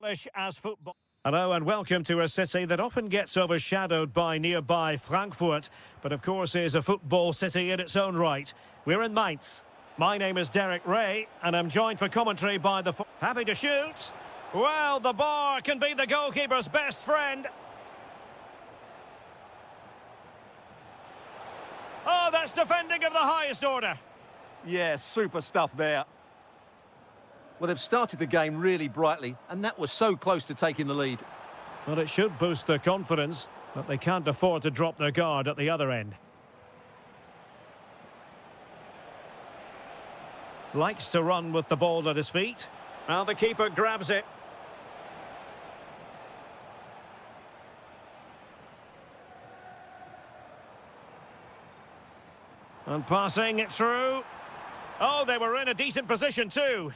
English as football. Hello and welcome to a city that often gets overshadowed by nearby Frankfurt, but of course is a football city in its own right. We're in Mainz. My name is Derek Ray, and I'm joined for commentary by the... Happy to shoot. Well, the bar can be the goalkeeper's best friend. Oh, that's defending of the highest order. Yeah, super stuff there. Well, they've started the game really brightly, and that was so close to taking the lead. Well, it should boost their confidence, but they can't afford to drop their guard at the other end. Likes to run with the ball at his feet. Well, the keeper grabs it. And passing it through. Oh, they were in a decent position too.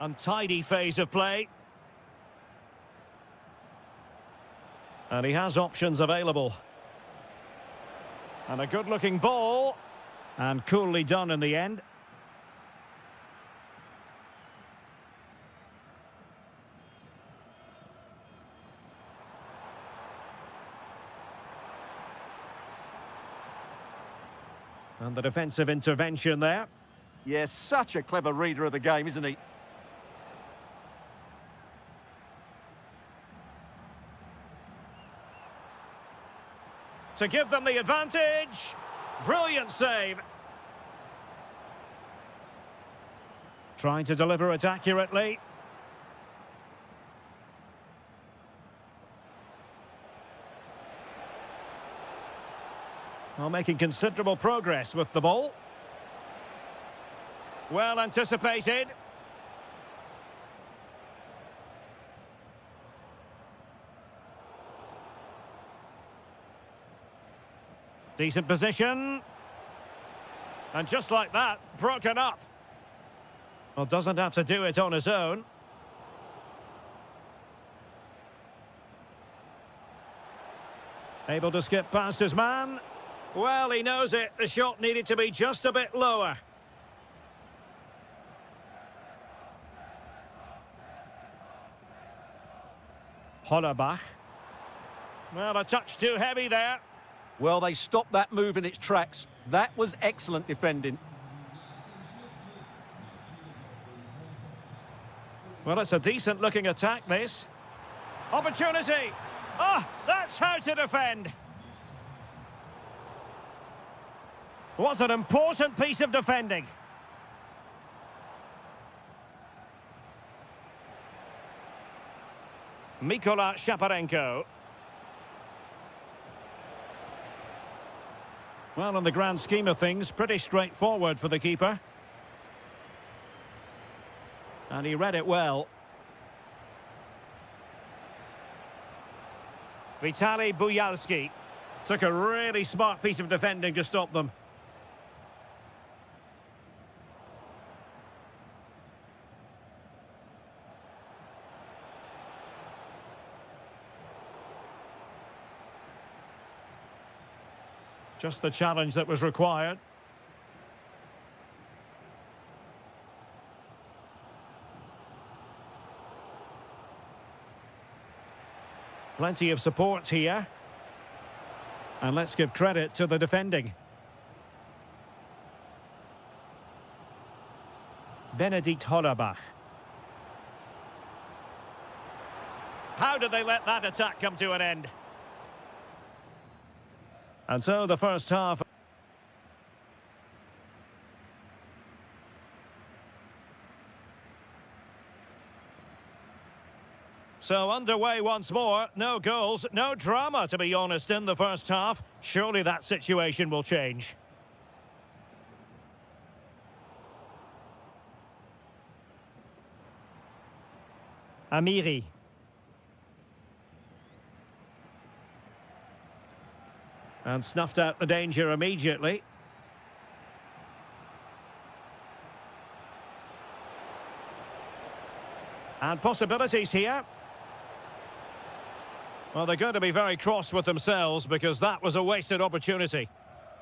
Untidy phase of play. And he has options available. And a good-looking ball. And coolly done in the end. And the defensive intervention there. Yes, such a clever reader of the game, isn't he? To give them the advantage. Brilliant save. Trying to deliver it accurately. Well, making considerable progress with the ball. Well anticipated. Decent position. And just like that, broken up. Well, doesn't have to do it on his own. Able to skip past his man. Well, he knows it. The shot needed to be just a bit lower. Hollerbach. Well, a touch too heavy there. Well, they stopped that move in its tracks. That was excellent defending. Well, it's a decent-looking attack, this. Opportunity! Oh, that's how to defend! What an important piece of defending. Mikola Shaparenko. Well, in the grand scheme of things, pretty straightforward for the keeper. And he read it well. Vitaly Buyalski took a really smart piece of defending to stop them. Just the challenge that was required. Plenty of support here. And let's give credit to the defending. Benedikt Hollerbach. How did they let that attack come to an end? And so the first half. So underway once more. No goals, no drama, to be honest, in the first half. Surely that situation will change. Amiri. And snuffed out the danger immediately. And possibilities here. Well, they're going to be very cross with themselves because that was a wasted opportunity.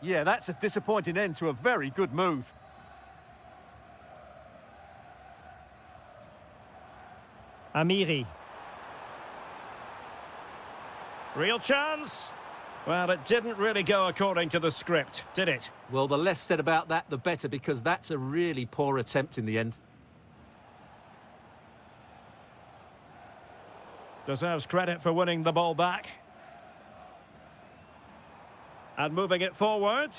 Yeah, that's a disappointing end to a very good move. Amiri. Real chance. Well, it didn't really go according to the script, did it? Well, the less said about that, the better, because that's a really poor attempt in the end. Deserves credit for winning the ball back. And moving it forward.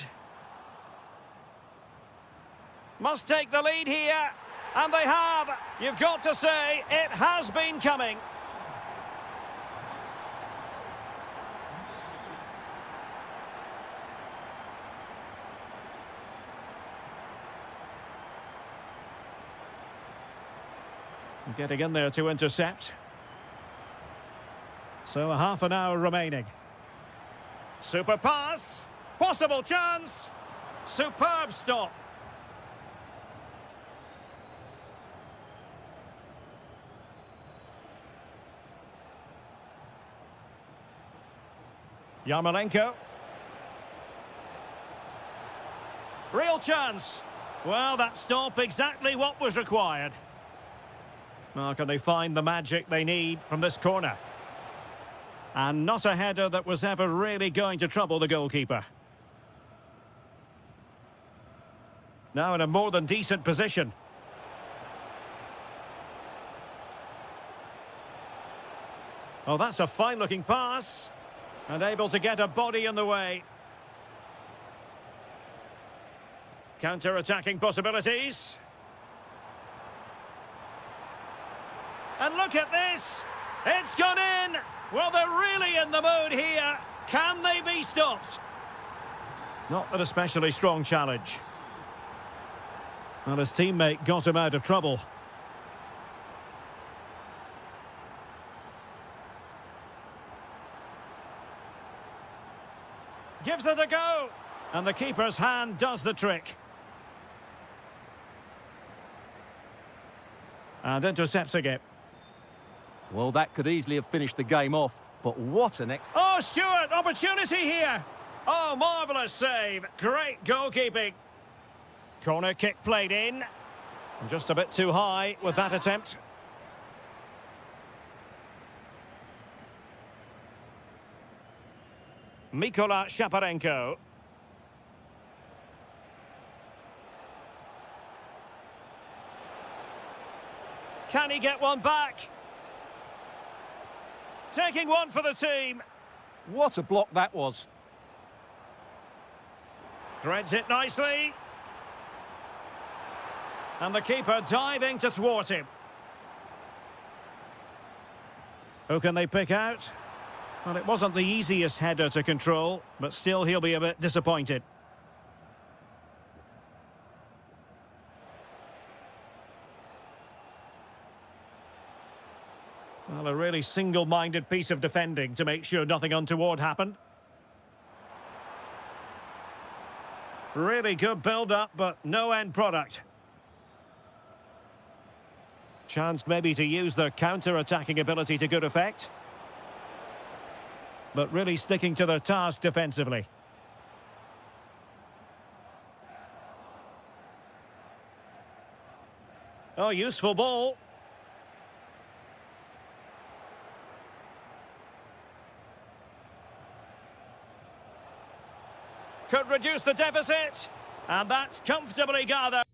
Must take the lead here. And they have. You've got to say, it has been coming. Getting in there to intercept. So a half an hour remaining. Super pass. Possible chance. Superb stop. Yarmolenko. Real chance. Well, that stop exactly what was required. Now, can they find the magic they need from this corner? And not a header that was ever really going to trouble the goalkeeper. Now in a more than decent position. Oh, that's a fine-looking pass. And able to get a body in the way. Counter-attacking possibilities. And look at this! It's gone in! Well, they're really in the mood here. Can they be stopped? Not an especially strong challenge. Well, his teammate got him out of trouble. Gives it a go. And the keeper's hand does the trick. And intercepting it. Well, that could easily have finished the game off, but what an Oh, Stewart, opportunity here. Oh, marvellous save. Great goalkeeping. Corner kick played in. Just a bit too high with that attempt. Mikola Shaparenko. Can he get one back? Taking one for the team. What a block that was. Threads it nicely. And the keeper diving to thwart him. Who can they pick out? Well, it wasn't the easiest header to control, but still he'll be a bit disappointed. Well, a really single-minded piece of defending to make sure nothing untoward happened. Really good build-up, but no end product. Chance maybe to use their counter-attacking ability to good effect. But really sticking to their task defensively. Oh, useful ball. Could reduce the deficit. And that's comfortably gathered.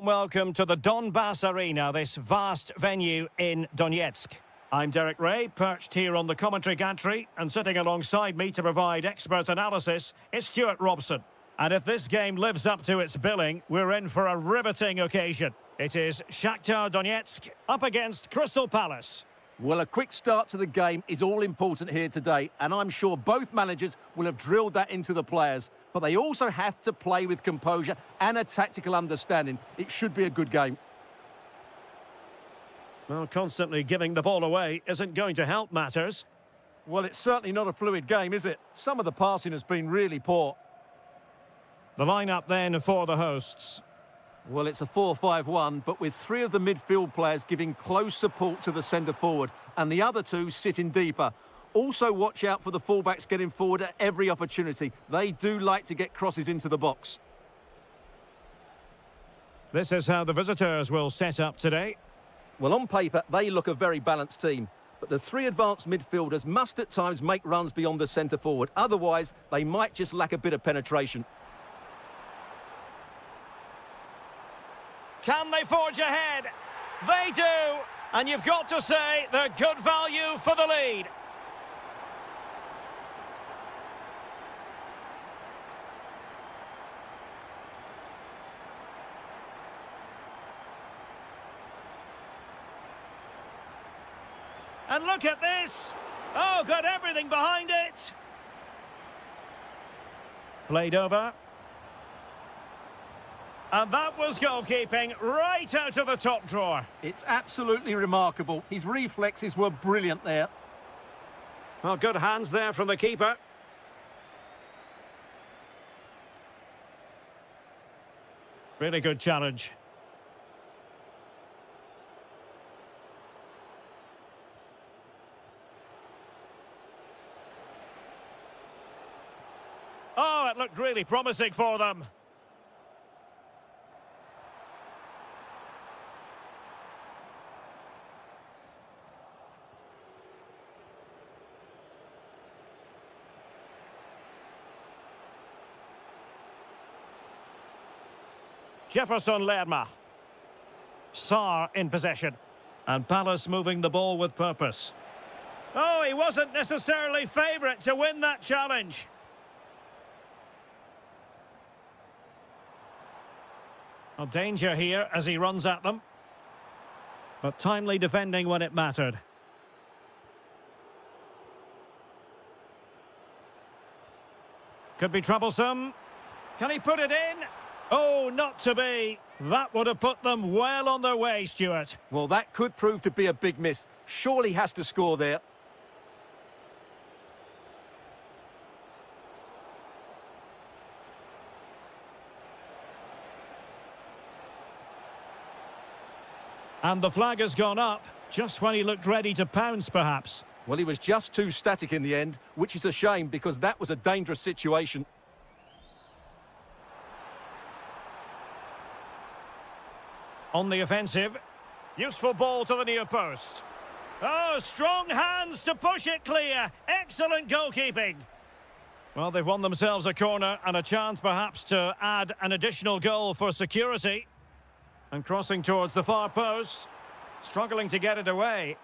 welcome to the Donbas Arena, this vast venue in Donetsk. I'm Derek Ray, perched here on the commentary gantry, and sitting alongside me to provide expert analysis is Stuart Robson. And if this game lives up to its billing, we're in for a riveting occasion. It is Shakhtar Donetsk up against Crystal Palace. Well, a quick start to the game is all important here today, and I'm sure both managers will have drilled that into the players. But they also have to play with composure and a tactical understanding. It should be a good game. Well, constantly giving the ball away isn't going to help matters. Well, it's certainly not a fluid game, is it? Some of the passing has been really poor. The lineup then for the hosts. Well, it's a 4-5-1, but with three of the midfield players giving close support to the centre-forward, and the other two sitting deeper. Also watch out for the fullbacks getting forward at every opportunity. They do like to get crosses into the box. This is how the visitors will set up today. Well, on paper, they look a very balanced team. But the three advanced midfielders must at times make runs beyond the centre-forward. Otherwise, they might just lack a bit of penetration. Can they forge ahead? They do! And you've got to say they're good value for the lead. And look at this! Oh, got everything behind it! Played over. And that was goalkeeping right out of the top drawer. It's absolutely remarkable. His reflexes were brilliant there. Well, good hands there from the keeper. Really good challenge. Oh, it looked really promising for them. Jefferson Lerma. Sarr in possession. And Palace moving the ball with purpose. Oh, he wasn't necessarily favourite to win that challenge. Well, danger here as he runs at them. But timely defending when it mattered. Could be troublesome. Can he put it in? Oh, not to be. That would have put them well on their way, Stuart. Well, that could prove to be a big miss. Surely has to score there. And the flag has gone up, just when he looked ready to pounce, perhaps. Well, he was just too static in the end, which is a shame because that was a dangerous situation. On the offensive. Useful ball to the near post. Oh, strong hands to push it clear. Excellent goalkeeping. Well, they've won themselves a corner and a chance perhaps to add an additional goal for security. And crossing towards the far post. Struggling to get it away.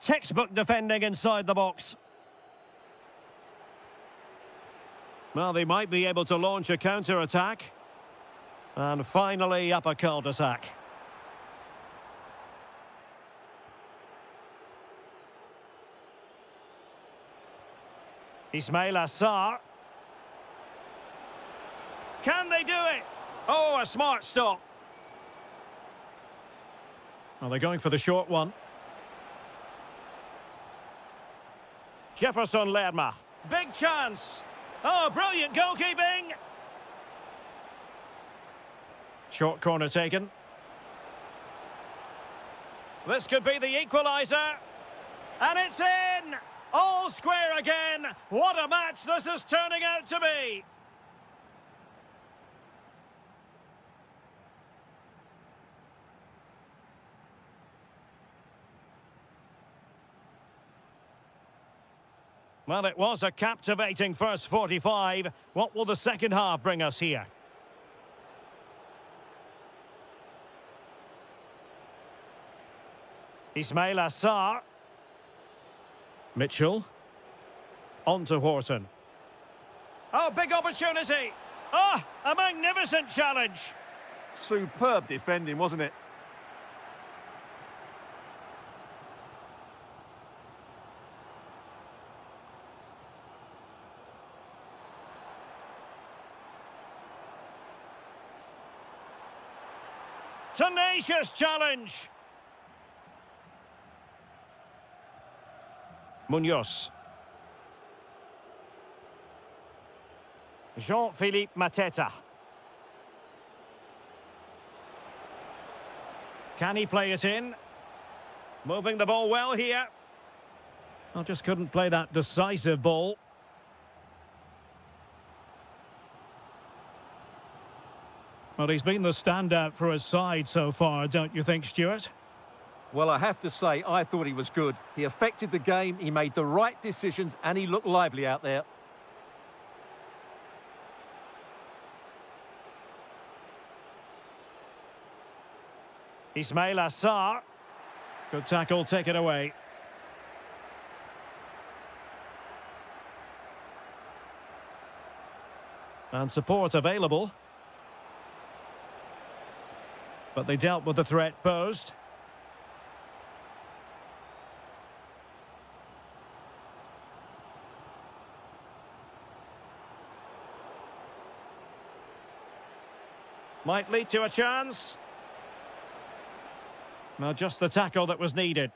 Textbook defending inside the box. Well, they might be able to launch a counter-attack. And finally up a cul-de-sac. Ismail Assar. Can they do it? Oh, a smart stop. Well, they're going for the short one. Jefferson Lerma. Big chance. Oh, brilliant goalkeeping. Short corner taken. This could be the equaliser. And it's in! All square again. What a match this is turning out to be. Well, it was a captivating first 45. What will the second half bring us here? Ismail Assar. Mitchell. On to Wharton. Oh, big opportunity. Oh, a magnificent challenge. Superb defending, wasn't it? Tenacious challenge. Munoz. Jean-Philippe Mateta. Can he play it in? Moving the ball well here. I just couldn't play that decisive ball. Well, he's been the standout for his side so far, don't you think, Stuart? Well, I have to say, I thought he was good. He affected the game, he made the right decisions, and he looked lively out there. Ismail Assar. Good tackle, taken away. And support available. But they dealt with the threat posed. Might lead to a chance. Well, just the tackle that was needed.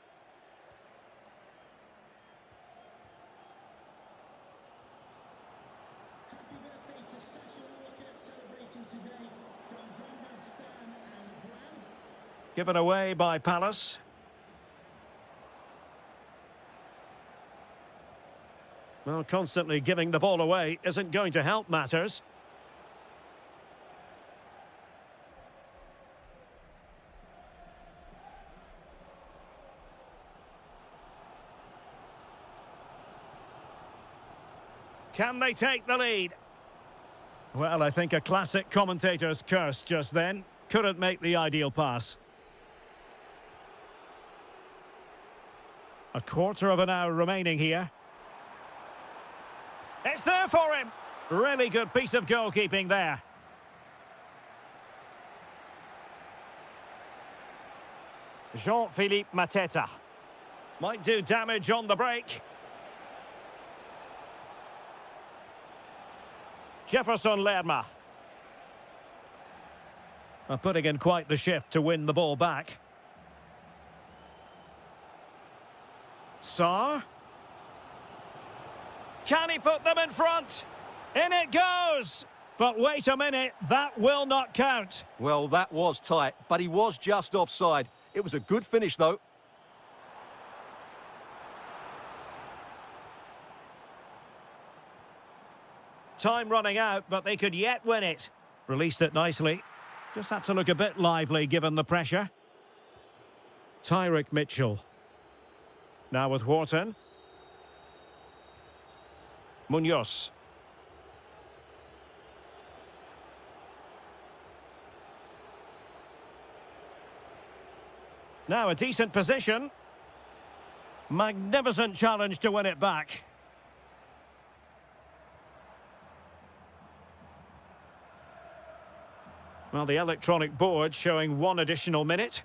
Given away by Palace. Well, constantly giving the ball away isn't going to help matters. Can they take the lead? Well, I think a classic commentator's curse just then. Couldn't make the ideal pass. A quarter of an hour remaining here. It's there for him. Really good piece of goalkeeping there. Jean-Philippe Mateta. Might do damage on the break. Jefferson Lerma. Putting in quite the shift to win the ball back. Sarr. Can he put them in front? In it goes! But wait a minute, that will not count. Well, that was tight, but he was just offside. It was a good finish, though. Time running out, but they could yet win it. Released it nicely. Just had to look a bit lively given the pressure. Tyrick Mitchell. Now with Wharton. Munoz. Now a decent position. Magnificent challenge to win it back. Well, the electronic board showing one additional minute.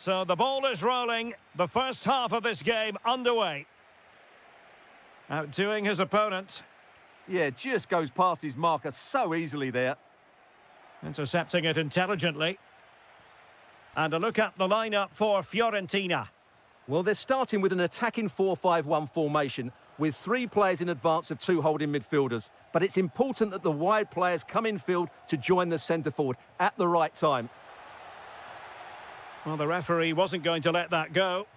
So the ball is rolling. The first half of this game underway. Outdoing his opponent. Yeah, just goes past his marker so easily there. Intercepting it intelligently. And a look at the lineup for Fiorentina. Well, they're starting with an attacking 4-5-1 formation with 3 players in advance of 2 holding midfielders. But it's important that the wide players come in field to join the centre forward at the right time. Well, the referee wasn't going to let that go.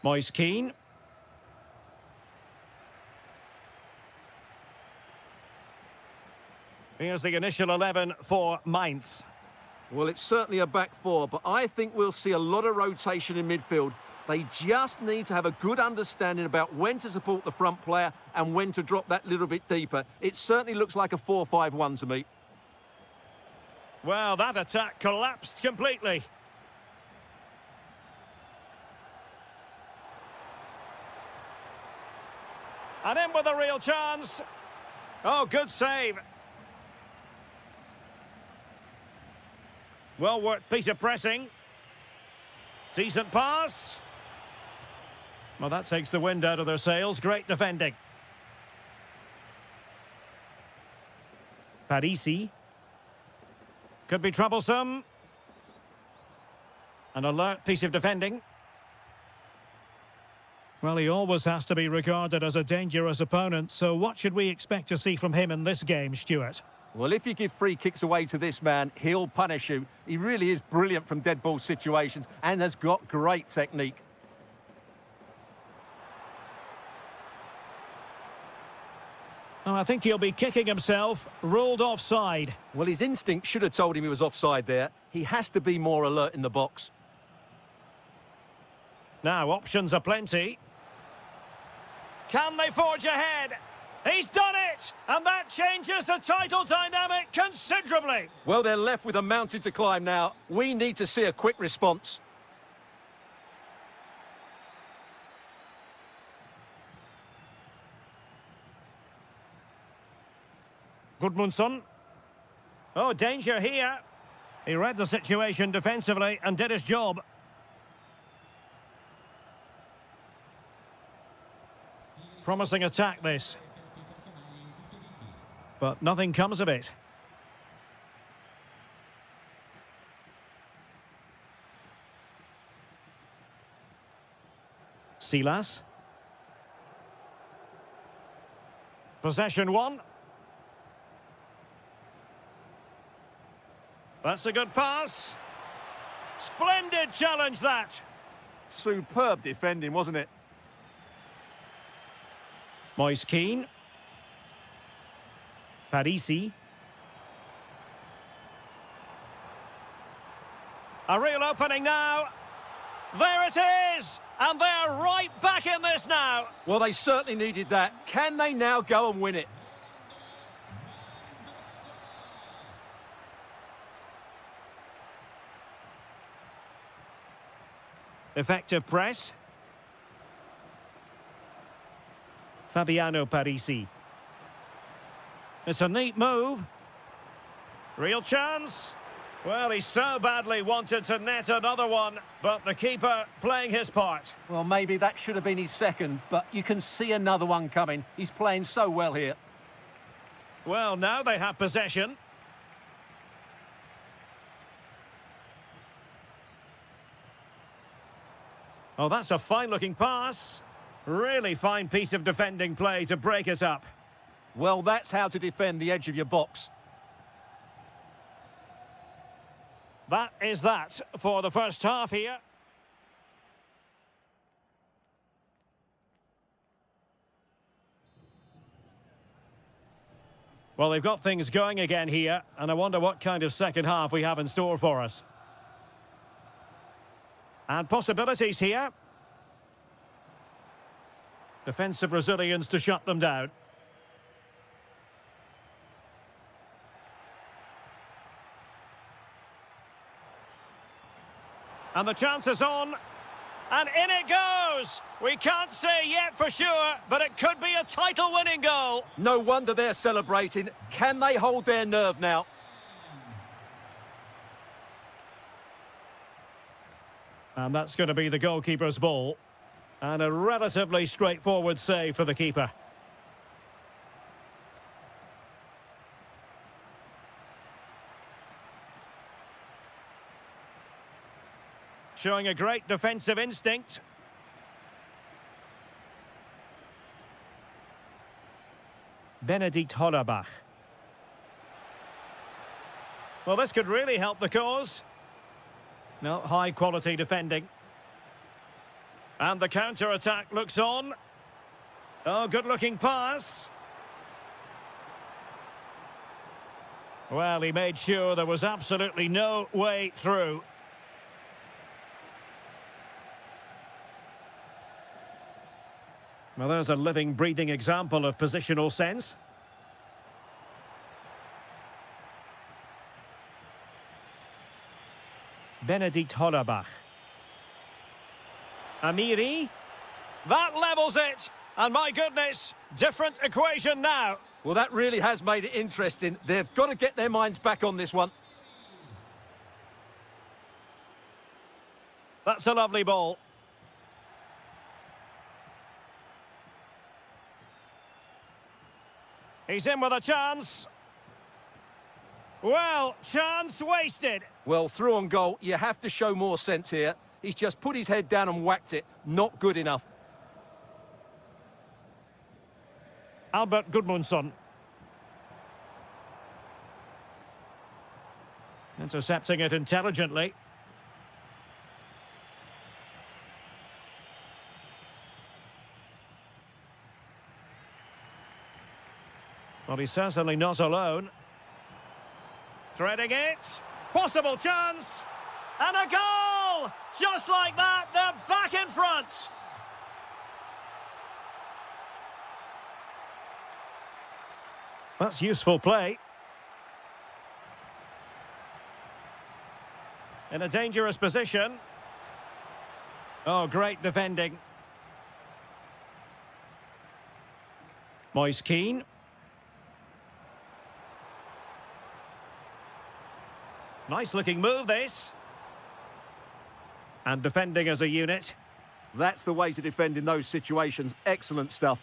Moise Keane. Here's the initial 11 for Mainz. Well, it's certainly a back 4, but I think we'll see a lot of rotation in midfield. They just need to have a good understanding about when to support the front player and when to drop that little bit deeper. It certainly looks like a 4-5-1 to me. Well, that attack collapsed completely. And in with a real chance. Oh, good save. Well-worked piece of pressing. Decent pass. Well, that takes the wind out of their sails. Great defending. Parisi. Could be troublesome. An alert piece of defending. Well, he always has to be regarded as a dangerous opponent, so what should we expect to see from him in this game, Stuart? Well, if you give free kicks away to this man, he'll punish you. He really is brilliant from dead ball situations and has got great technique. Oh, I think he'll be kicking himself. Ruled offside. Well, his instinct should have told him he was offside there. He has to be more alert in the box. Now, options are plenty. Can they forge ahead? He's done it! And that changes the title dynamic considerably. Well, they're left with a mountain to climb now. We need to see a quick response. Gudmundsson. Oh, danger here. He read the situation defensively and did his job. Promising attack, this. But nothing comes of it. Silas. Possession 1. That's a good pass. Splendid challenge, that. Superb defending, wasn't it? Moise Keane. Parisi. A real opening now. There it is! And they're right back in this now. Well, they certainly needed that. Can they now go and win it? Effective press. Fabiano Parisi. It's a neat move. Real chance. Well, he so badly wanted to net another one, but the keeper playing his part. Well, maybe that should have been his second, but you can see another one coming. He's playing so well here. Well, now they have possession. Oh, that's a fine-looking pass. Really fine piece of defending play to break it up. Well, that's how to defend the edge of your box. That is that for the first half here. Well, they've got things going again here, and I wonder what kind of second half we have in store for us. And possibilities here. Defensive Brazilians to shut them down. And the chance is on. And in it goes! We can't say yet for sure, but it could be a title-winning goal. No wonder they're celebrating. Can they hold their nerve now? And that's going to be the goalkeeper's ball. And a relatively straightforward save for the keeper. Showing a great defensive instinct. Benedikt Hollerbach. Well, this could really help the cause. No, high-quality defending. And the counter-attack looks on. Oh, good-looking pass. Well, he made sure there was absolutely no way through. Well, there's a living, breathing example of positional sense. Benedikt Hollerbach. Amiri. That levels it. And my goodness, different equation now. Well, that really has made it interesting. They've got to get their minds back on this one. That's a lovely ball. He's in with a chance. Well, chance wasted. Well, through on goal, you have to show more sense here. He's just put his head down and whacked it. Not good enough. Albert Gudmundsson. Intercepting it intelligently. Well, he's certainly not alone. Threading it. Possible chance. And a goal! Just like that, they're back in front. That's useful play. In a dangerous position. Oh, great defending. Moise Keane. Nice looking move, this. And defending as a unit. That's the way to defend in those situations. Excellent stuff.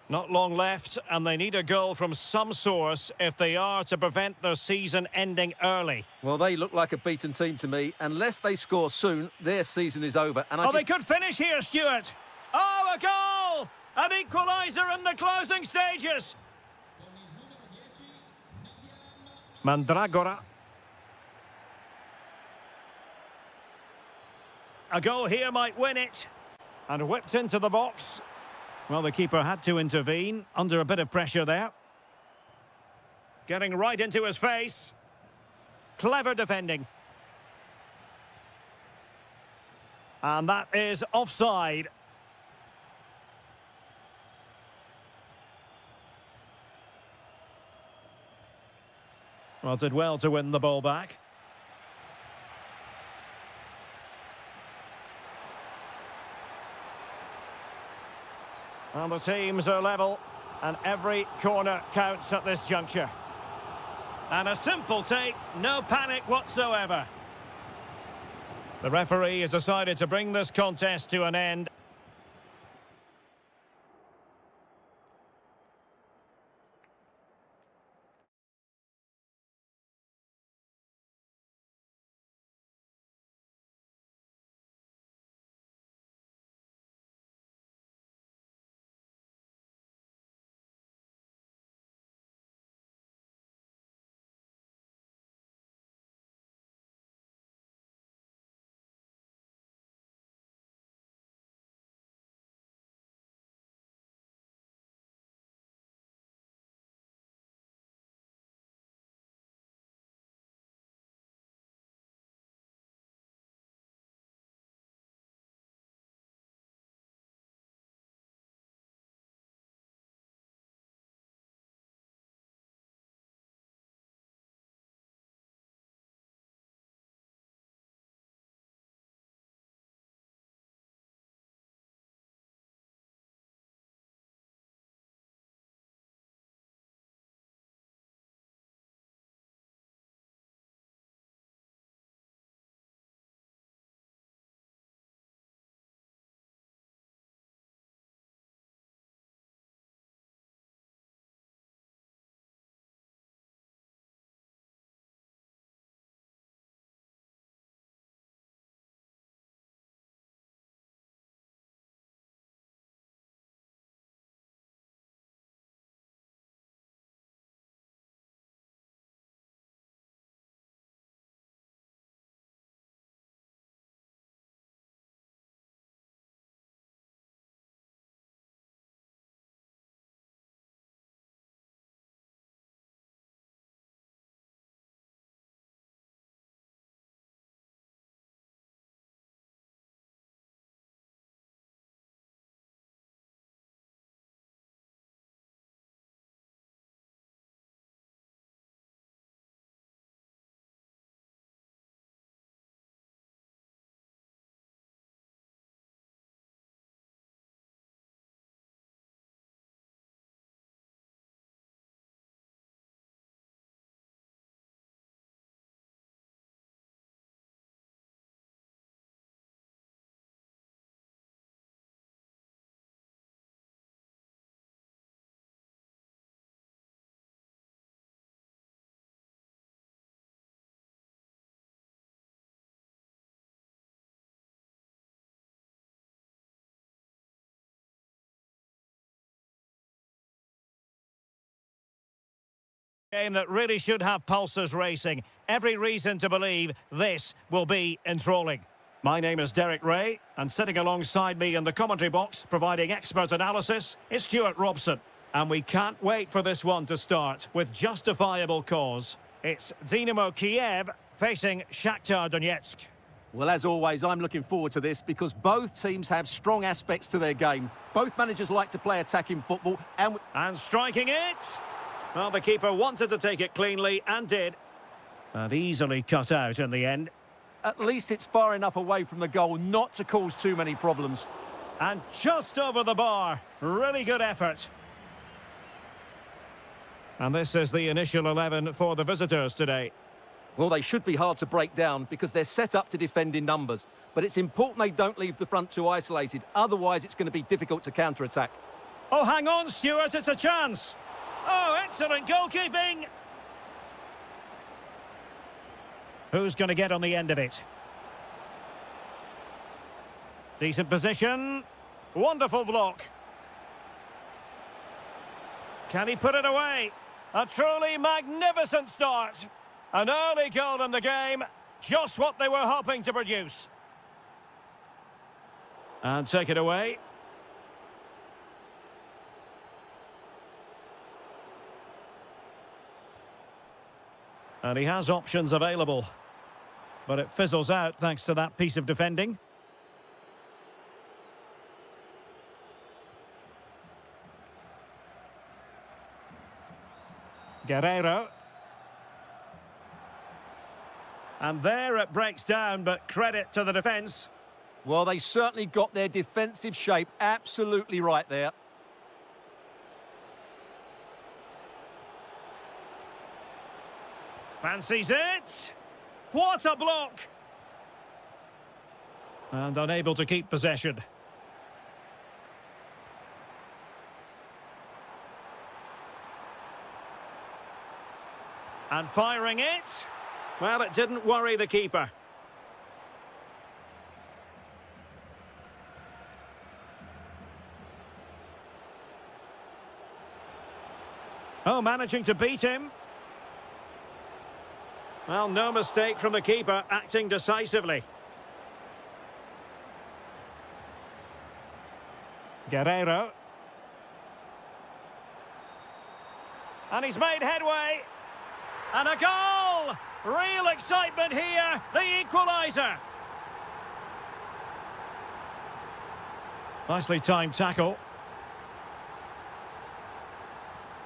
Not long left, and they need a goal from some source if they are to prevent their season ending early. Well, they look like a beaten team to me. Unless they score soon, their season is over. And they could finish here, Stuart. Oh, a goal! An equaliser in the closing stages. Mandragora. A goal here might win it. And whipped into the box. Well, the keeper had to intervene under a bit of pressure there. Getting right into his face. Clever defending. And that is offside. Well, did well to win the ball back. And the teams are level, and every corner counts at this juncture. And a simple take, no panic whatsoever. The referee has decided to bring this contest to an end. Game that really should have pulses racing. Every reason to believe this will be enthralling. My name is Derek Ray, and sitting alongside me in the commentary box, providing expert analysis, is Stuart Robson. And we can't wait for this one to start, with justifiable cause. It's Damo Kiev facing Shakhtar Donetsk. Well, as always, I'm looking forward to this because both teams have strong aspects to their game. Both managers like to play attacking football and striking it! Well, the keeper wanted to take it cleanly and did. And easily cut out in the end. At least it's far enough away from the goal not to cause too many problems. And just over the bar. Really good effort. And this is the initial 11 for the visitors today. Well, they should be hard to break down because they're set up to defend in numbers. But it's important they don't leave the front too isolated. Otherwise, it's going to be difficult to counter-attack. Oh, hang on, Stuart, it's a chance. Oh, excellent goalkeeping. Who's going to get on the end of it? Decent position. Wonderful block. Can he put it away? A truly magnificent start. An early goal in the game. Just what they were hoping to produce. And take it away. And he has options available. But it fizzles out thanks to that piece of defending. Guerreiro. And there it breaks down, but credit to the defence. Well, they certainly got their defensive shape absolutely right there. Fancies it. What a block! And unable to keep possession. And firing it. Well, it didn't worry the keeper. Oh, managing to beat him. Well, no mistake from the keeper, acting decisively. Guerreiro. And he's made headway. And a goal! Real excitement here, the equaliser. Nicely timed tackle.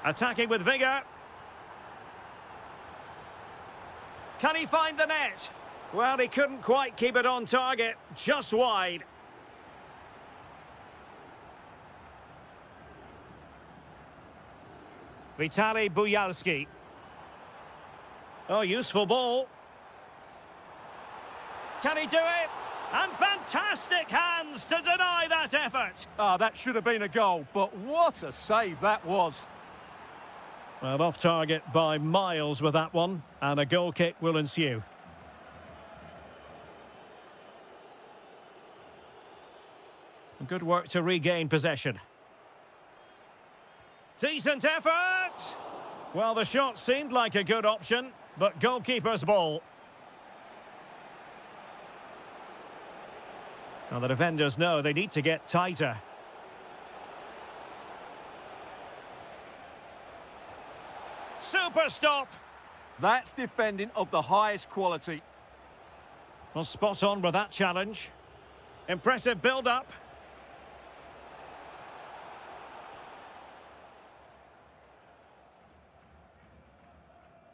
Attacking with vigour. Can he find the net? Well, he couldn't quite keep it on target, just wide. Vitaly Buyalski. Oh, useful ball. Can he do it? And fantastic hands to deny that effort. That should have been a goal, but what a save that was. Well, off target by miles with that one, and a goal kick will ensue. Good work to regain possession. Decent effort! Well, the shot seemed like a good option, but goalkeeper's ball. Now the defenders know they need to get tighter. Super stop! That's defending of the highest quality. Well, spot on with that challenge. Impressive build-up.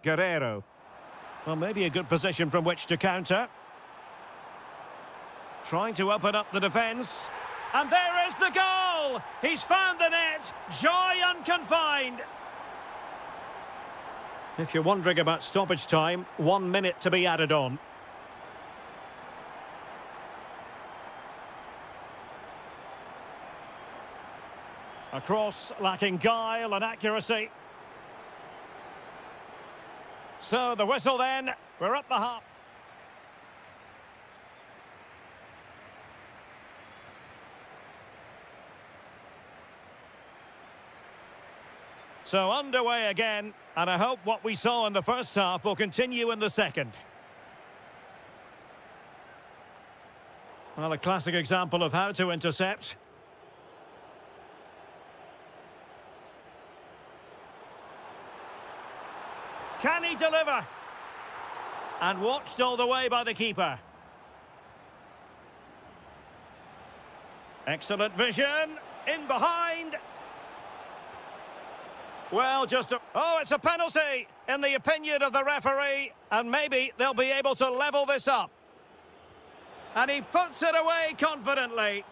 Guerreiro. Well, maybe a good position from which to counter. Trying to open up the defence. And there is the goal! He's found the net! Joy unconfined! If you're wondering about stoppage time, 1 minute to be added on. A cross lacking guile and accuracy. So the whistle then, we're at the half. So underway again, and I hope what we saw in the first half will continue in the second. Well, a classic example of how to intercept. Can he deliver? And watched all the way by the keeper. Excellent vision. In behind. Well, oh, it's a penalty, in the opinion of the referee. And maybe they'll be able to level this up. And he puts it away confidently.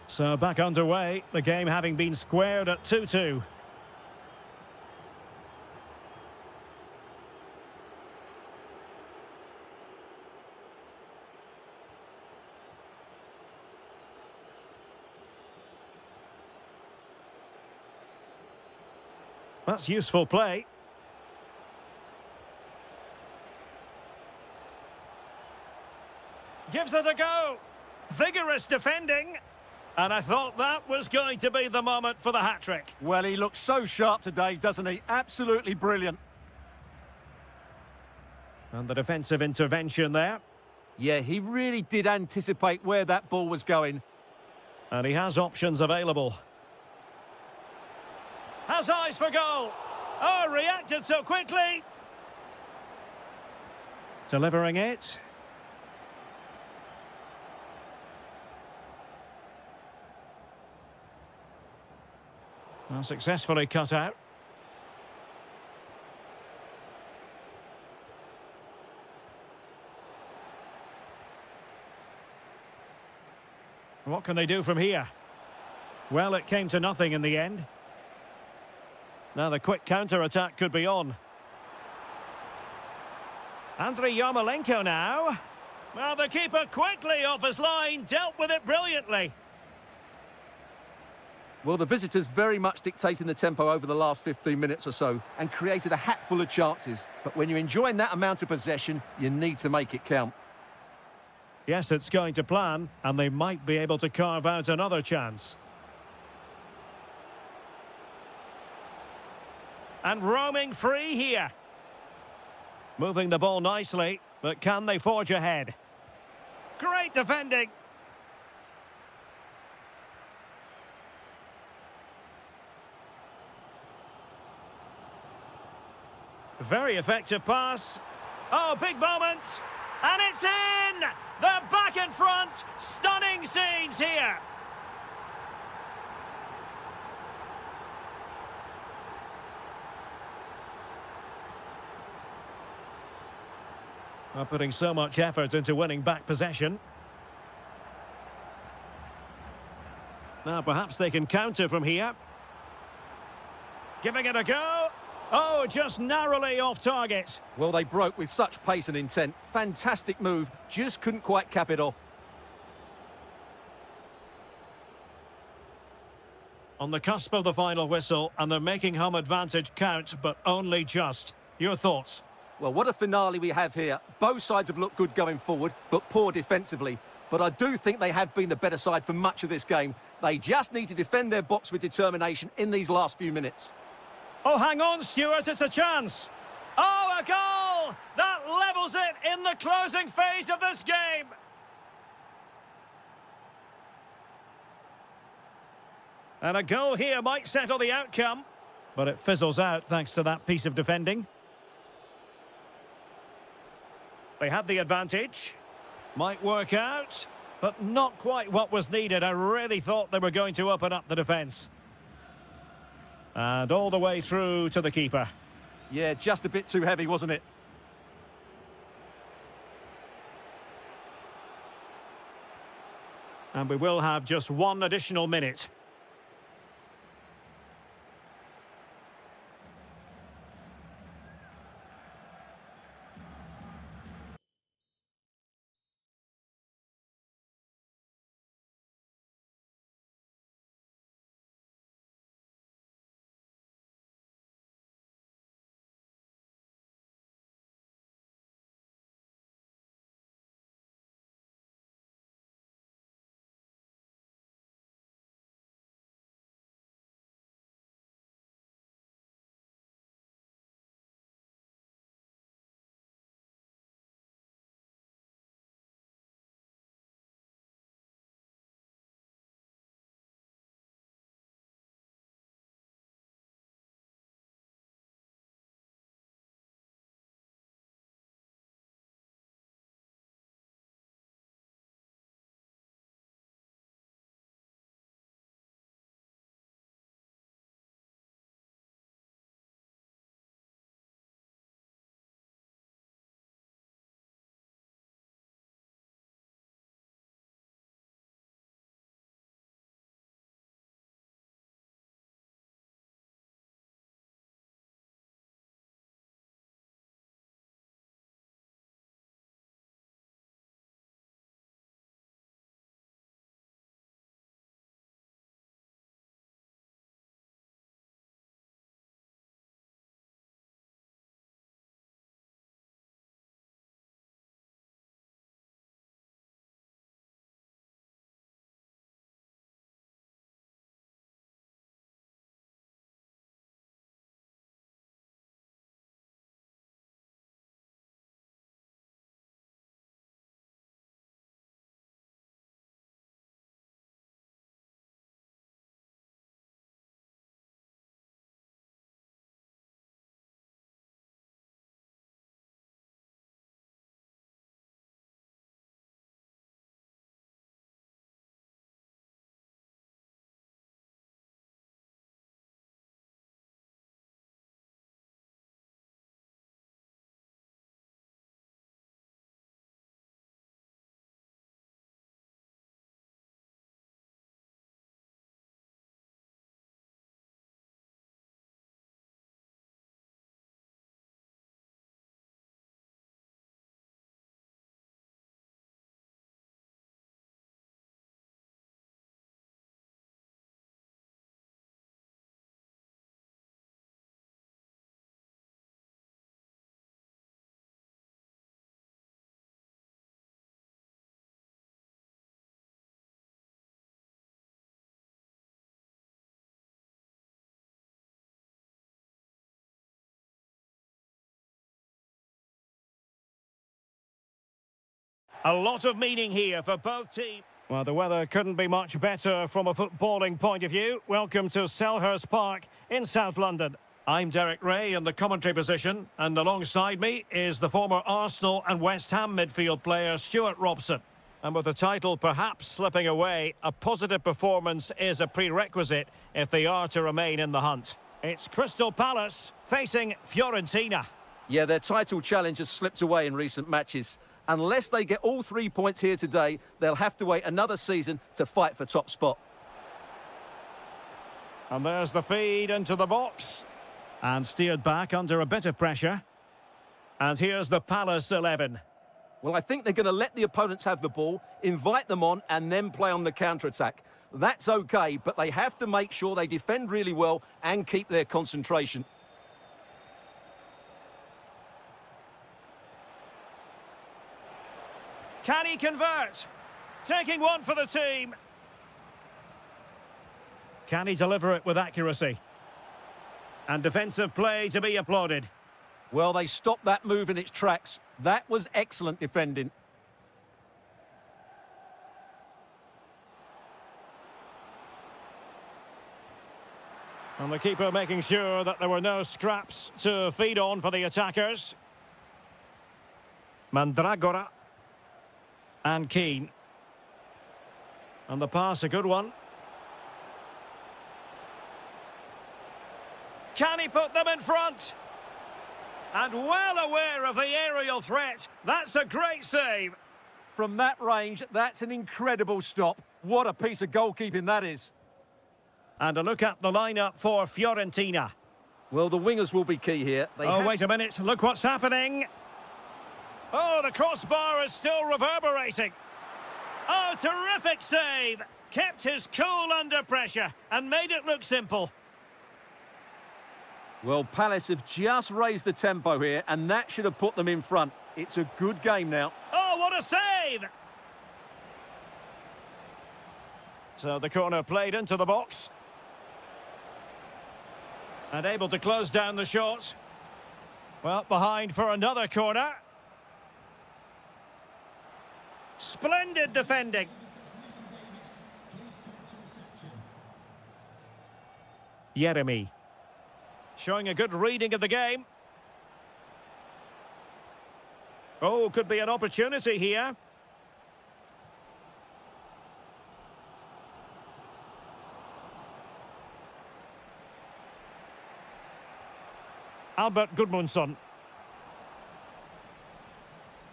So back underway, the game having been squared at 2-2. That's useful play. Gives it a go. Vigorous defending. And I thought that was going to be the moment for the hat-trick. Well, he looks so sharp today, doesn't he? Absolutely brilliant. And the defensive intervention there. Yeah, he really did anticipate where that ball was going. And he has options available. Has eyes for goal. Oh, reacted so quickly. Delivering it. Well, successfully cut out. What can they do from here? Well, it came to nothing in the end. Now the quick counter-attack could be on. Andriy Yarmolenko now. Well, the keeper quickly off his line, dealt with it brilliantly. Well, the visitors very much dictating the tempo over the last 15 minutes or so and created a hatful of chances. But when you're enjoying that amount of possession, you need to make it count. Yes, it's going to plan, and they might be able to carve out another chance. And roaming free here. Moving the ball nicely, but can they forge ahead? Great defending. Very effective pass. Oh, big moment. And it's in! They're back in front. Stunning scenes here. Well, putting so much effort into winning back possession. Now perhaps they can counter from here. Giving it a go. Oh, just narrowly off target. Well, they broke with such pace and intent. Fantastic move, just couldn't quite cap it off. On the cusp of the final whistle, and they're making home advantage count, but only just. Your thoughts? Well, what a finale we have here. Both sides have looked good going forward, but poor defensively. But I do think they have been the better side for much of this game. They just need to defend their box with determination in these last few minutes. Oh, hang on, Stuart, it's a chance. Oh, a goal! That levels it in the closing phase of this game. And a goal here might settle the outcome, but it fizzles out thanks to that piece of defending. They had the advantage. Might work out, but not quite what was needed. I really thought they were going to open up the defence. And all the way through to the keeper. Yeah, just a bit too heavy, wasn't it? And we will have just one additional minute. A lot of meaning here for both teams. Well, the weather couldn't be much better from a footballing point of view. Welcome to Selhurst Park in South London. I'm Derek Ray in the commentary position, and alongside me is the former Arsenal and West Ham midfield player Stuart Robson. And with the title perhaps slipping away, a positive performance is a prerequisite if they are to remain in the hunt. It's Crystal Palace facing Fiorentina. Yeah, their title challenge has slipped away in recent matches. Unless they get all 3 points here today, they'll have to wait another season to fight for top spot. And there's the feed into the box. And steered back under a bit of pressure. And here's the Palace 11. Well, I think they're going to let the opponents have the ball, invite them on, and then play on the counter-attack. That's okay, but they have to make sure they defend really well and keep their concentration. Can he convert? Taking one for the team. Can he deliver it with accuracy? And defensive play to be applauded. Well, they stopped that move in its tracks. That was excellent defending. And the keeper making sure that there were no scraps to feed on for the attackers. Mandragora. And Keane. And the pass, a good one. Can he put them in front? And well aware of the aerial threat. That's a great save. From that range, that's an incredible stop. What a piece of goalkeeping that is. And a look at the lineup for Fiorentina. Well, the wingers will be key here. Wait a minute. Look what's happening. Oh, the crossbar is still reverberating. Oh, terrific save. Kept his cool under pressure and made it look simple. Well, Palace have just raised the tempo here, and that should have put them in front. It's a good game now. Oh, what a save! So the corner played into the box. And able to close down the shot. Well, behind for another corner. Splendid defending. Yeremy. Showing a good reading of the game. Oh, could be an opportunity here. Albert Gudmundsson.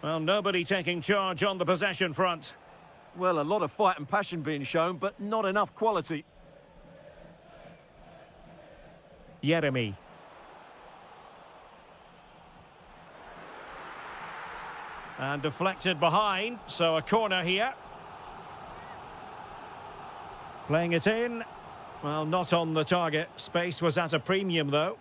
Well, nobody taking charge on the possession front. Well, a lot of fight and passion being shown, but not enough quality. Yeremy. And deflected behind, so a corner here. Playing it in. Well, not on the target. Space was at a premium, though.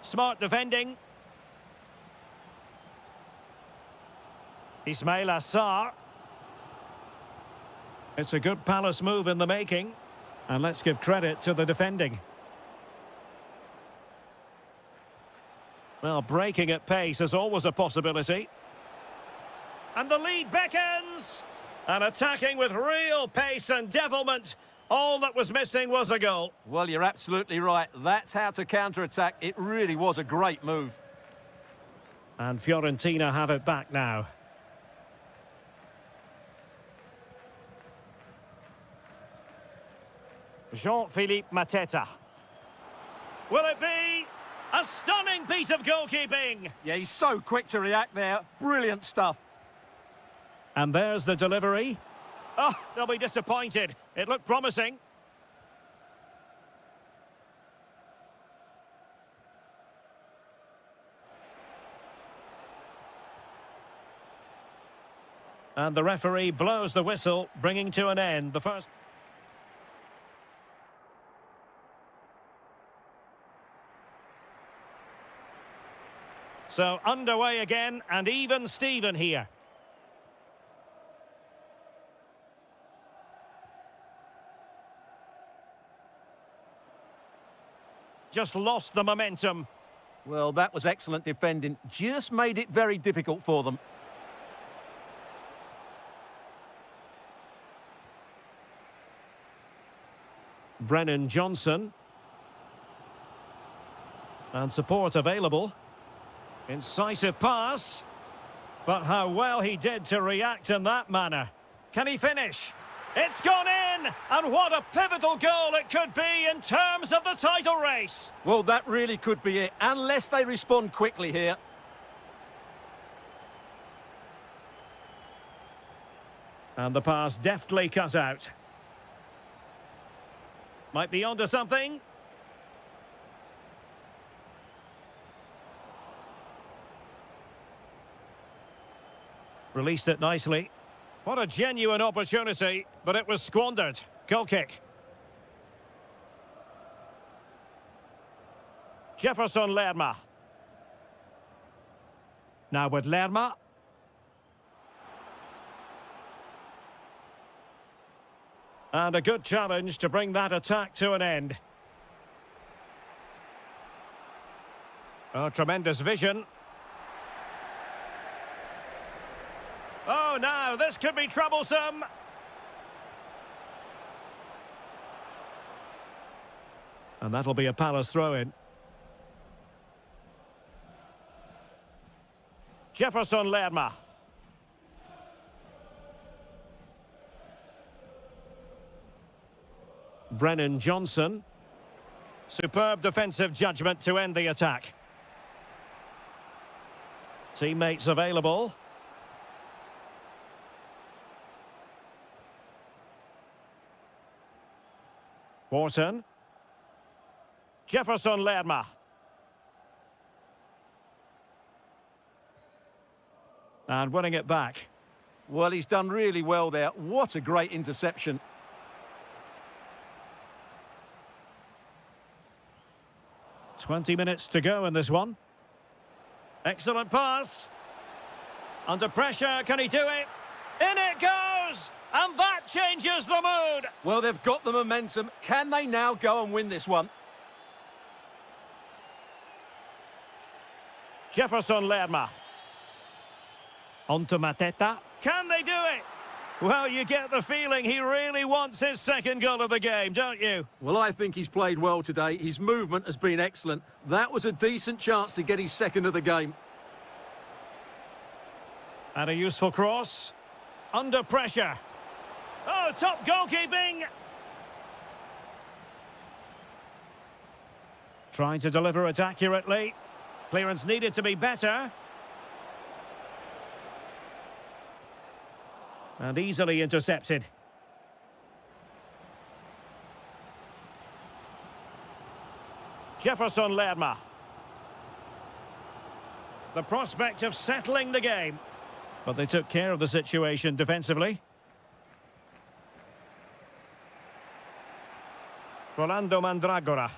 Smart defending. Ismail Assar. It's a good Palace move in the making. And let's give credit to the defending. Well, breaking at pace is always a possibility. And the lead beckons. And attacking with real pace and devilment. All that was missing was a goal. Well, you're absolutely right. That's how to counter-attack. It really was a great move. And Fiorentina have it back now. Jean-Philippe Mateta. Will it be a stunning piece of goalkeeping? Yeah, he's so quick to react there. Brilliant stuff. And there's the delivery. Oh, they'll be disappointed. It looked promising. And the referee blows the whistle, bringing to an end the first. So underway again, and even Steven here. just lost the momentum. Well, that was excellent defending. Just made it very difficult for them. Brennan Johnson. And support available. Incisive pass. But how well he did to react in that manner. Can he finish? It's gone in! And what a pivotal goal it could be in terms of the title race. Well, that really could be it, unless they respond quickly here. And the pass deftly cut out. Might be onto something. Released it nicely. What a genuine opportunity, but it was squandered. Goal kick. Jefferson Lerma. Now with Lerma. And a good challenge to bring that attack to an end. Oh, tremendous vision. Oh, now this could be troublesome. And that'll be a Palace throw-in. Jefferson Lerma. Brennan Johnson. Superb defensive judgment to end the attack. Teammates available. Wharton. Jefferson Lerma. And winning it back. Well, he's done really well there. What a great interception. "20 minutes to go in this one. Excellent pass. Under pressure, can he do it? In it goes! And that changes the mood! Well, they've got the momentum. Can they now go and win this one? Jefferson Lerma. Onto Mateta. Can they do it? Well, you get the feeling he really wants his second goal of the game, don't you? Well, I think he's played well today. His movement has been excellent. That was a decent chance to get his second of the game. And a useful cross. Under pressure. Oh, top goalkeeping! Trying to deliver it accurately. Clearance needed to be better. And easily intercepted. Jefferson Lerma. The prospect of settling the game. But they took care of the situation defensively. Rolando Mandragora.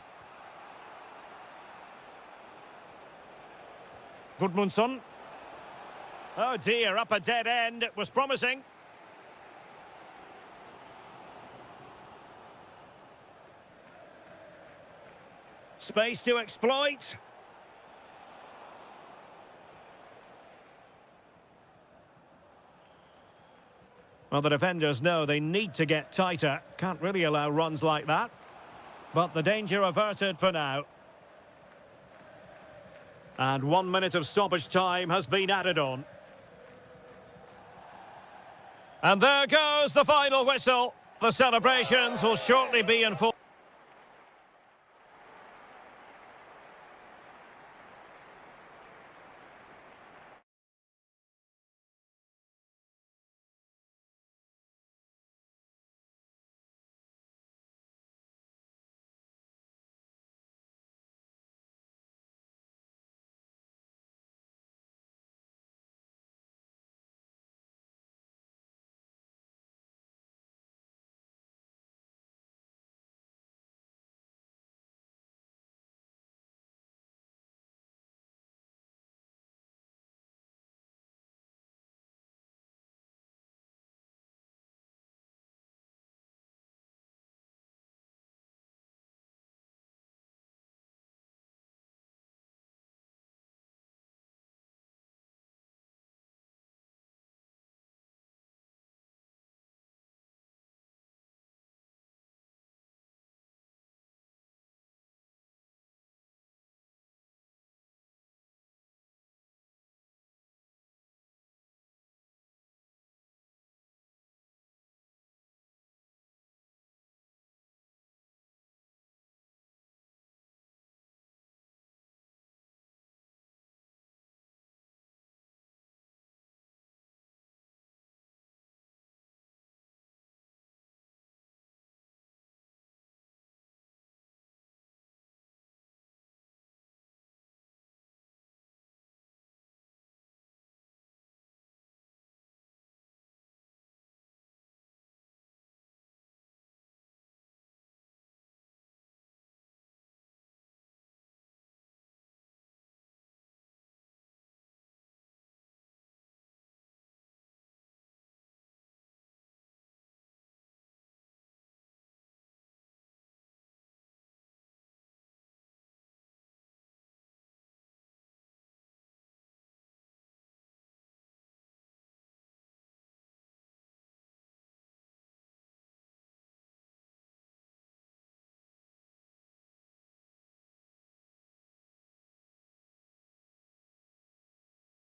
Gudmundsson. Oh dear, up a dead end. It was promising. Space to exploit. Well, the defenders know they need to get tighter. Can't really allow runs like that. But the danger averted for now. And 1 minute of stoppage time has been added on. And there goes the final whistle. The celebrations will shortly be in full.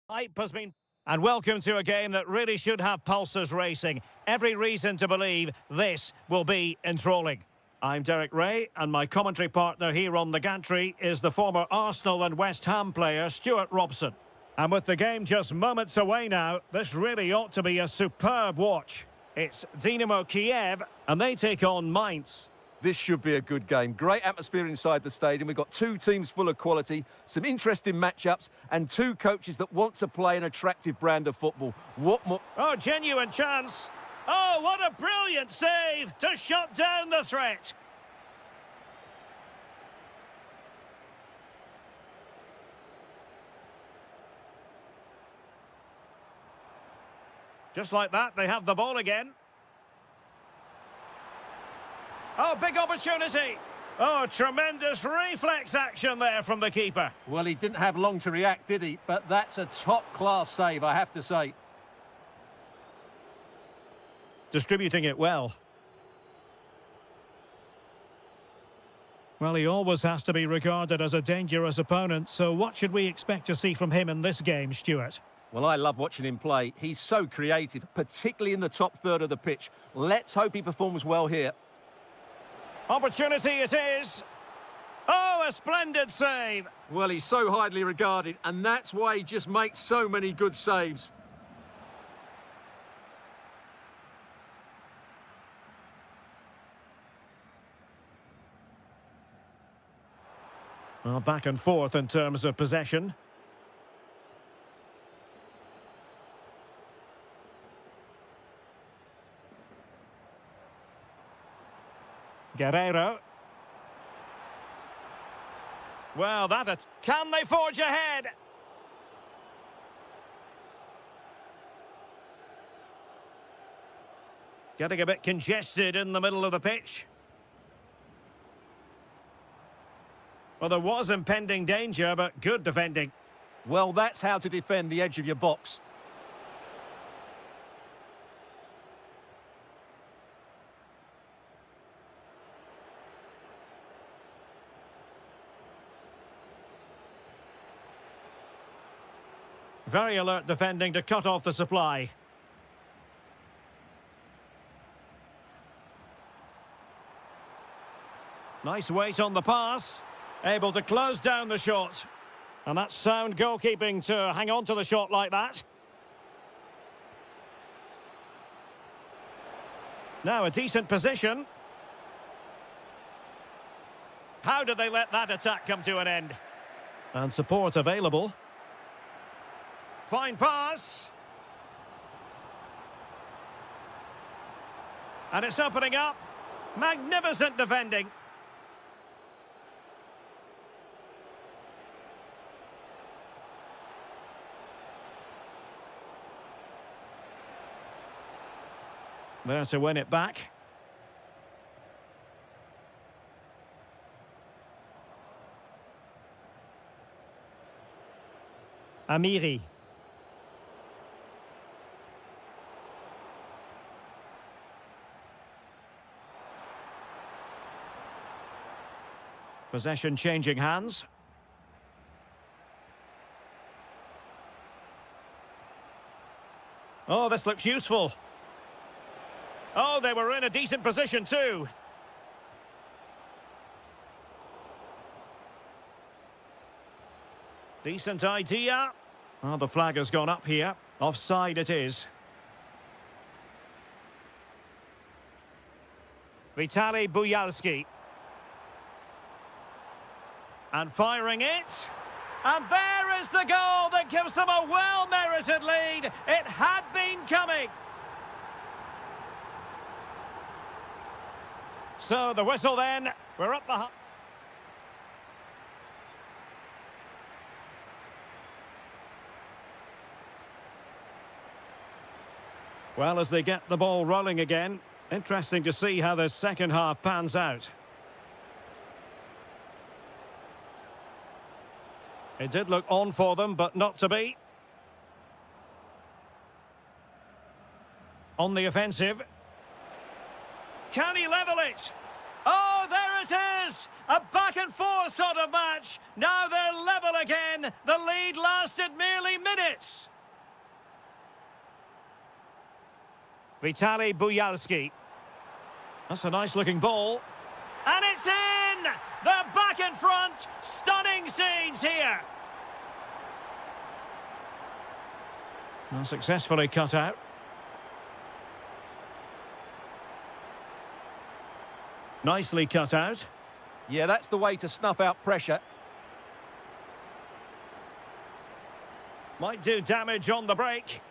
Hype has been... And welcome to a game that really should have pulses racing. Every reason to believe this will be enthralling. I'm Derek Ray, and my commentary partner here on the gantry is the former Arsenal and West Ham player, Stuart Robson. And with the game just moments away now, this really ought to be a superb watch. It's Damo Kiev, and they take on Mainz. This should be a good game. Great atmosphere inside the stadium. We've got two teams full of quality, some interesting matchups, and two coaches that want to play an attractive brand of football. What more? Oh, genuine chance. Oh, what a brilliant save to shut down the threat. Just like that, they have the ball again. Oh, big opportunity. Oh, tremendous reflex action there from the keeper. Well, he didn't have long to react, did he? But that's a top-class save, I have to say. Distributing it well. Well, he always has to be regarded as a dangerous opponent, so what should we expect to see from him in this game, Stuart? Well, I love watching him play. He's so creative, particularly in the top third of the pitch. Let's hope he performs well here. Opportunity it is. Oh, a splendid save. Well, he's so highly regarded, and that's why he just makes so many good saves. Well, back and forth in terms of possession. Guerrero. Well, can they forge ahead? Getting a bit congested in the middle of the pitch. Well, there was impending danger, but good defending. Well, that's how to defend the edge of your box. Very alert defending to cut off the supply. Nice weight on the pass. Able to close down the shot. And that's sound goalkeeping to hang on to the shot like that. Now a decent position. How did they let that attack come to an end? And support available. Fine pass. And it's opening up. Magnificent defending. There to win it back. Amiri. Possession changing hands. Oh, this looks useful. Oh, they were in a decent position too. Decent idea. Oh, the flag has gone up here. Offside it is. Vitaly Buyalski. And firing it. And there is the goal that gives them a well-merited lead. It had been coming. So the whistle then. We're up the... Well, as they get the ball rolling again, interesting to see how the second half pans out. It did look on for them, but not to be. On the offensive. Can he level it? Oh, there it is! A back-and-forth sort of match. Now they're level again. The lead lasted merely minutes. Vitaly Buyalski. That's a nice-looking ball. And it's in! They're back in front. Stunning scenes here. Well, successfully cut out. Nicely cut out. Yeah, that's the way to snuff out pressure. Might do damage on the break.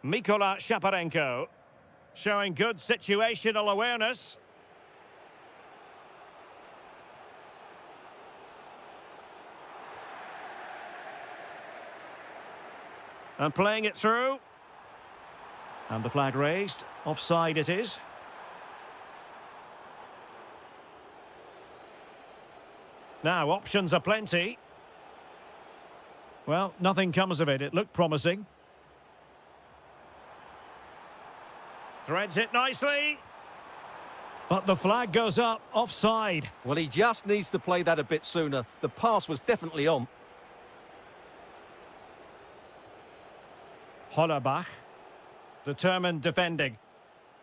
Mykola Shaparenko showing good situational awareness. And playing it through. And the flag raised. Offside it is. Now, options are plenty. Well, nothing comes of it. It looked promising. Threads it nicely. But the flag goes up. Offside. Well, he just needs to play that a bit sooner. The pass was definitely on. Hollerbach, determined defending.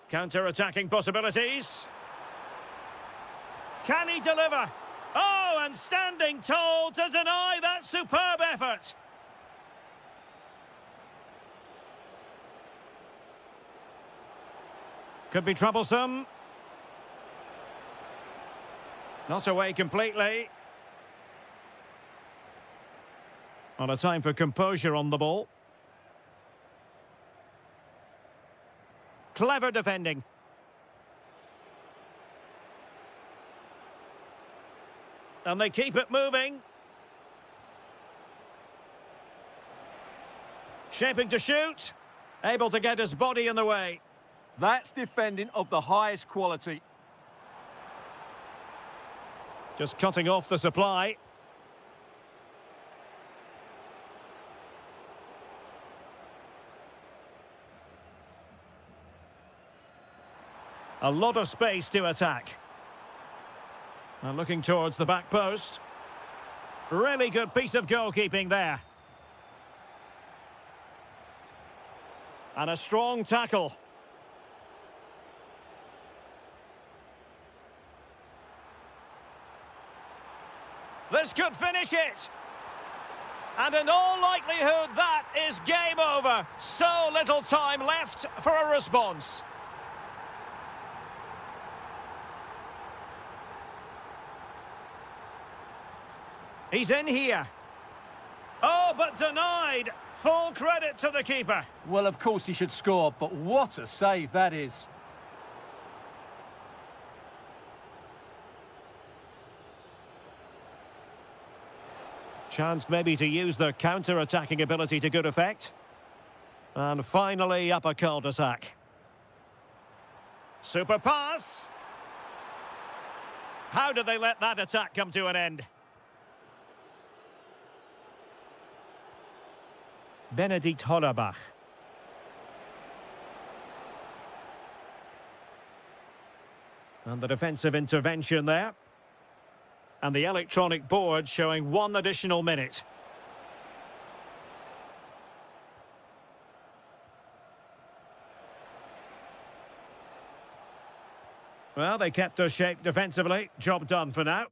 Counter-attacking possibilities. Can he deliver? Oh, and standing tall to deny that superb effort. Could be troublesome. Not away completely. Not a time for composure on the ball. Clever defending. And they keep it moving. Shaping to shoot. Able to get his body in the way. That's defending of the highest quality. Just cutting off the supply. A lot of space to attack. And looking towards the back post. Really good piece of goalkeeping there. And a strong tackle. This could finish it. And in all likelihood, that is game over. So little time left for a response. He's in here. Oh, but denied. Full credit to the keeper. Well, of course he should score, but what a save that is. Chance maybe to use their counter-attacking ability to good effect. And finally up a cul-de-sac. Super pass. How did they let that attack come to an end? Benedikt Hollerbach. And the defensive intervention there. And the electronic board showing 1 additional minute. Well, they kept their shape defensively. Job done for now.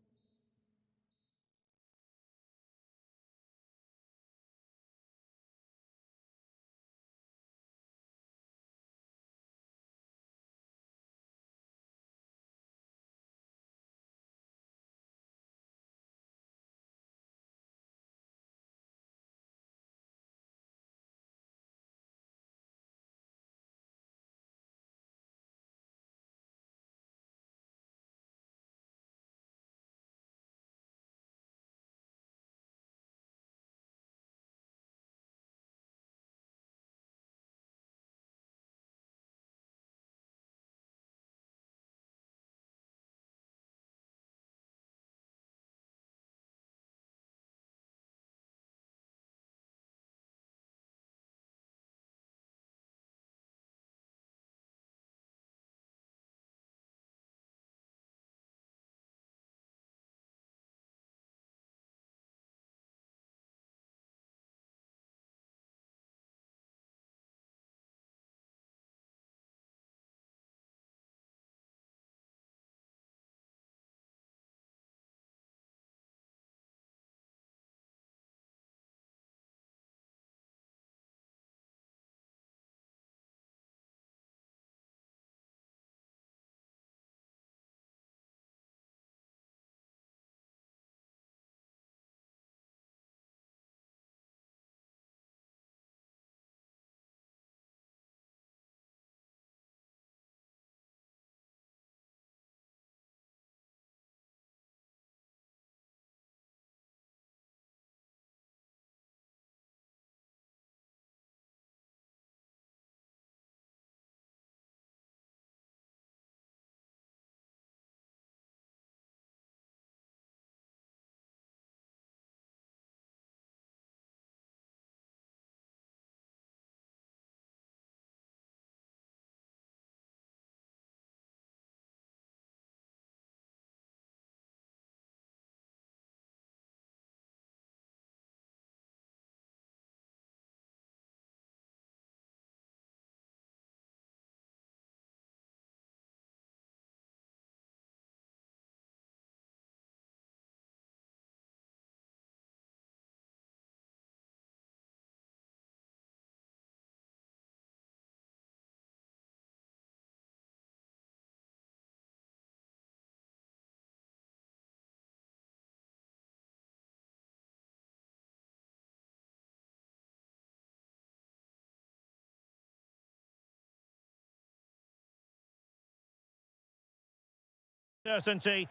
Certainty.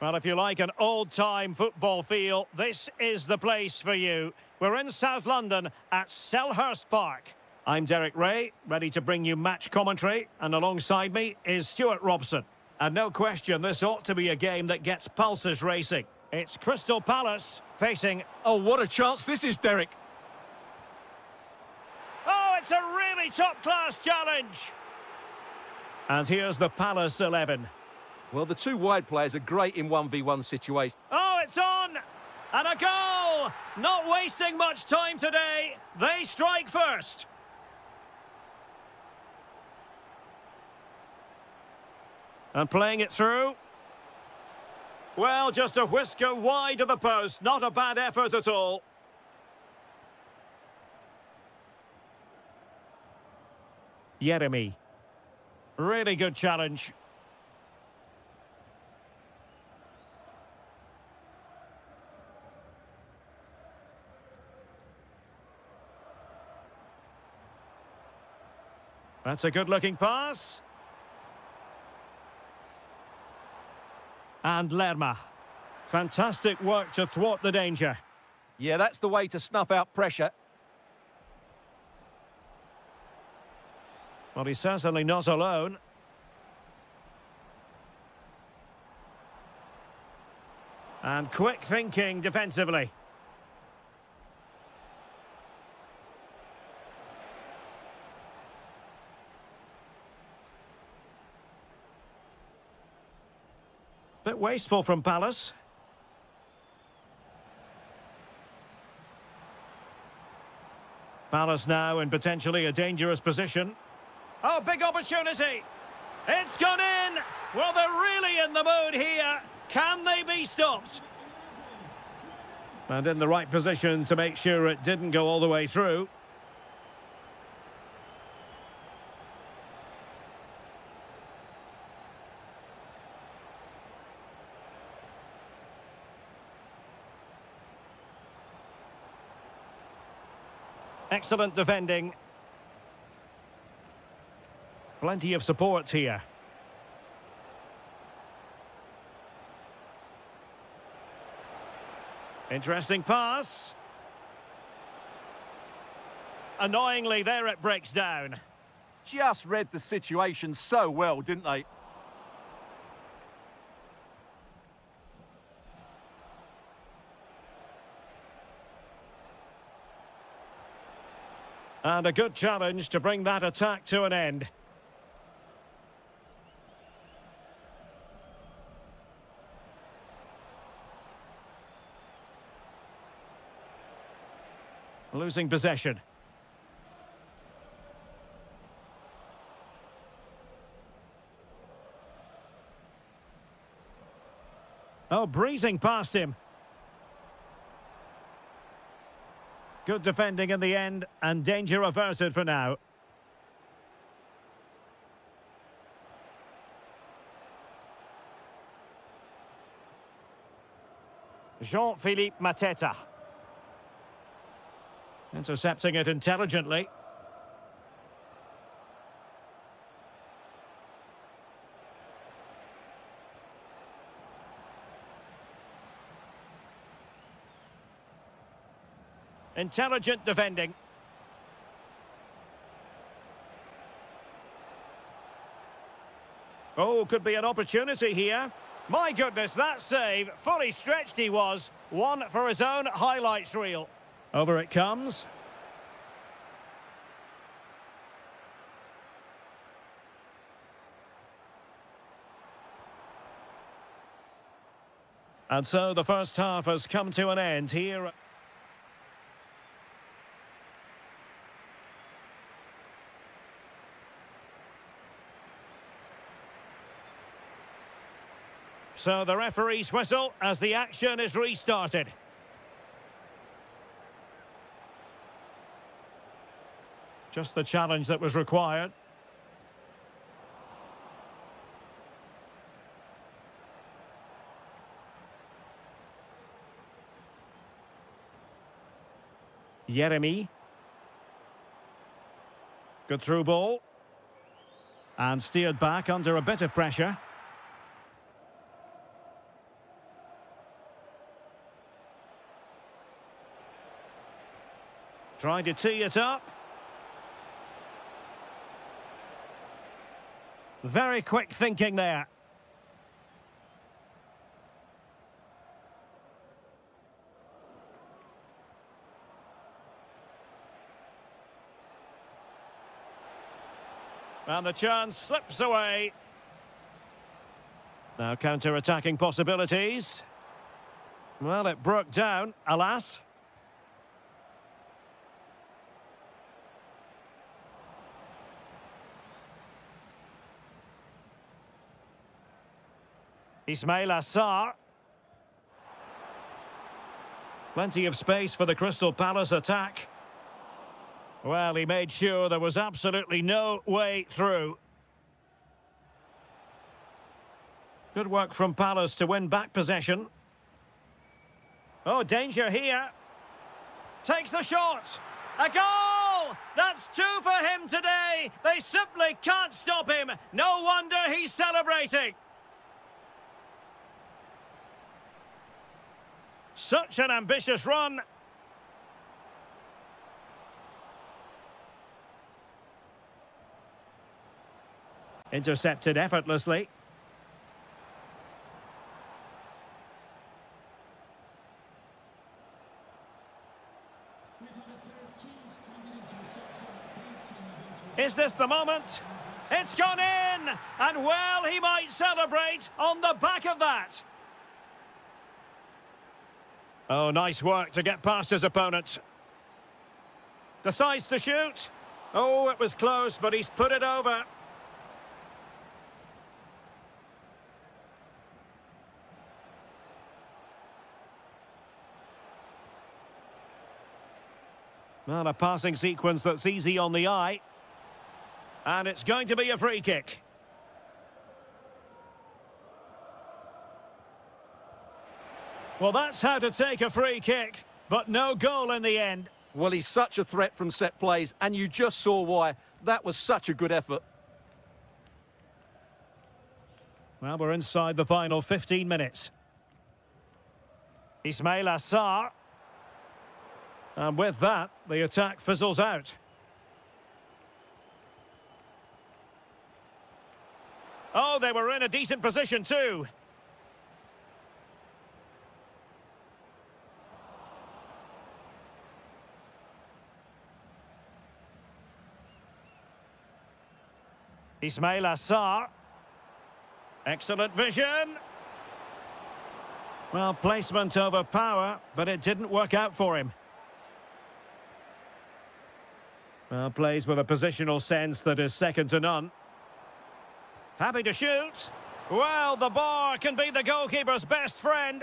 Well, if you like an old-time football feel, this is the place for you. We're in South London at Selhurst Park. I'm Derek Ray, ready to bring you match commentary, and alongside me is Stuart Robson. And no question, this ought to be a game that gets pulses racing. It's Crystal Palace facing... Oh, what a chance this is, Derek. Oh, it's a really top-class challenge. And here's the Palace 11. Well, the two wide players are great in 1v1 situations. Oh, it's on! And a goal! Not wasting much time today. They strike first. And playing it through. Well, just a whisker wide of the post. Not a bad effort at all. Jeremy. Really good challenge. That's a good-looking pass. And Lerma. Fantastic work to thwart the danger. Yeah, that's the way to snuff out pressure. Well, he's certainly not alone. And quick thinking defensively. Bit wasteful from Palace. Palace now in potentially a dangerous position. Oh, big opportunity. It's gone in. Well, they're really in the mood here. Can they be stopped? And in the right position to make sure it didn't go all the way through. Excellent defending. Plenty of support here. Interesting pass. Annoyingly, there it breaks down. Just read the situation so well, didn't they? And a good challenge to bring that attack to an end. Losing possession. Oh, breezing past him. Good defending in the end, and danger averted for now. Jean-Philippe Mateta. Intercepting it intelligently. Intelligent defending. Oh, could be an opportunity here. My goodness, that save. Fully stretched he was. One for his own highlights reel. Over it comes. And so the first half has come to an end here. So the referee's whistle as the action is restarted. Just the challenge that was required. Jeremy. Good through ball. And steered back under a bit of pressure. Trying to tee it up. Very quick thinking there. And the chance slips away. Now counter-attacking possibilities. Well, it broke down, alas. Ismail Assar. Plenty of space for the Crystal Palace attack. Well, he made sure there was absolutely no way through. Good work from Palace to win back possession. Oh, danger here. Takes the shot. A goal! That's two for him today. They simply can't stop him. No wonder he's celebrating. Such an ambitious run. Intercepted effortlessly. Is this the moment? It's gone in! And well, he might celebrate on the back of that. Oh, nice work to get past his opponent. Decides to shoot. Oh, it was close, but he's put it over. Well, a passing sequence that's easy on the eye. And it's going to be a free kick. Well, that's how to take a free kick, but no goal in the end. Well, he's such a threat from set plays, and you just saw why. That was such a good effort. Well, we're inside the final 15 minutes. Ismail Assar. And with that, the attack fizzles out. Oh, they were in a decent position too. Ismail Assar. Excellent vision. Well, placement over power, but it didn't work out for him. Well, plays with a positional sense that is second to none. Happy to shoot. Well, the bar can be the goalkeeper's best friend.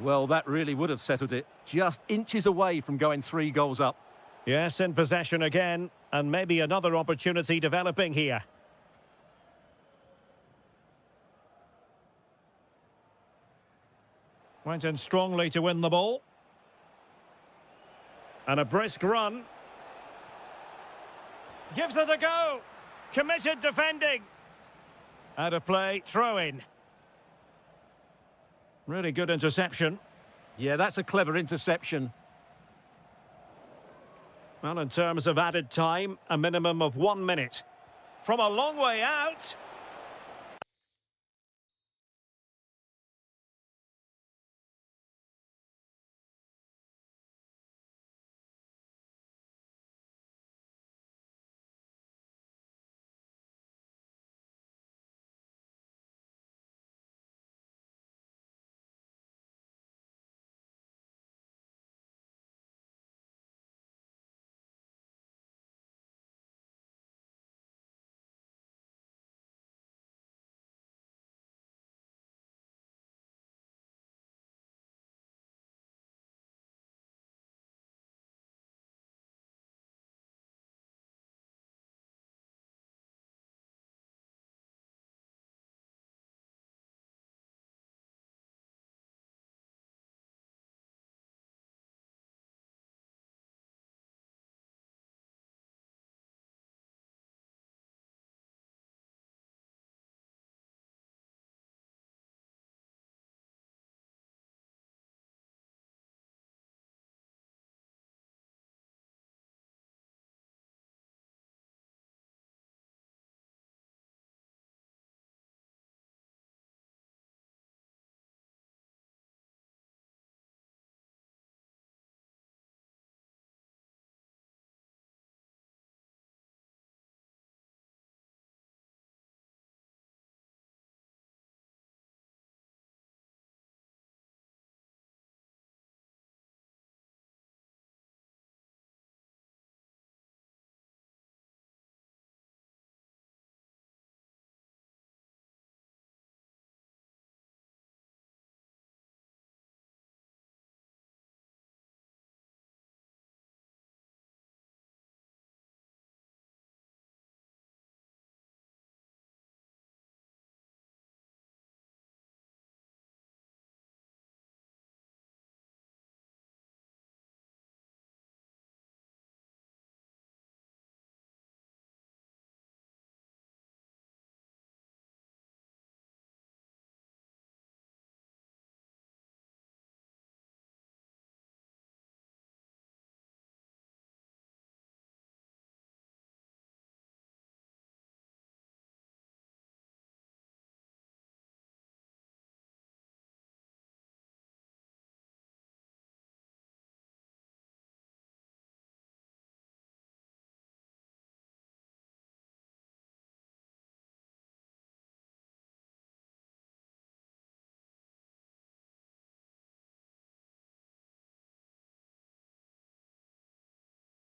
Well, that really would have settled it. Just inches away from going 3 goals up. Yes, in possession again, and maybe another opportunity developing here. Went in strongly to win the ball. And a brisk run. Gives it a go. Committed defending. Out of play, throw in. Really good interception. Yeah, that's a clever interception. Well, in terms of added time, a minimum of 1 minute. From a long way out.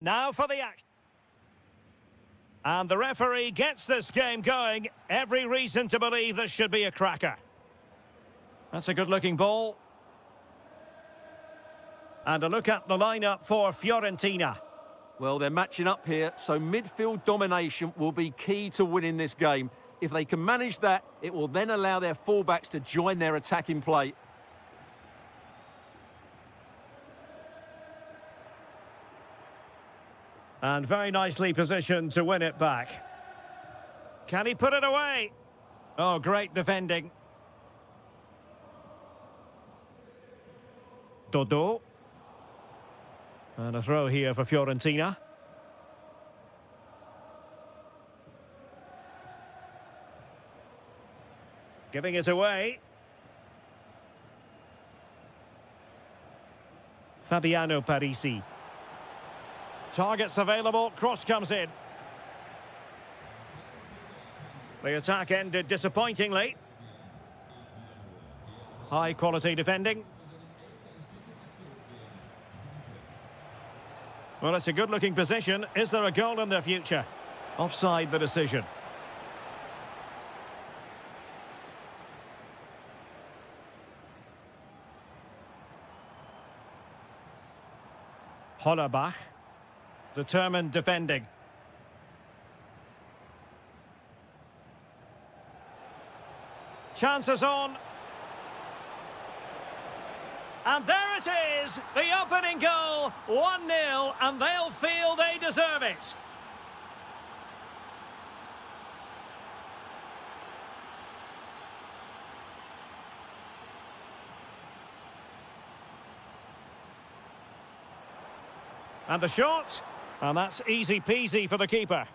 Now for the action. And the referee gets this game going. Every reason to believe this should be a cracker. That's a good-looking ball. And a look at the lineup for Fiorentina. Well, they're matching up here, so midfield domination will be key to winning this game. If they can manage that, it will then allow their fullbacks to join their attacking play. And very nicely positioned to win it back. Can he put it away? Oh, great defending. Dodo. And a throw here for Fiorentina. Giving it away. Fabiano Parisi. Targets available, cross comes in. The attack ended disappointingly. High quality defending. Well, it's a good-looking position. Is there a goal in their future? Offside the decision. Hollerbach. Determined defending. Chances on. And there it is, the opening goal, 1-0, and they'll feel they deserve it. And the shot, and that's easy peasy for the keeper.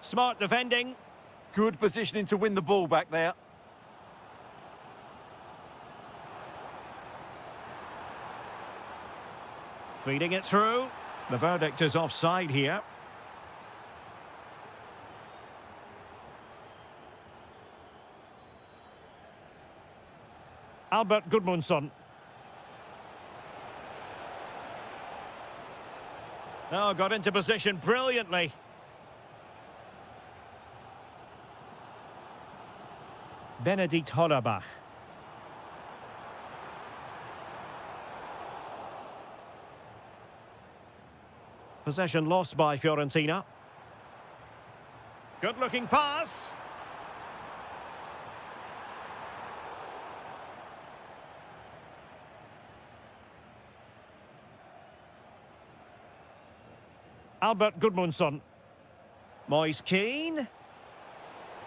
Smart defending. Good positioning to win the ball back there. Feeding it through. The verdict is offside here. Albert Gudmundsson. Oh, got into position brilliantly. Benedikt Hollerbach. Possession lost by Fiorentina. Good-looking pass. Albert Gudmundsson. Moise Keane.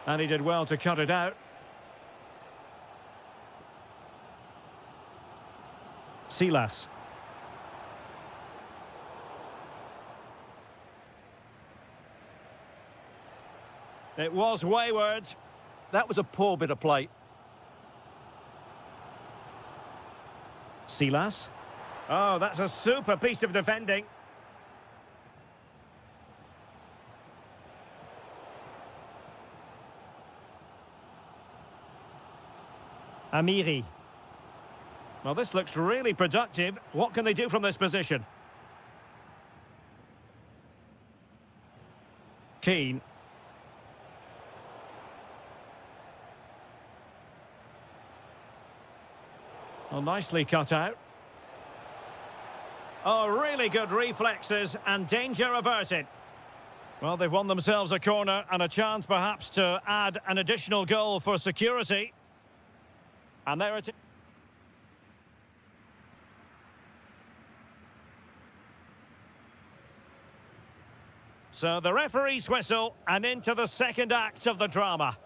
And he did well to cut it out. Silas. It was wayward. That was a poor bit of play. Silas. Oh, that's a super piece of defending. Amiri. Well, this looks really productive. What can they do from this position? Keane. Well, nicely cut out. Oh, really good reflexes and danger averted. Well, they've won themselves a corner and a chance perhaps to add an additional goal for security. And there it is. So the referee's whistle and into the second act of the drama.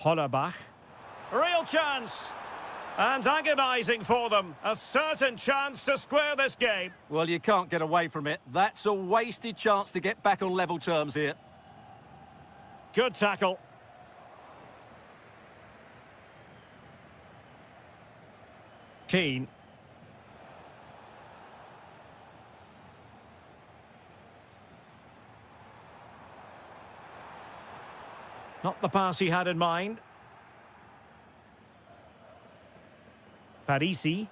Hollerbach. Real chance. And agonising for them. A certain chance to square this game. Well, you can't get away from it. That's a wasted chance to get back on level terms here. Good tackle. Keane. Not the pass he had in mind. Parisi.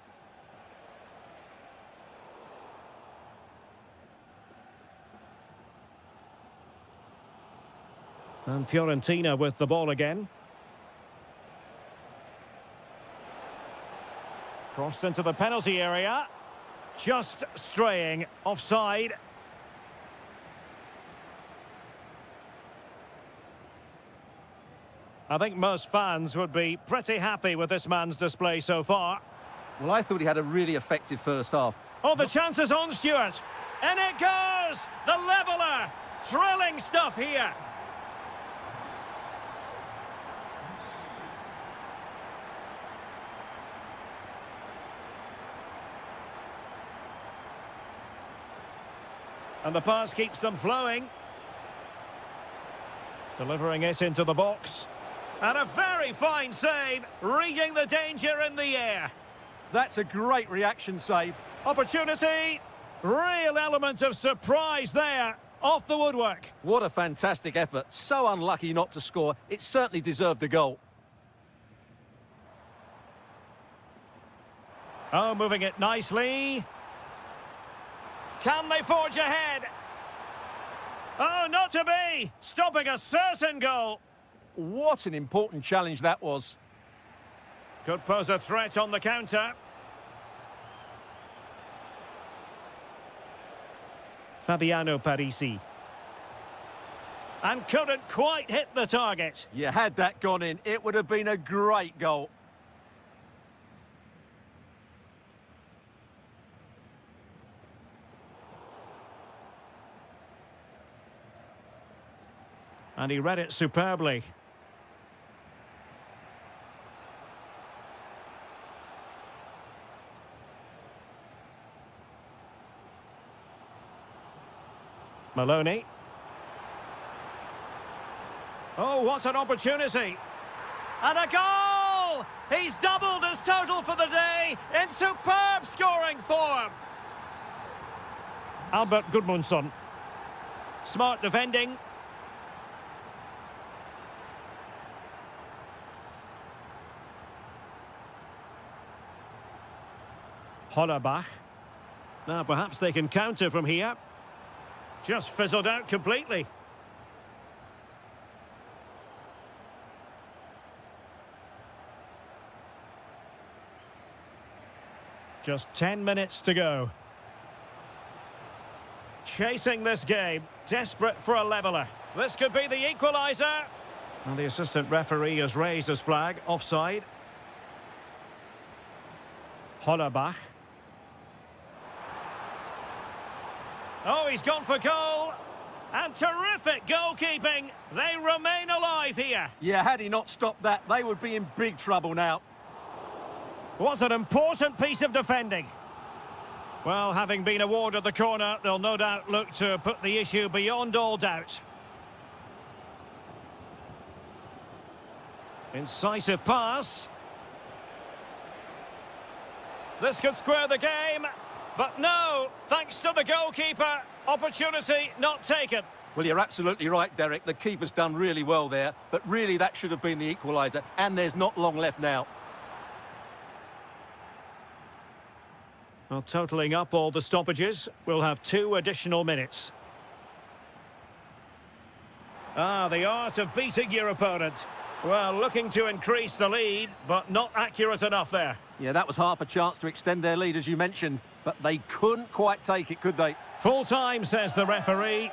And Fiorentina with the ball again. Crossed into the penalty area. Just straying offside. I think most fans would be pretty happy with this man's display so far. Well, I thought he had a really effective first half. Oh, the chance is on, Stuart. And it goes! The leveller! Thrilling stuff here. And the pass keeps them flowing. Delivering it into the box. And a very fine save, reading the danger in the air. That's a great reaction save. Opportunity. Real element of surprise there. Off the woodwork. What a fantastic effort. So unlucky not to score. It certainly deserved a goal. Oh, moving it nicely. Can they forge ahead? Oh, not to be! Stopping a certain goal. What an important challenge that was. Could pose a threat on the counter. Fabiano Parisi. And couldn't quite hit the target. You had that gone in, it would have been a great goal. And he read it superbly. Maloney. Oh, what an opportunity. And a goal! He's doubled his total for the day in superb scoring form. Albert Gudmundsson. Smart defending. Hollerbach. Now perhaps they can counter from here. Just fizzled out completely. Just 10 minutes to go. Chasing this game, desperate for a leveller. This could be the equaliser. And the assistant referee has raised his flag, offside. Hollerbach. Oh, he's gone for goal. And terrific goalkeeping. They remain alive here. Yeah, had he not stopped that, they would be in big trouble now. What an important piece of defending. Well, having been awarded the corner, they'll no doubt look to put the issue beyond all doubt. Incisive pass. This could square the game. But no, thanks to the goalkeeper, opportunity not taken. Well, you're absolutely right, Derek. The keeper's done really well there, but really that should have been the equaliser, and there's not long left now. Well, totalling up all the stoppages, we'll have 2 additional minutes. Ah, the art of beating your opponent. Well, looking to increase the lead, but not accurate enough there. Yeah, that was half a chance to extend their lead, as you mentioned, but they couldn't quite take it, could they? Full time, says the referee.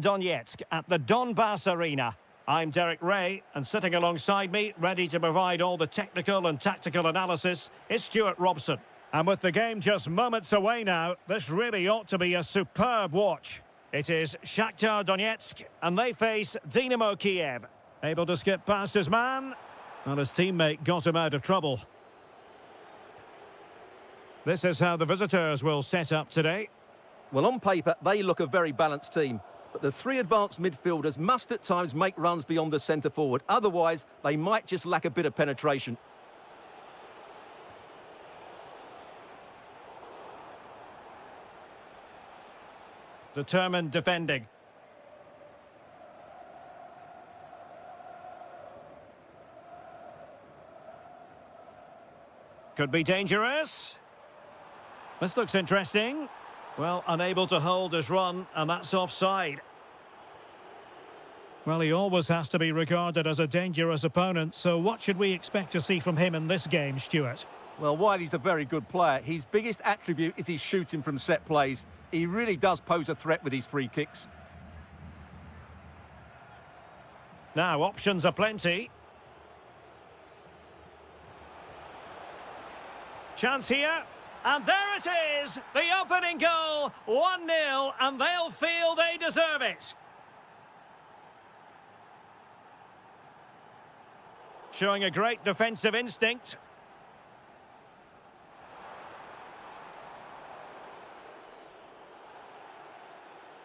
Donetsk at the Donbas Arena. I'm Derek Ray, and sitting alongside me, ready to provide all the technical and tactical analysis, is Stuart Robson. And with the game just moments away now, this really ought to be a superb watch. It is Shakhtar Donetsk, and they face Damo Kiev. Able to skip past his man, and his teammate got him out of trouble. This is how the visitors will set up today. Well, on paper, they look a very balanced team. But the three advanced midfielders must at times make runs beyond the centre forward. Otherwise, they might just lack a bit of penetration. Determined defending. Could be dangerous. This looks interesting. Well, unable to hold his run, and that's offside. Well, he always has to be regarded as a dangerous opponent, so what should we expect to see from him in this game, Stuart? Well, while he's a very good player, his biggest attribute is his shooting from set plays. He really does pose a threat with his free kicks. Now, options are plenty. Chance here. And there it is, the opening goal, 1-0, and they'll feel they deserve it. Showing a great defensive instinct.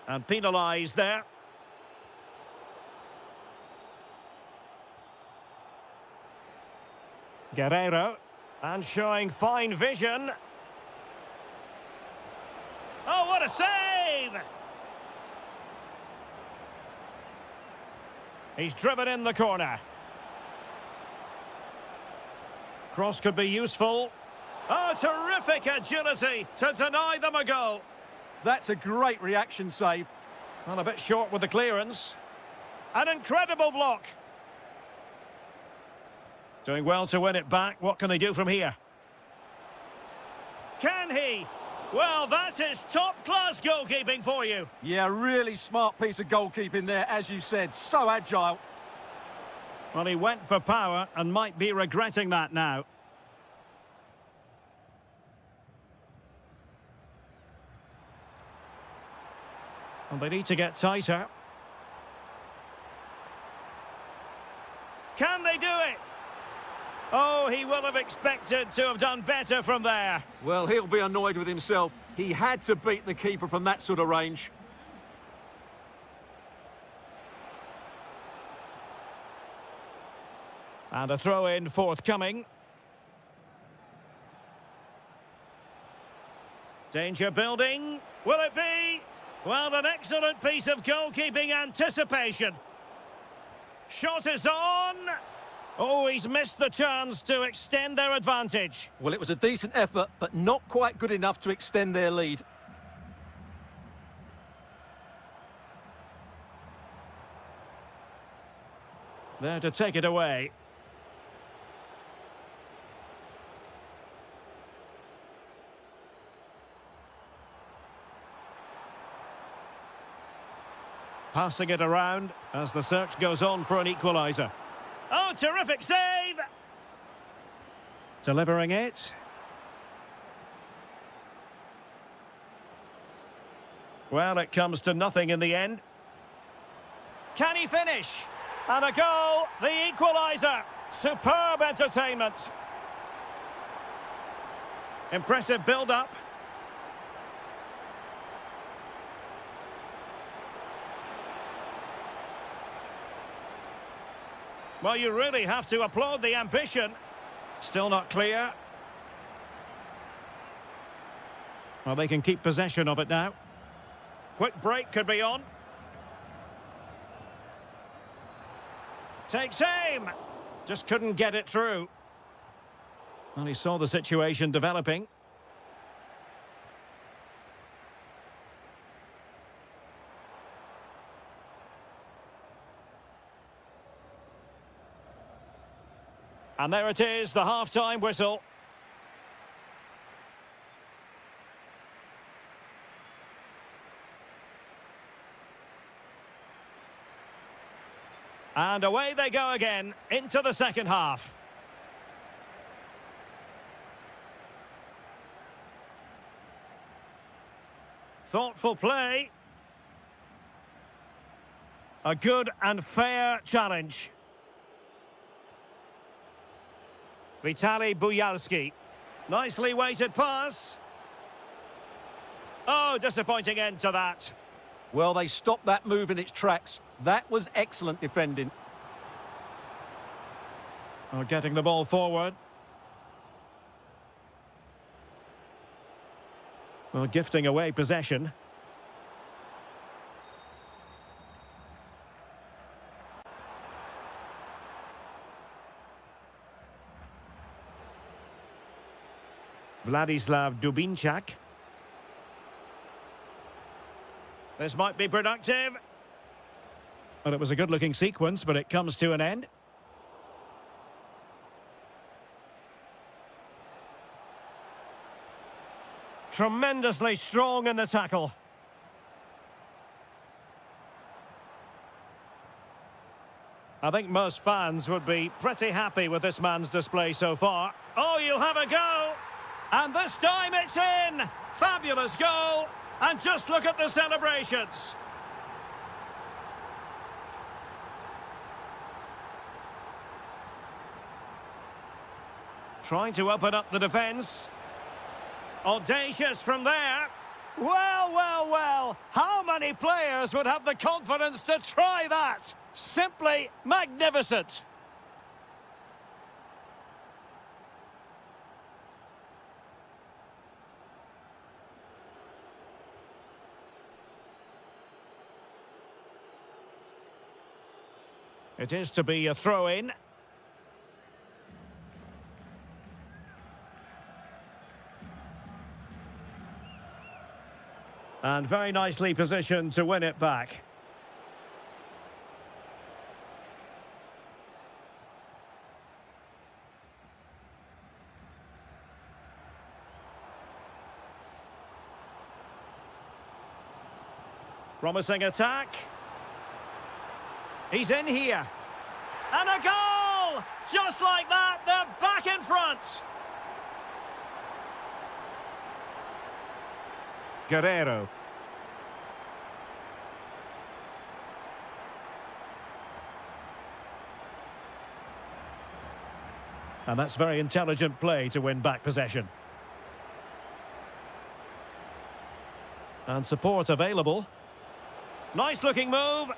And penalised there. Guerrero, and showing fine vision. Oh, what a save! He's driven in the corner. Cross could be useful. Oh, terrific agility to deny them a goal. That's a great reaction save. Well, a bit short with the clearance. An incredible block. Doing well to win it back. What can they do from here? Can he? Well, that is top-class goalkeeping for you. Yeah, really smart piece of goalkeeping there, as you said. So agile. Well, he went for power and might be regretting that now. And they need to get tighter. Can they do it? Oh, he will have expected to have done better from there. Well, he'll be annoyed with himself. He had to beat the keeper from that sort of range. And a throw-in forthcoming. Danger building. Will it be? Well, an excellent piece of goalkeeping anticipation. Shot is on. Oh, he's missed the chance to extend their advantage. Well, it was a decent effort, but not quite good enough to extend their lead. There to take it away. Passing it around as the search goes on for an equaliser. Oh, terrific save! Delivering it. Well, it comes to nothing in the end. Can he finish? And a goal, the equaliser. Superb entertainment. Impressive build-up. Well, you really have to applaud the ambition. Still not clear. Well, they can keep possession of it now. Quick break could be on. Takes aim. Just couldn't get it through. Well, he saw the situation developing. And there it is, the half-time whistle. And away they go again into the second half. Thoughtful play. A good and fair challenge. Vitaly Buyalski. Nicely weighted pass. Oh, disappointing end to that. Well, they stopped that move in its tracks. That was excellent defending. Oh, getting the ball forward. Well, gifting away possession. Vladislav Dubinčak. This might be productive. Well, it was a good-looking sequence, but it comes to an end. Tremendously strong in the tackle. I think most fans would be pretty happy with this man's display so far. Oh, you'll have a go! And this time it's in! Fabulous goal! And just look at the celebrations. Trying to open up the defence. Audacious from there. Well, well, well. How many players would have the confidence to try that? Simply magnificent. It is to be a throw-in. And very nicely positioned to win it back. Promising attack. He's in here. And a goal! Just like that, they're back in front. Guerrero. And that's very intelligent play to win back possession. And support available. Nice looking move.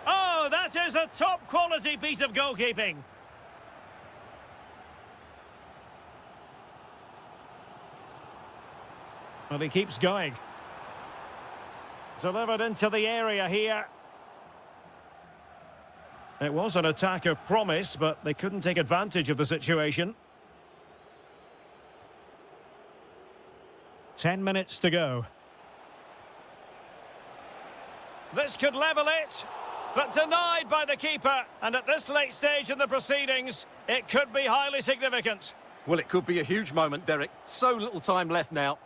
Oh, that is a top quality piece of goalkeeping. Well, he keeps going. Delivered into the area here. It was an attack of promise, but they couldn't take advantage of the situation. 10 minutes to go. This could level it, but denied by the keeper. And at this late stage in the proceedings, it could be highly significant. Well, it could be a huge moment, Derek. So little time left now.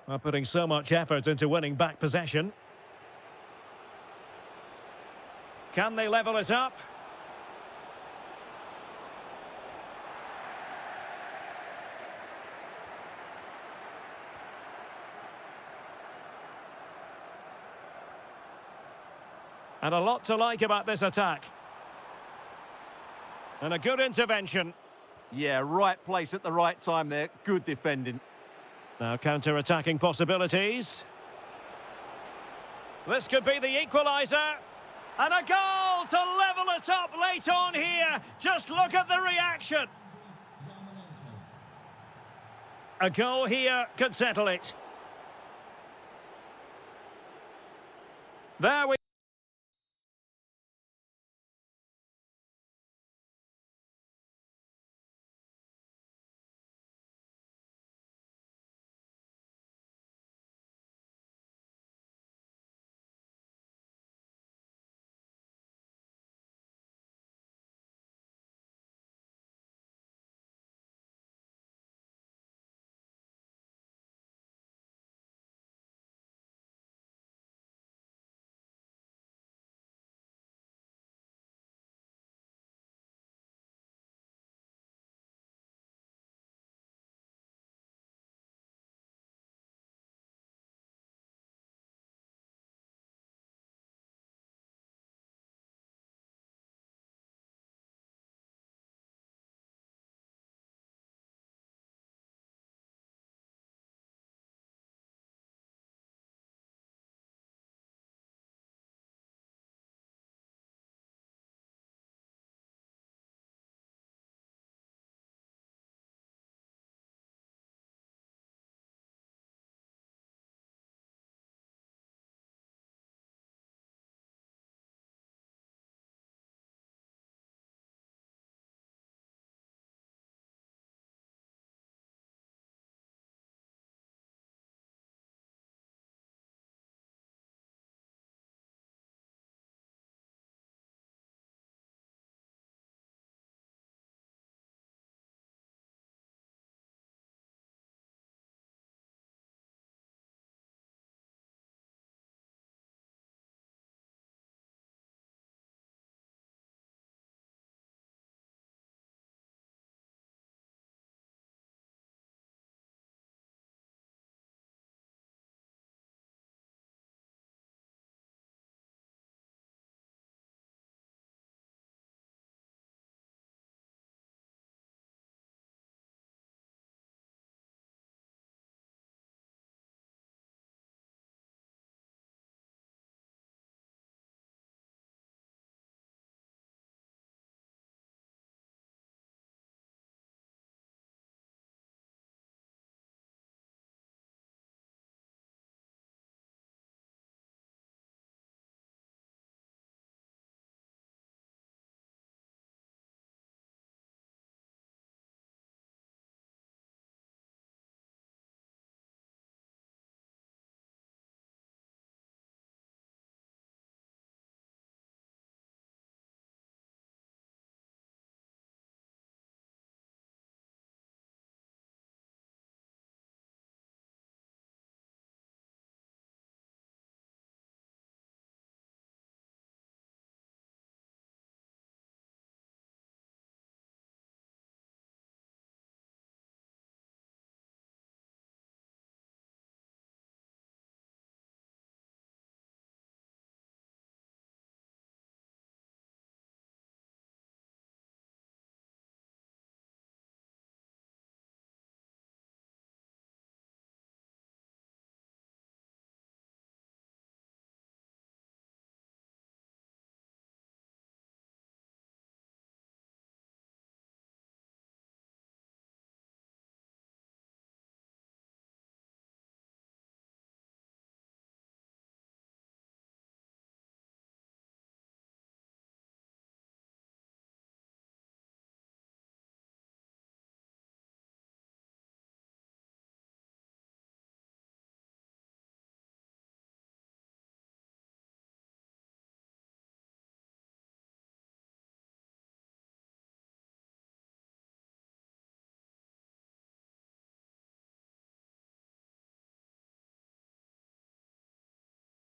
Well, putting so much effort into winning back possession. Can they level it up? And a lot to like about this attack. And a good intervention. Yeah, right place at the right time there. Good defending. Now counter-attacking possibilities. This could be the equaliser. And a goal to level it up late on here. Just look at the reaction. A goal here could settle it. There we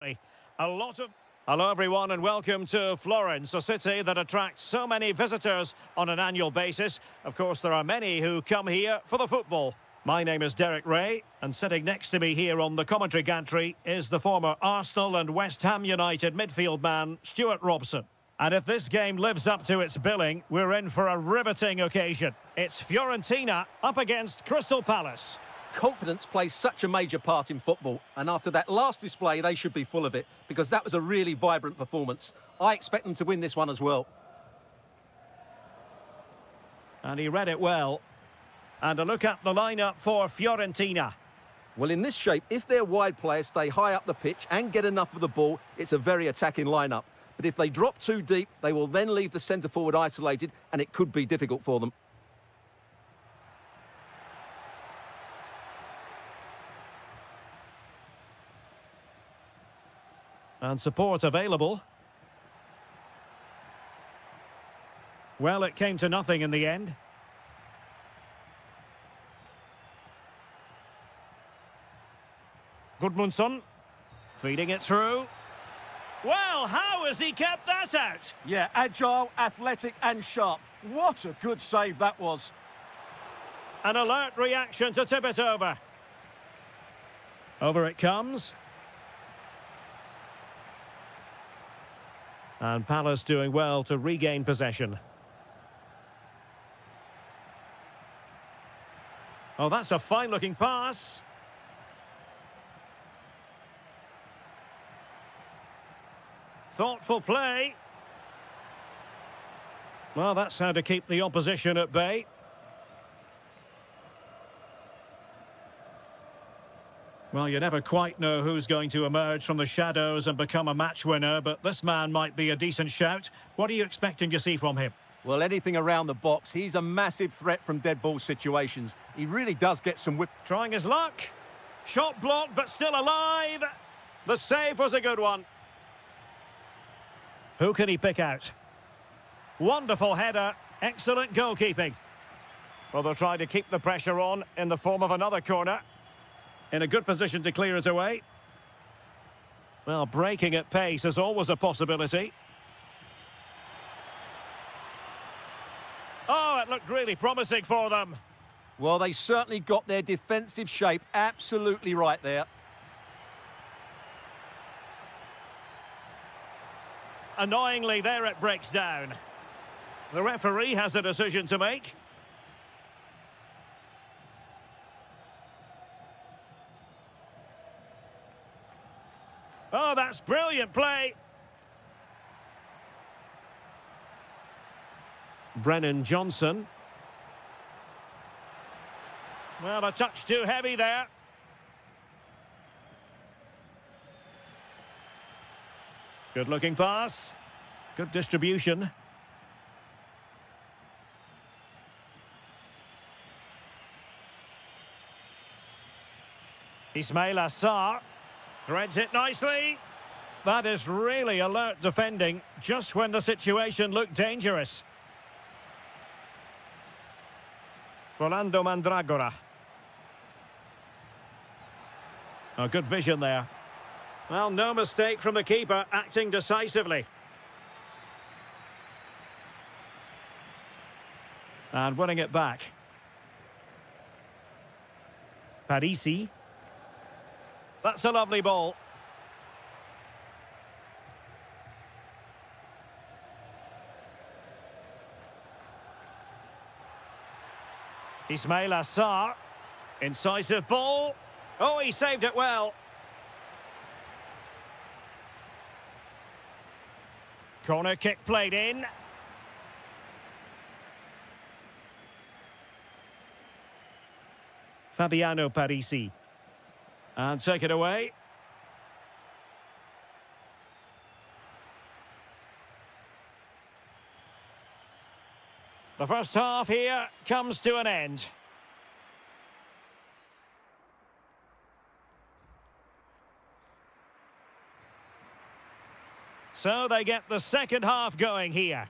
A lot of... Hello everyone and welcome to Florence, a city that attracts so many visitors on an annual basis. Of course, there are many who come here for the football. My name is Derek Ray, and sitting next to me here on the commentary gantry is the former Arsenal and West Ham United midfield man, Stuart Robson. And if this game lives up to its billing, we're in for a riveting occasion. It's Fiorentina up against Crystal Palace. Confidence plays such a major part in football, and after that last display they should be full of it, because that was a really vibrant performance. I expect them to win this one as well. And he read it well. And a look at the lineup for Fiorentina. Well, in this shape, if their wide players stay high up the pitch and get enough of the ball, it's a very attacking lineup. But if they drop too deep, they will then leave the centre forward isolated, and it could be difficult for them. And support available. Well, it came to nothing in the end. Gudmundsson feeding it through. Well, how has he kept that out? Yeah, agile, athletic and sharp. What a good save that was. An alert reaction to tip it over. Over it comes. And Palace doing well to regain possession. Oh, that's a fine-looking pass. Thoughtful play. Well, that's how to keep the opposition at bay. Well, you never quite know who's going to emerge from the shadows and become a match winner, but this man might be a decent shout. What are you expecting to see from him? Well, anything around the box. He's a massive threat from dead ball situations. He really does get some whip. Trying his luck. Shot blocked, but still alive. The save was a good one. Who can he pick out? Wonderful header. Excellent goalkeeping. Well, they'll try to keep the pressure on in the form of another corner. In a good position to clear it away. Well, breaking at pace is always a possibility. Oh, it looked really promising for them. Well, they certainly got their defensive shape absolutely right there. Annoyingly, there it breaks down. The referee has a decision to make. Oh, that's brilliant play. Brennan Johnson. Well, a touch too heavy there. Good-looking pass. Good distribution. Ismail Assar. Threads it nicely. That is really alert defending, just when the situation looked dangerous. Rolando Mandragora. Oh, good vision there. Well, no mistake from the keeper, acting decisively. And winning it back. Parisi. That's a lovely ball. Ismail Assar. Incisive ball. Oh, he saved it well. Corner kick played in. Fabiano Parisi. And take it away. The first half here comes to an end. So they get the second half going here.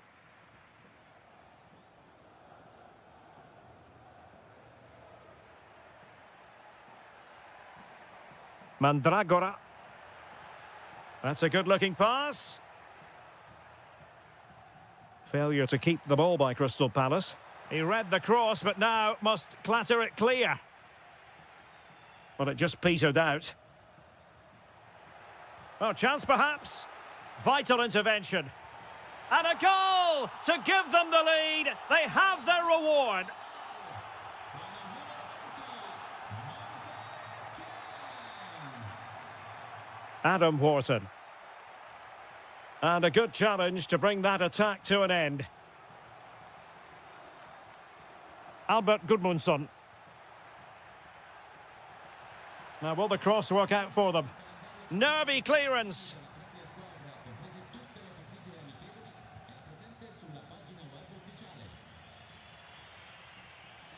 Mandragora. That's a good-looking pass. Failure to keep the ball by Crystal Palace. He read the cross, but now must clatter it clear. But it just petered out. Oh, chance perhaps. Vital intervention. And a goal to give them the lead. They have their reward. Adam Wharton. And a good challenge to bring that attack to an end. Albert Gudmundsson. Now, will the cross work out for them? Nervy clearance.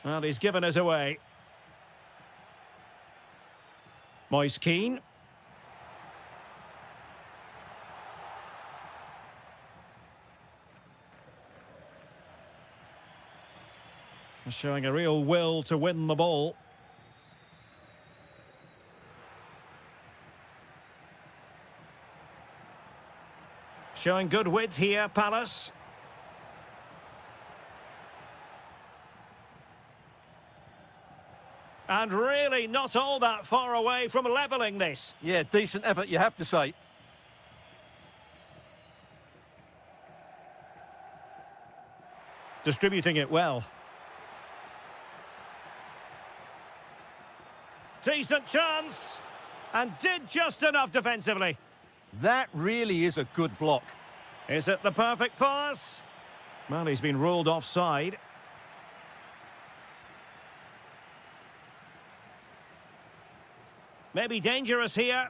Well, he's given us away. Moise Keane. Showing a real will to win the ball. Showing good width here, Palace. And really not all that far away from levelling this. Yeah, decent effort, you have to say. Distributing it well. Decent chance. And did just enough defensively. That really is a good block. Is it the perfect pass? Well, he's been ruled offside. Maybe dangerous here.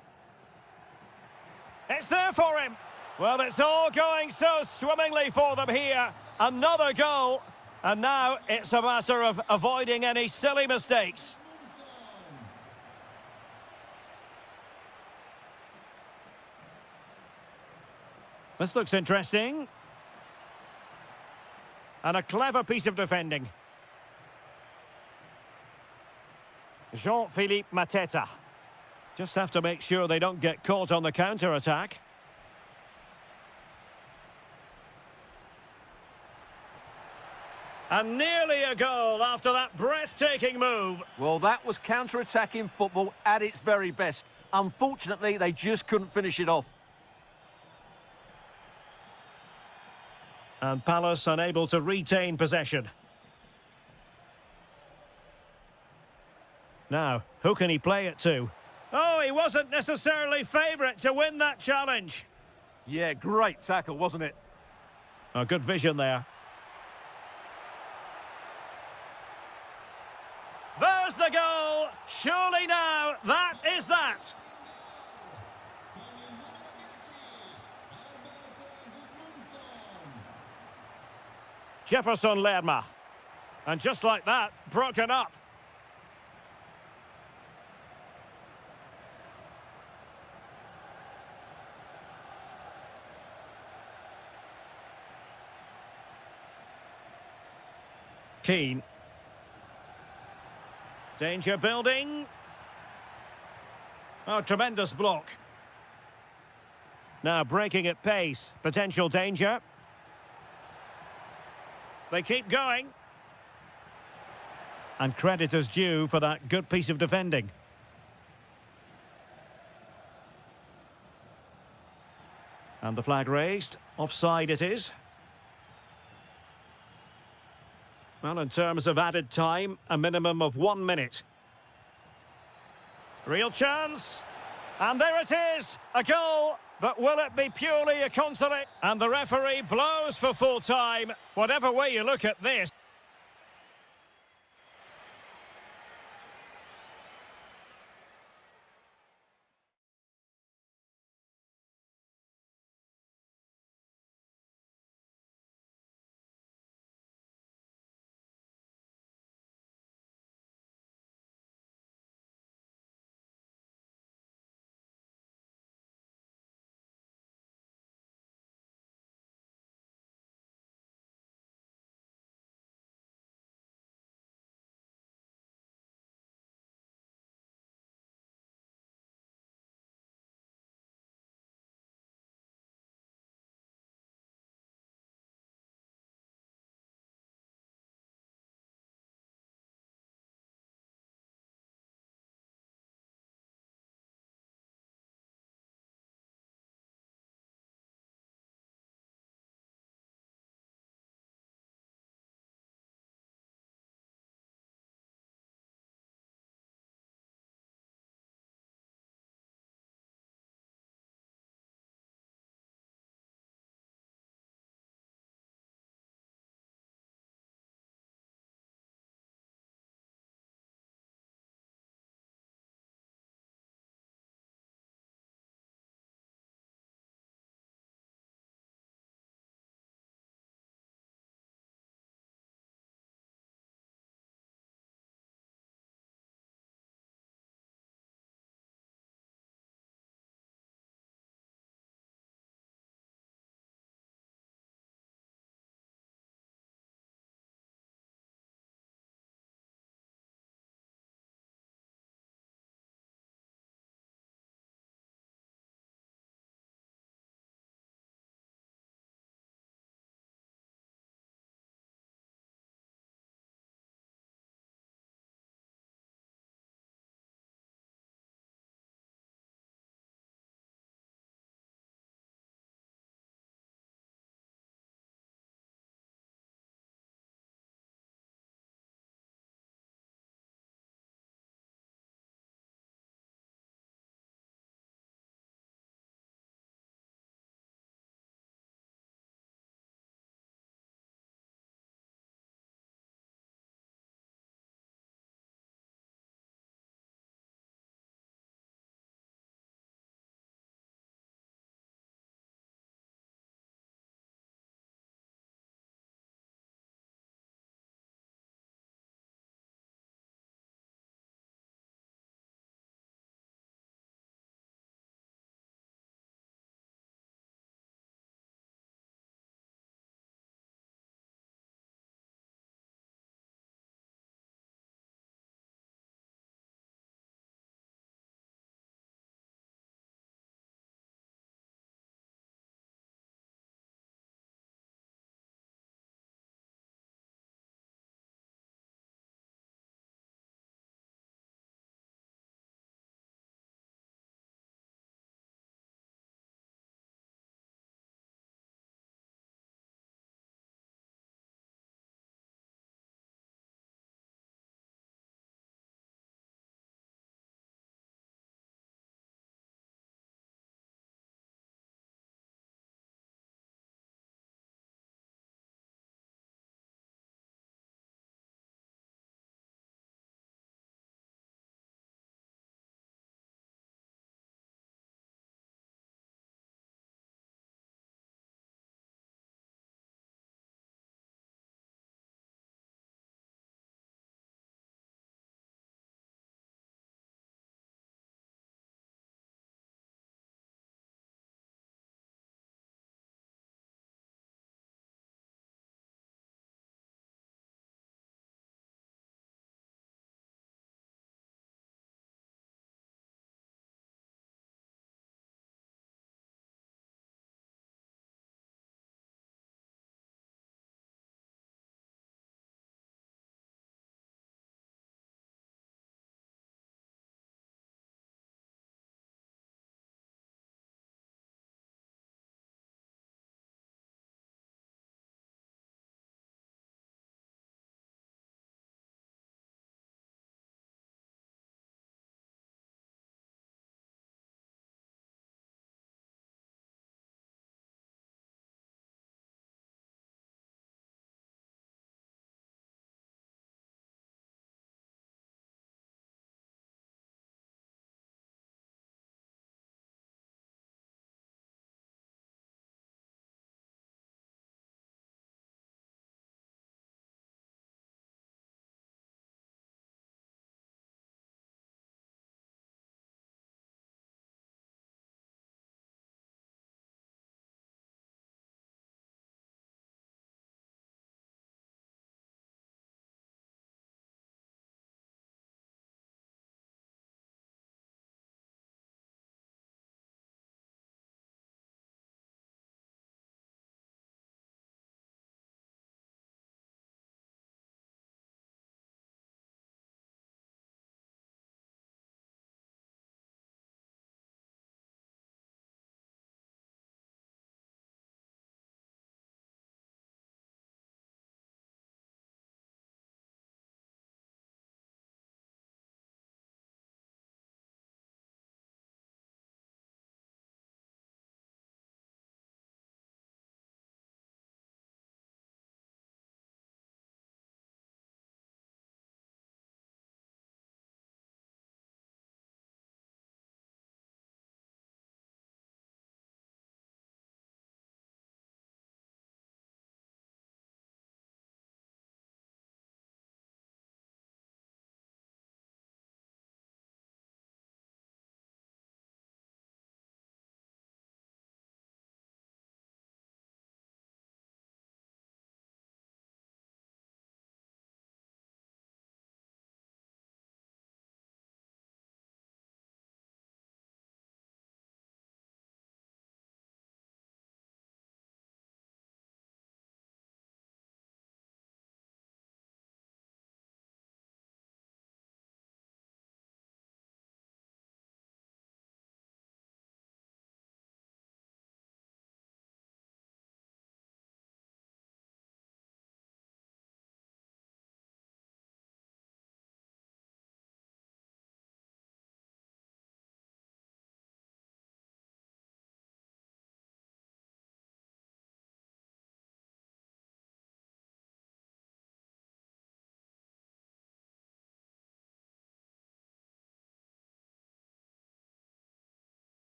It's there for him. Well, it's all going so swimmingly for them here. Another goal. And now it's a matter of avoiding any silly mistakes. This looks interesting. And a clever piece of defending. Jean-Philippe Mateta. Just have to make sure they don't get caught on the counter-attack. And nearly a goal after that breathtaking move. Well, that was counter-attacking football at its very best. Unfortunately, they just couldn't finish it off. And Palace unable to retain possession. Now, who can he play it to? Oh, he wasn't necessarily favourite to win that challenge. Yeah, great tackle, wasn't it? Oh, good vision there. There's the goal. Surely now, that is that. Jefferson Lerma. And just like that, broken up. Keane. Danger building. Oh, tremendous block. Now breaking at pace. Potential danger. They keep going. And credit is due for that good piece of defending. And the flag raised. Offside it is. Well, in terms of added time, a minimum of 1 minute. Real chance. And there it is. A goal. But will it be purely a consolate? And the referee blows for full time. Whatever way you look at this.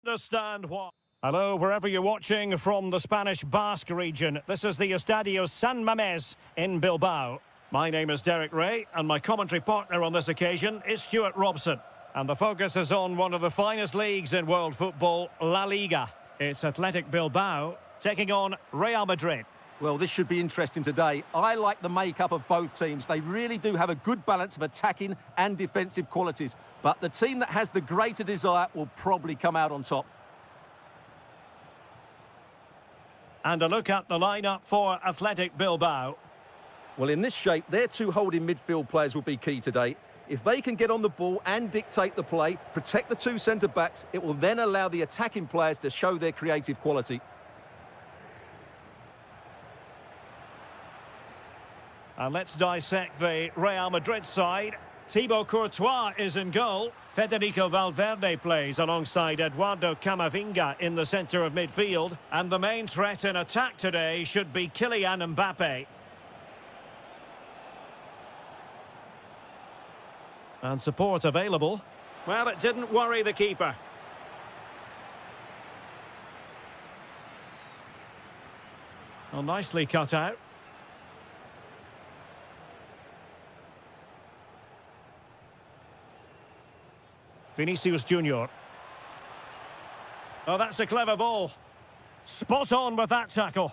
Understand what? Hello, wherever you're watching from the Spanish Basque region. This is the Estadio San Mamés in Bilbao. My name is Derek Ray, and my commentary partner on this occasion is Stuart Robson. And the focus is on one of the finest leagues in world football, La Liga. It's Athletic Bilbao taking on Real Madrid. Well, this should be interesting today. I like the makeup of both teams. They really do have a good balance of attacking and defensive qualities. But the team that has the greater desire will probably come out on top. And a look at the lineup for Athletic Bilbao. Well, in this shape, their two holding midfield players will be key today. If they can get on the ball and dictate the play, protect the two centre-backs, it will then allow the attacking players to show their creative quality. And let's dissect the Real Madrid side. Thibaut Courtois is in goal. Federico Valverde plays alongside Eduardo Camavinga in the centre of midfield. And the main threat in attack today should be Kylian Mbappe. And support available. Well, it didn't worry the keeper. Well, nicely cut out. Vinicius Junior. Oh, that's a clever ball. Spot on with that tackle.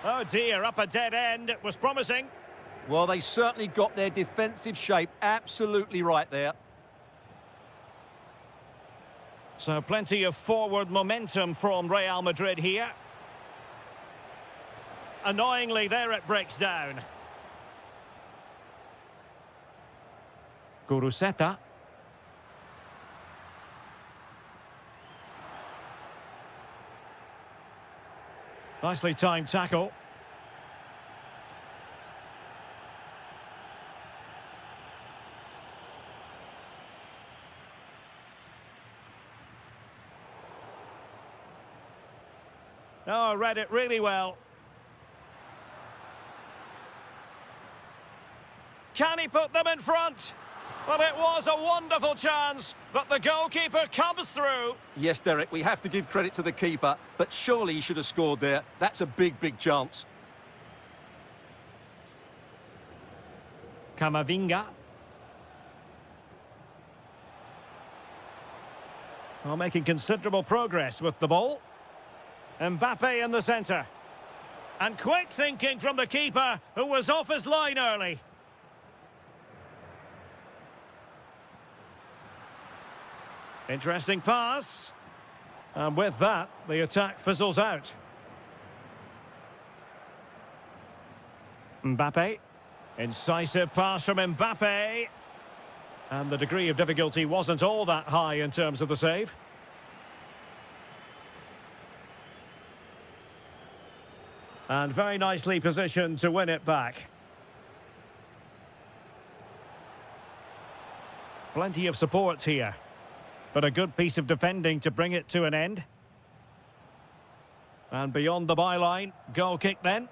Oh dear, up a dead end. It was promising. Well, they certainly got their defensive shape absolutely right there. So plenty of forward momentum from Real Madrid here. Annoyingly, there it breaks down. Guruseta. Nicely timed tackle. Oh, read it really well. Can he put them in front? Well, it was a wonderful chance, but the goalkeeper comes through. Yes, Derek, we have to give credit to the keeper, but surely he should have scored there. That's a big, big chance. Camavinga. Well, making considerable progress with the ball. Mbappe in the centre. And quick thinking from the keeper, who was off his line early. Interesting pass. And with that, the attack fizzles out. Mbappe. Incisive pass from Mbappe. And the degree of difficulty wasn't all that high in terms of the save. And very nicely positioned to win it back. Plenty of support here. But a good piece of defending to bring it to an end. And beyond the byline, goal kick then.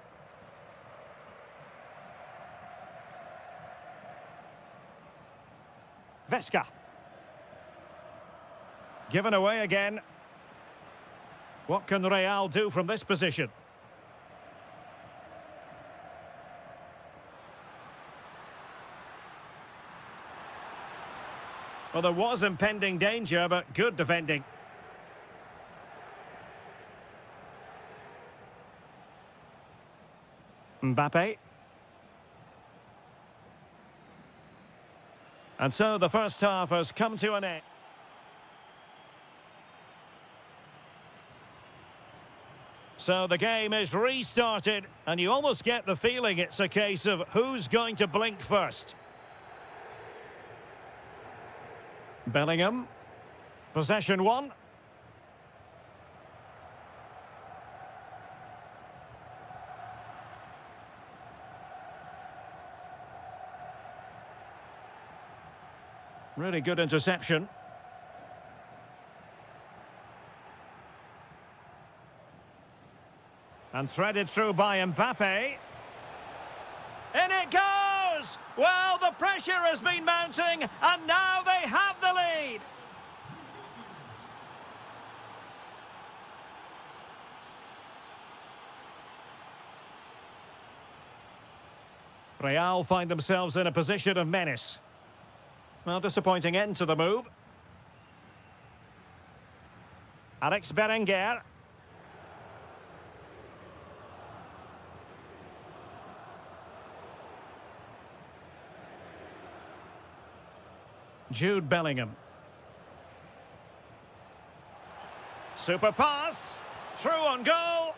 Vesca. Given away again. What can Real do from this position? Well, there was impending danger, but good defending. Mbappe. And so the first half has come to an end. So the game is restarted, and you almost get the feeling it's a case of who's going to blink first. Bellingham. Possession one. Really good interception. And threaded through by Mbappe. In it goes! goes. Well, the pressure has been mounting, and now they have the lead. Real find themselves in a position of menace. Well, disappointing end to the move. Alex Berenguer. Jude Bellingham. Super pass. Through on goal.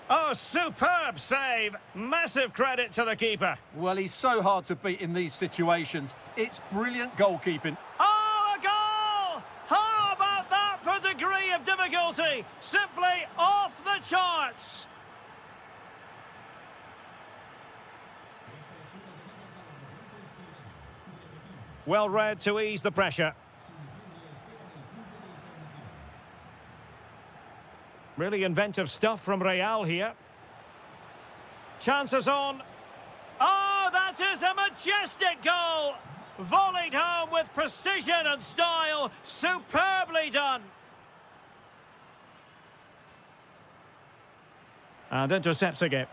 Oh, superb save. Massive credit to the keeper. Well, he's so hard to beat in these situations. It's brilliant goalkeeping. Oh, a goal! How about that for degree of difficulty? Simply off the charts. Well read to ease the pressure. Really inventive stuff from Real here. Chances on. Oh, that is a majestic goal! Volleyed home with precision and style. Superbly done. And intercepts again.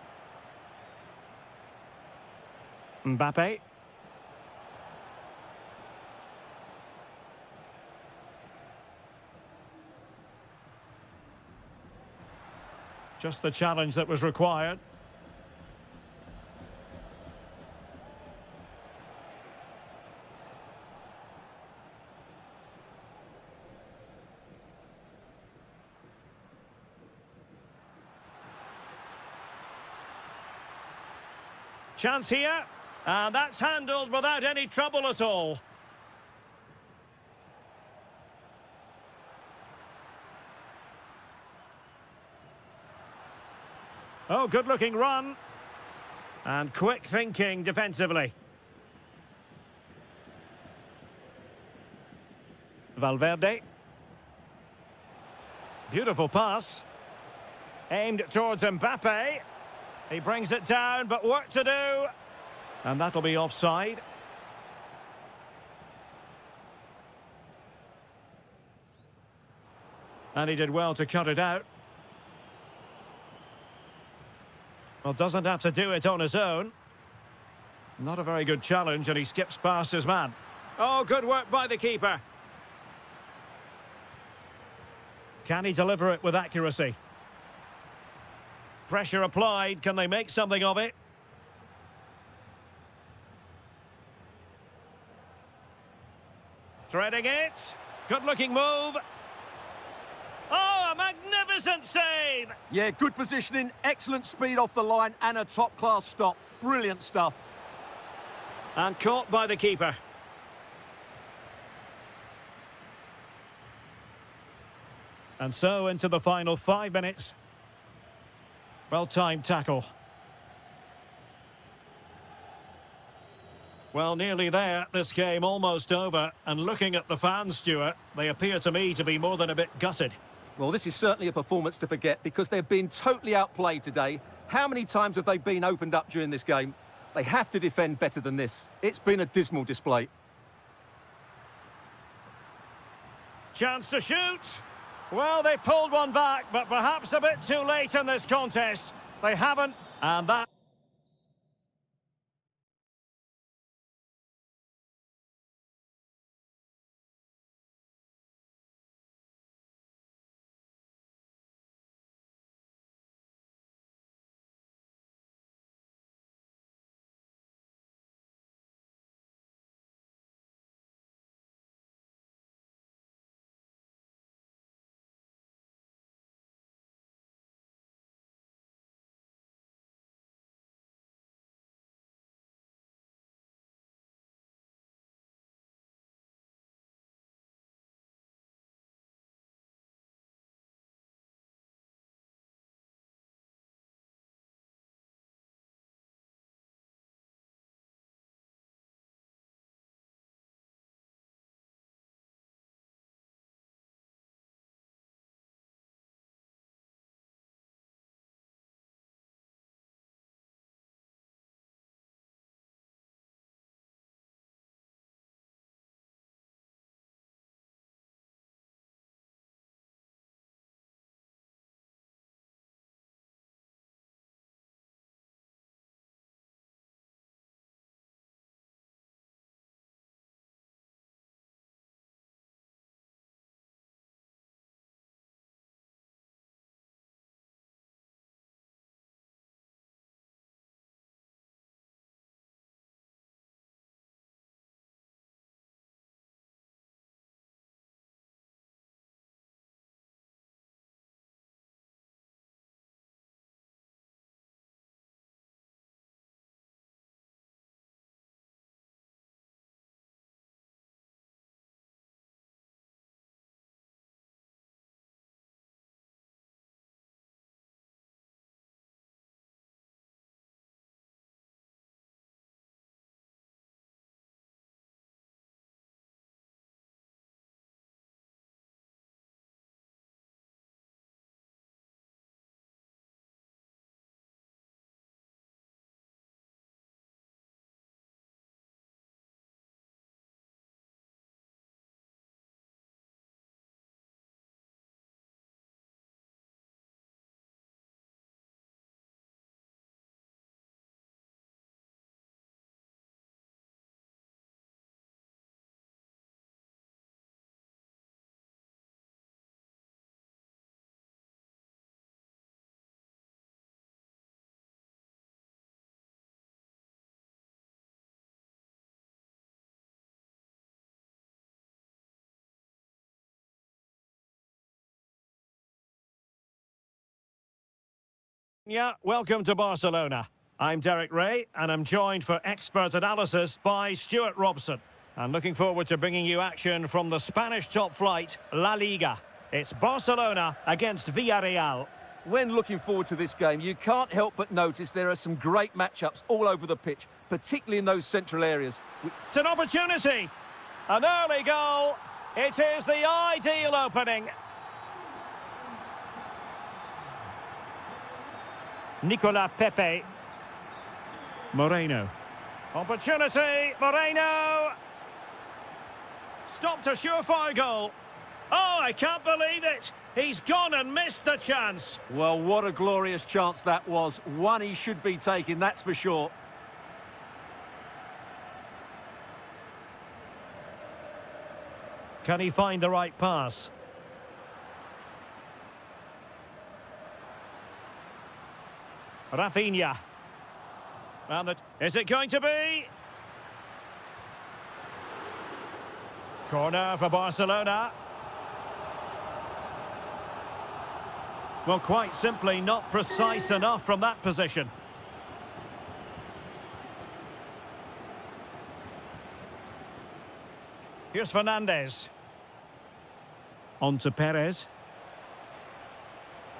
Mbappe. Just the challenge that was required. Chance here. And that's handled without any trouble at all. Oh, good-looking run. And quick thinking defensively. Valverde. Beautiful pass. Aimed towards Mbappe. He brings it down, but work to do. And that'll be offside. And he did well to cut it out. Well, doesn't have to do it on his own. Not a very good challenge, and he skips past his man. Oh, good work by the keeper. Can he deliver it with accuracy? Pressure applied. Can they make something of it? Threading it. Good-looking move. Oh, a magnificent save! Yeah, good positioning, excellent speed off the line, and a top-class stop. Brilliant stuff. And caught by the keeper. And so into the final 5 minutes. Well-timed tackle. Well, nearly there. This game almost over. And looking at the fans, Stuart, they appear to me to be more than a bit gutted. Well, this is certainly a performance to forget because they've been totally outplayed today. How many times have they been opened up during this game? They have to defend better than this. It's been a dismal display. Chance to shoot. Well, they pulled one back, but perhaps a bit too late in this contest. They haven't, and that... Yeah, welcome to Barcelona. I'm Derek Ray, and I'm joined for expert analysis by Stuart Robson. And looking forward to bringing you action from the Spanish top flight, La Liga. It's Barcelona against Villarreal. When looking forward to this game, you can't help but notice there are some great matchups all over the pitch, particularly in those central areas. It's an opportunity. An early goal. It is the ideal opening. Nicolas Pepe. Moreno. Opportunity. Moreno. Stopped a surefire goal. Oh, I can't believe it. He's gone and missed the chance. Well, what a glorious chance that was. One he should be taking, that's for sure. Can he find the right pass? Rafinha. And is it going to be? Corner for Barcelona. Well, quite simply not precise enough from that position. Here's Fernandez. On to Perez.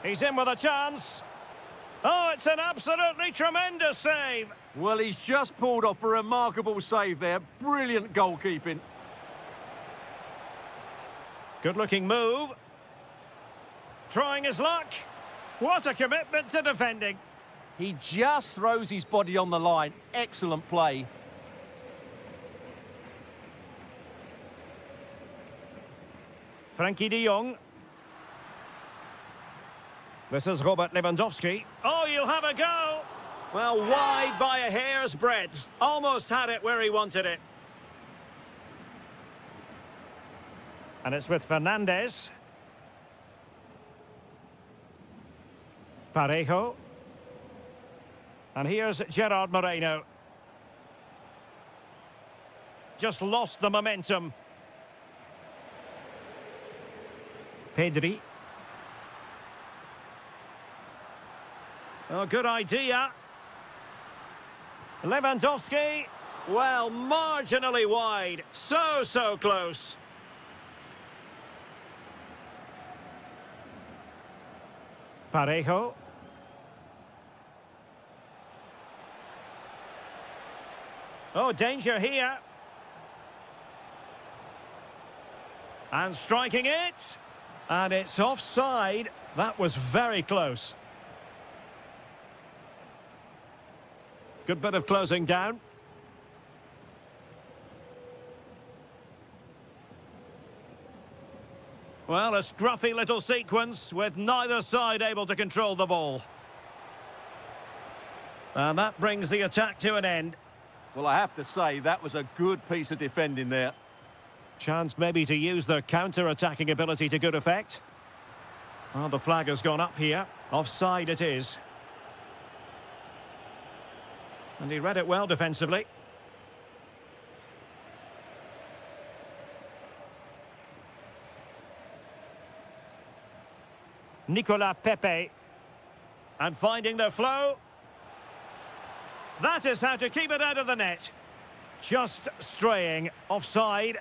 He's in with a chance. Oh, it's an absolutely tremendous save. Well, he's just pulled off a remarkable save there. Brilliant goalkeeping. Good-looking move. Trying his luck. What a commitment to defending. He just throws his body on the line. Excellent play. Frankie de Jong. This is Robert Lewandowski. Oh, you'll have a go. Well, wide by a hair's breadth. Almost had it where he wanted it. And it's with Fernandez. Parejo. And here's Gerard Moreno. Just lost the momentum. Pedri. Oh, good idea. Lewandowski. Well, marginally wide. So close. Parejo. Oh, danger here. And striking it. And it's offside. That was very close. Good bit of closing down. Well, a scruffy little sequence with neither side able to control the ball. And that brings the attack to an end. Well, I have to say, that was a good piece of defending there. Chance maybe to use their counter-attacking ability to good effect. Well, the flag has gone up here. Offside it is. And he read it well defensively. Nicolas Pepe. And finding the flow. That is how to keep it out of the net. Just straying. Offside.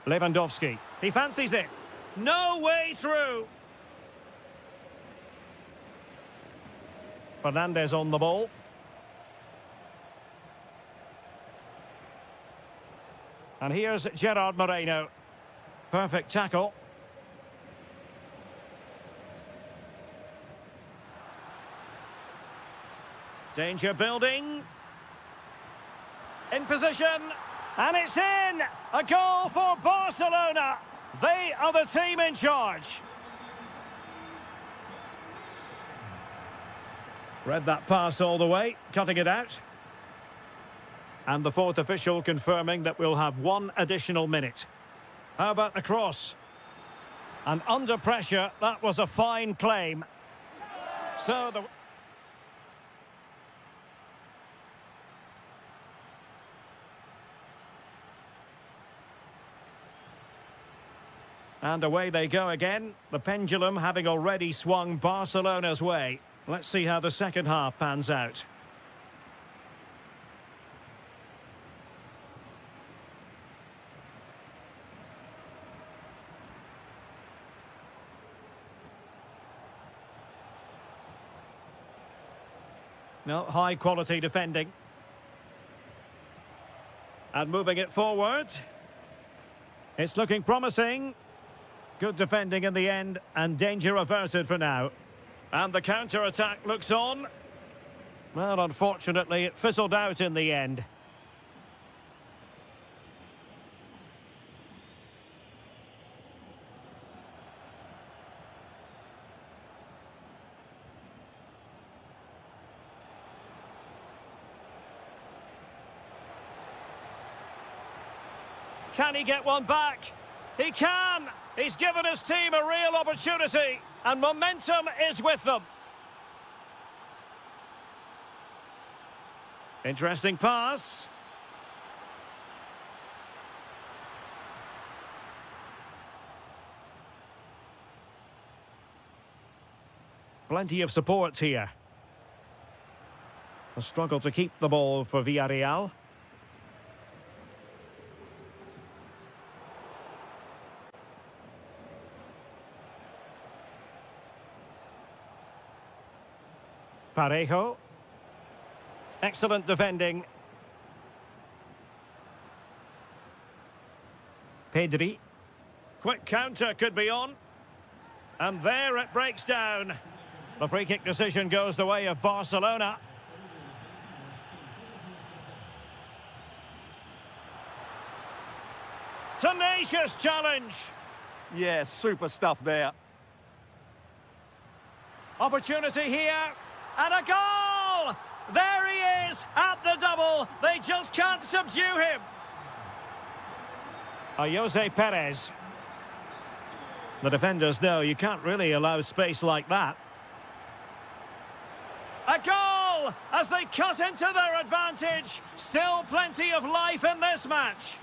Lewandowski. He fancies it. No way through. Fernandez on the ball. And here's Gerard Moreno. Perfect tackle. Danger building. In position. And it's in! A goal for Barcelona. They are the team in charge. Read that pass all the way, cutting it out. And the fourth official confirming that we'll have one additional minute. How about the cross? And under pressure, that was a fine claim. So the... And away they go again. The pendulum having already swung Barcelona's way. Let's see how the second half pans out. No, high quality defending. And moving it forward. It's looking promising. Good defending in the end, and danger averted for now. And the counter-attack looks on. Well, unfortunately, it fizzled out in the end. Can he get one back? He can! He's given his team a real opportunity, and momentum is with them. Interesting pass. Plenty of support here. A struggle to keep the ball for Villarreal. Parejo. Excellent defending. Pedri. Quick counter could be on. And there it breaks down. The free kick decision goes the way of Barcelona. Tenacious challenge. Yeah, super stuff there. Opportunity here. And a goal! There he is at the double. They just can't subdue him. Jose Perez. The defenders know you can't really allow space like that. A goal as they cut into their advantage. Still plenty of life in this match.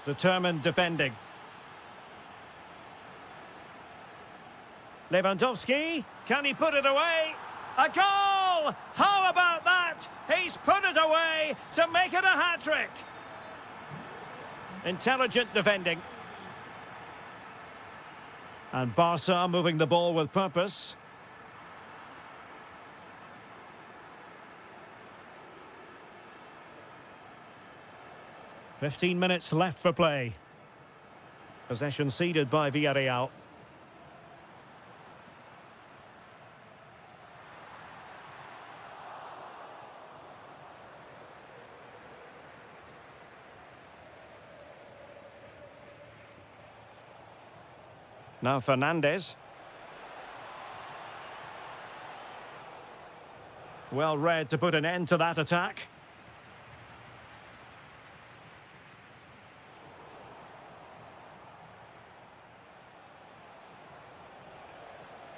Determined defending. Lewandowski, can he put it away? A goal! How about that? He's put it away to make it a hat-trick. Intelligent defending. And Barca moving the ball with purpose. "15 minutes left for play. Possession ceded by Villarreal. Now Fernandez. Well read to put an end to that attack.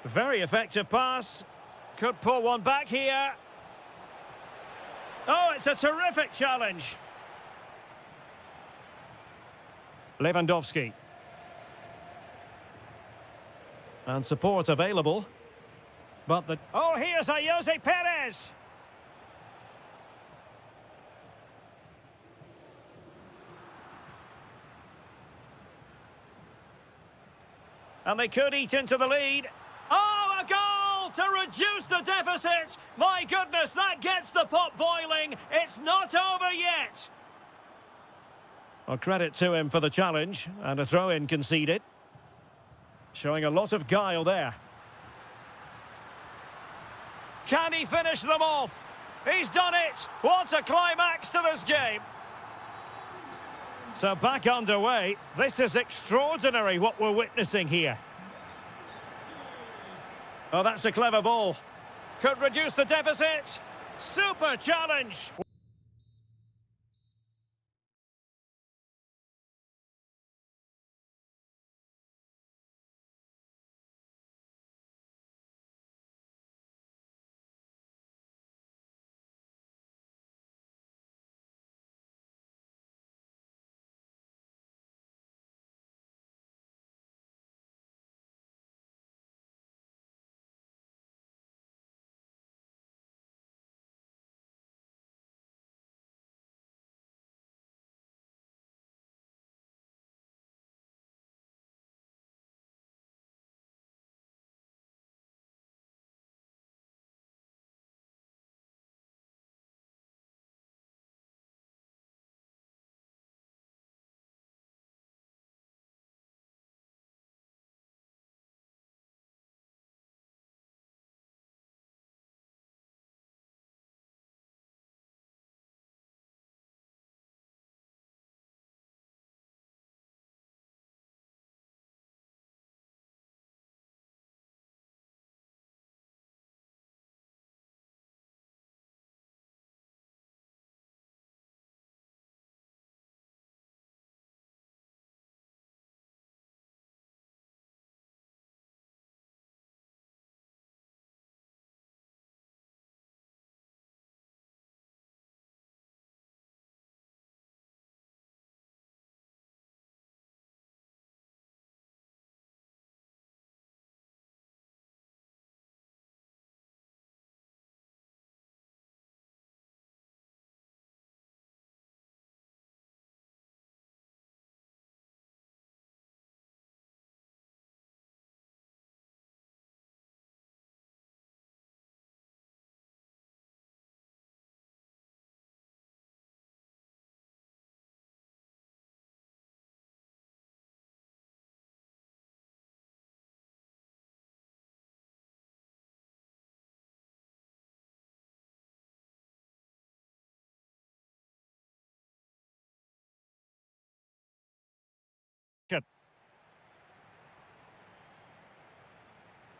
Very effective pass. Could pull one back here. Oh, it's a terrific challenge. Lewandowski. And support available. But the... Oh, here's a Jose Perez! And they could eat into the lead. Oh, a goal to reduce the deficit! My goodness, that gets the pot boiling. It's not over yet. Well, credit to him for the challenge, and a throw-in conceded. Showing a lot of guile there. Can he finish them off? He's done it! What a climax to this game! So back underway. This is extraordinary what we're witnessing here. Oh, that's a clever ball. Could reduce the deficit. Super challenge!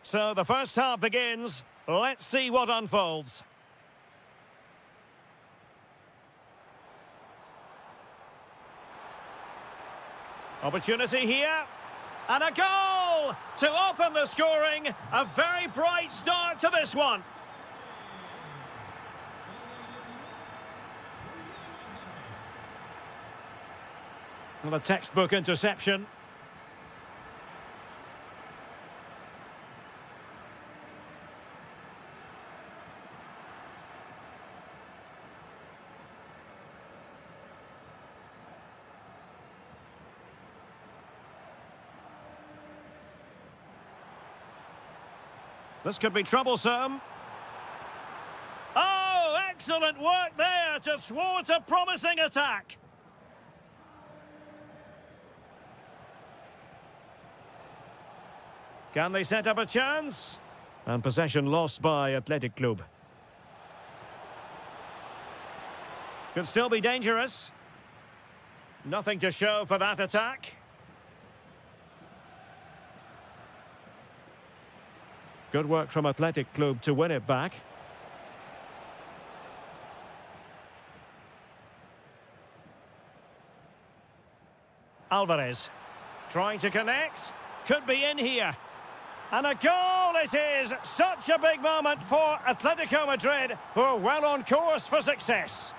So the first half begins. Let's see what unfolds. Opportunity here. And a goal to open the scoring. A very bright start to this one. Well, a textbook interception. This could be troublesome. Oh, excellent work there to thwart a promising attack. Can they set up a chance? And possession lost by Athletic Club. Could still be dangerous. Nothing to show for that attack. Good work from Athletic Club to win it back. Alvarez trying to connect. Could be in here. And a goal it is! Such a big moment for Atletico Madrid, who are well on course for success.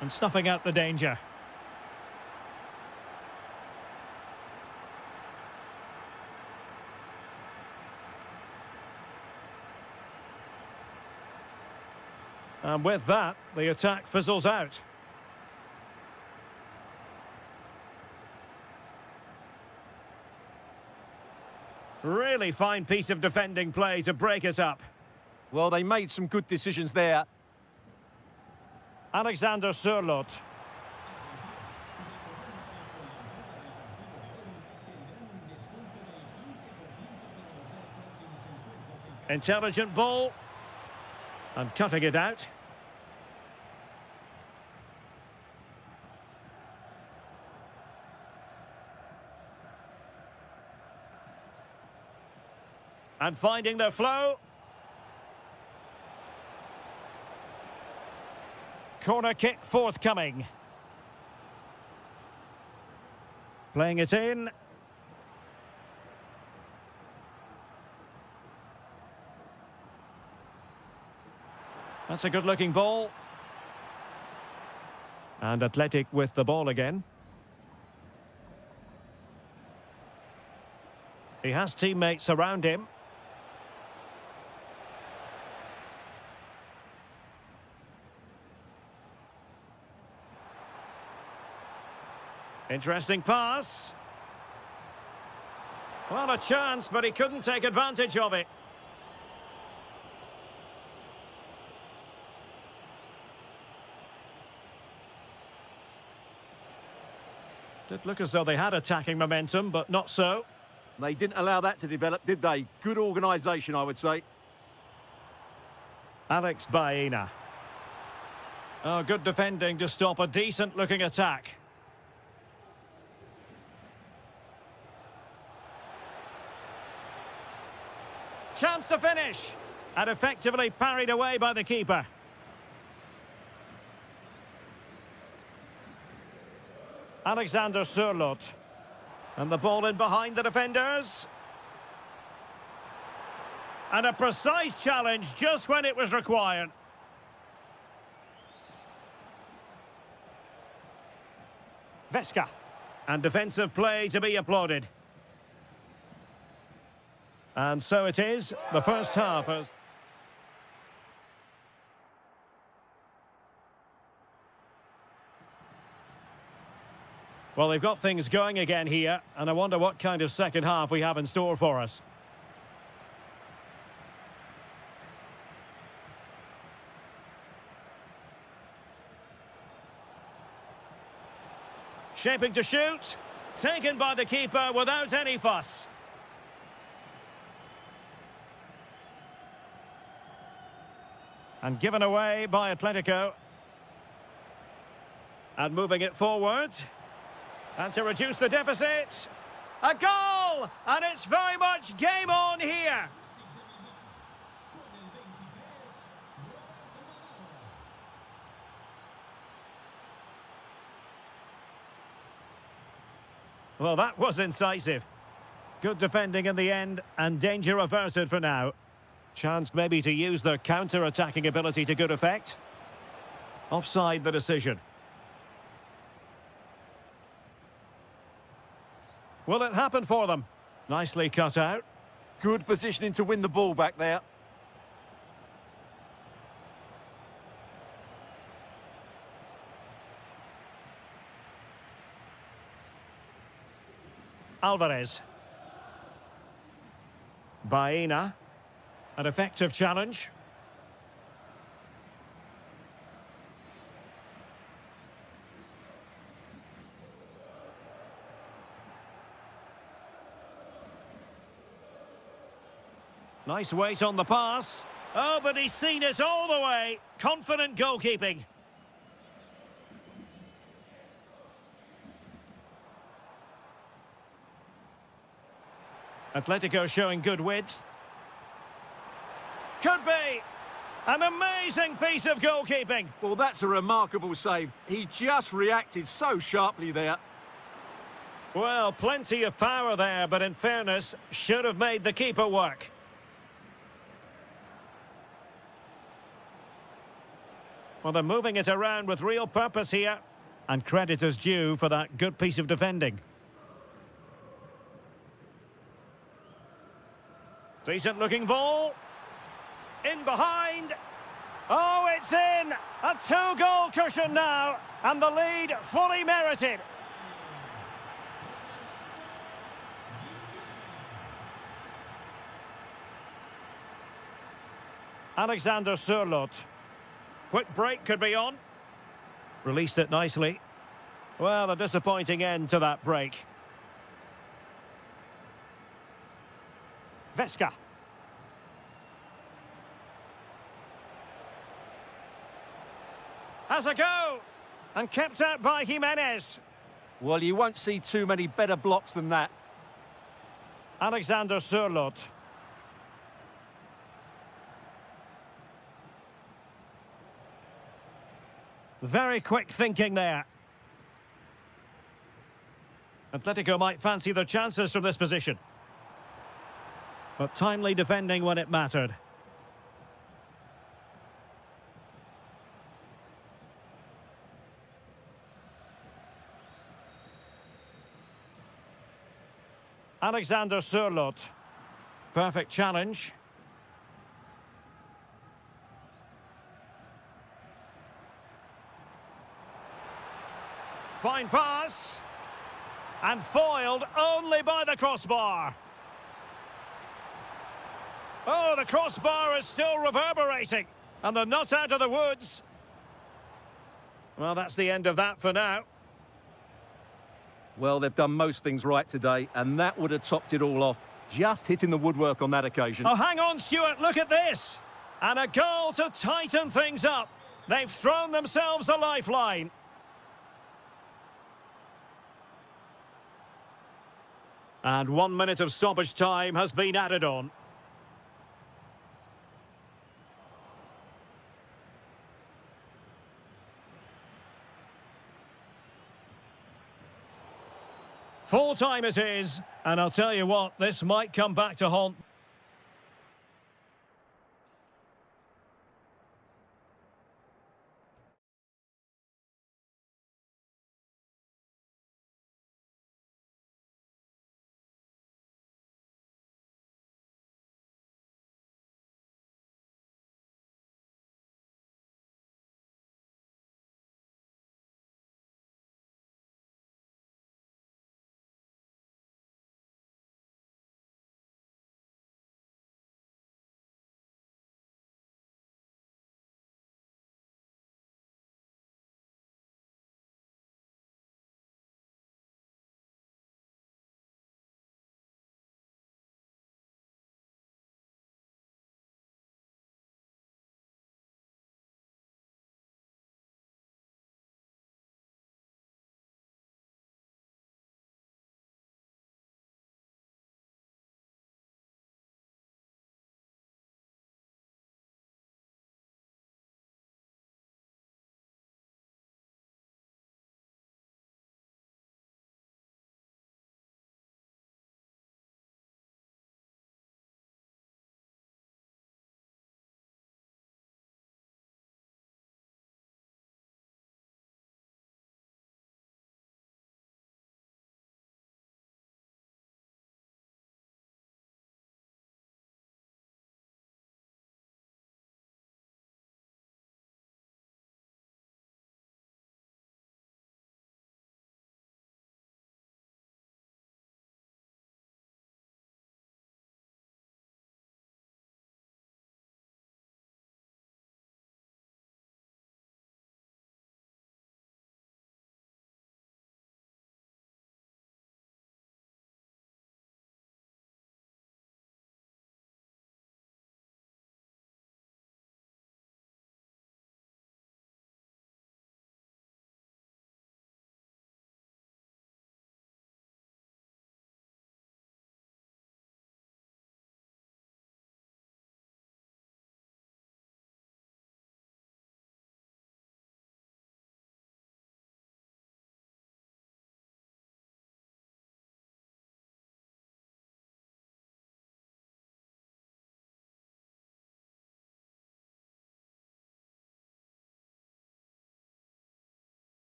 And snuffing out the danger. And with that, the attack fizzles out. Really fine piece of defending play to break it up. Well, they made some good decisions there. Alexander Sørloth. Intelligent ball. And cutting it out. And finding their flow. Corner kick forthcoming. Playing it in. That's a good-looking ball. And Athletic with the ball again. He has teammates around him. Interesting pass. Well, a chance, but he couldn't take advantage of it. Did look as though they had attacking momentum, but not so. They didn't allow that to develop, did they? Good organisation, I would say. Alex Baena. Oh, good defending to stop a decent-looking attack. Chance to finish. And effectively parried away by the keeper. Alexander Sørloth. And the ball in behind the defenders. And a precise challenge just when it was required. Vesca. And defensive play to be applauded. And so it is, the first half has... Well, they've got things going again here, and I wonder what kind of second half we have in store for us. Shaping to shoot. Taken by the keeper without any fuss. And given away by Atletico. And moving it forward. And to reduce the deficit, a goal! And it's very much game on here. Well, that was incisive. Good defending in the end, and danger averted for now. Chance maybe to use their counter-attacking ability to good effect. Offside the decision. Will it happen for them? Nicely cut out. Good positioning to win the ball back there. Alvarez. Baena. An effective challenge. Nice weight on the pass. Oh, but he's seen it all the way. Confident goalkeeping. Atletico showing good width. Could be. An amazing piece of goalkeeping. Well, that's a remarkable save. He just reacted so sharply there. Well, plenty of power there, but in fairness, should have made the keeper work. Well, they're moving it around with real purpose here. And credit is due for that good piece of defending. Decent looking ball. In behind. Oh, it's in. A 2-goal cushion now. And the lead fully merited. Alexander Sørloth. Quick break could be on. Released it nicely. Well, a disappointing end to that break. Veska. Has a go. And kept out by Jimenez. Well, you won't see too many better blocks than that. Alexander Sørloth. Very quick thinking there. Atletico might fancy their chances from this position. But timely defending when it mattered. Alexander Sørloth. Perfect challenge. Fine pass. And foiled only by the crossbar. Oh, the crossbar is still reverberating. And they're not out of the woods. Well, that's the end of that for now. Well, they've done most things right today, and that would have topped it all off. Just hitting the woodwork on that occasion. Oh, hang on, Stuart, look at this. And a goal to tighten things up. They've thrown themselves a lifeline. And 1 minute of stoppage time has been added on. Full time it is, and I'll tell you what, this might come back to haunt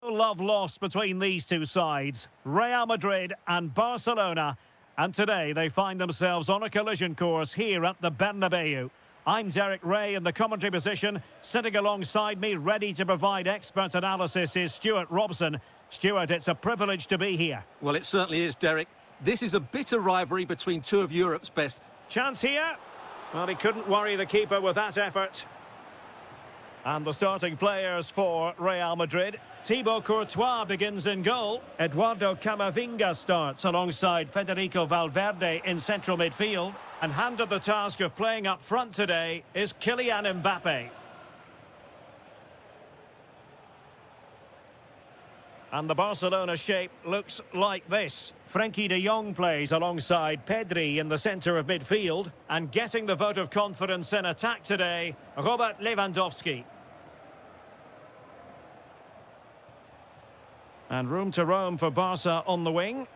Love lost between these two sides, Real Madrid and Barcelona, and today they find themselves on a collision course here at the Bernabeu. I'm Derek Ray in the commentary position. Sitting alongside me, ready to provide expert analysis, is Stuart Robson. Stuart, it's a privilege to be here. Well, it certainly is, Derek. This is a bitter rivalry between two of Europe's best. Chance here. Well, he couldn't worry the keeper with that effort. And the starting players for Real Madrid. Thibaut Courtois begins in goal. Eduardo Camavinga starts alongside Federico Valverde in central midfield. And handed the task of playing up front today is Kylian Mbappe. And the Barcelona shape looks like this. Frenkie de Jong plays alongside Pedri in the centre of midfield. And getting the vote of confidence in attack today, Robert Lewandowski. And room to roam for Barca on the wing.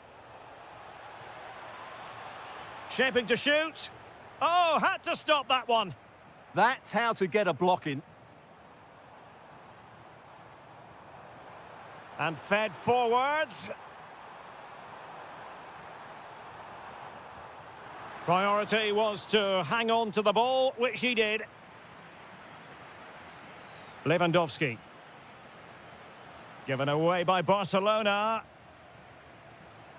Shaping to shoot. Oh, had to stop that one. That's how to get a block in. And fed forwards. Priority was to hang on to the ball, which he did. Lewandowski. Given away by Barcelona.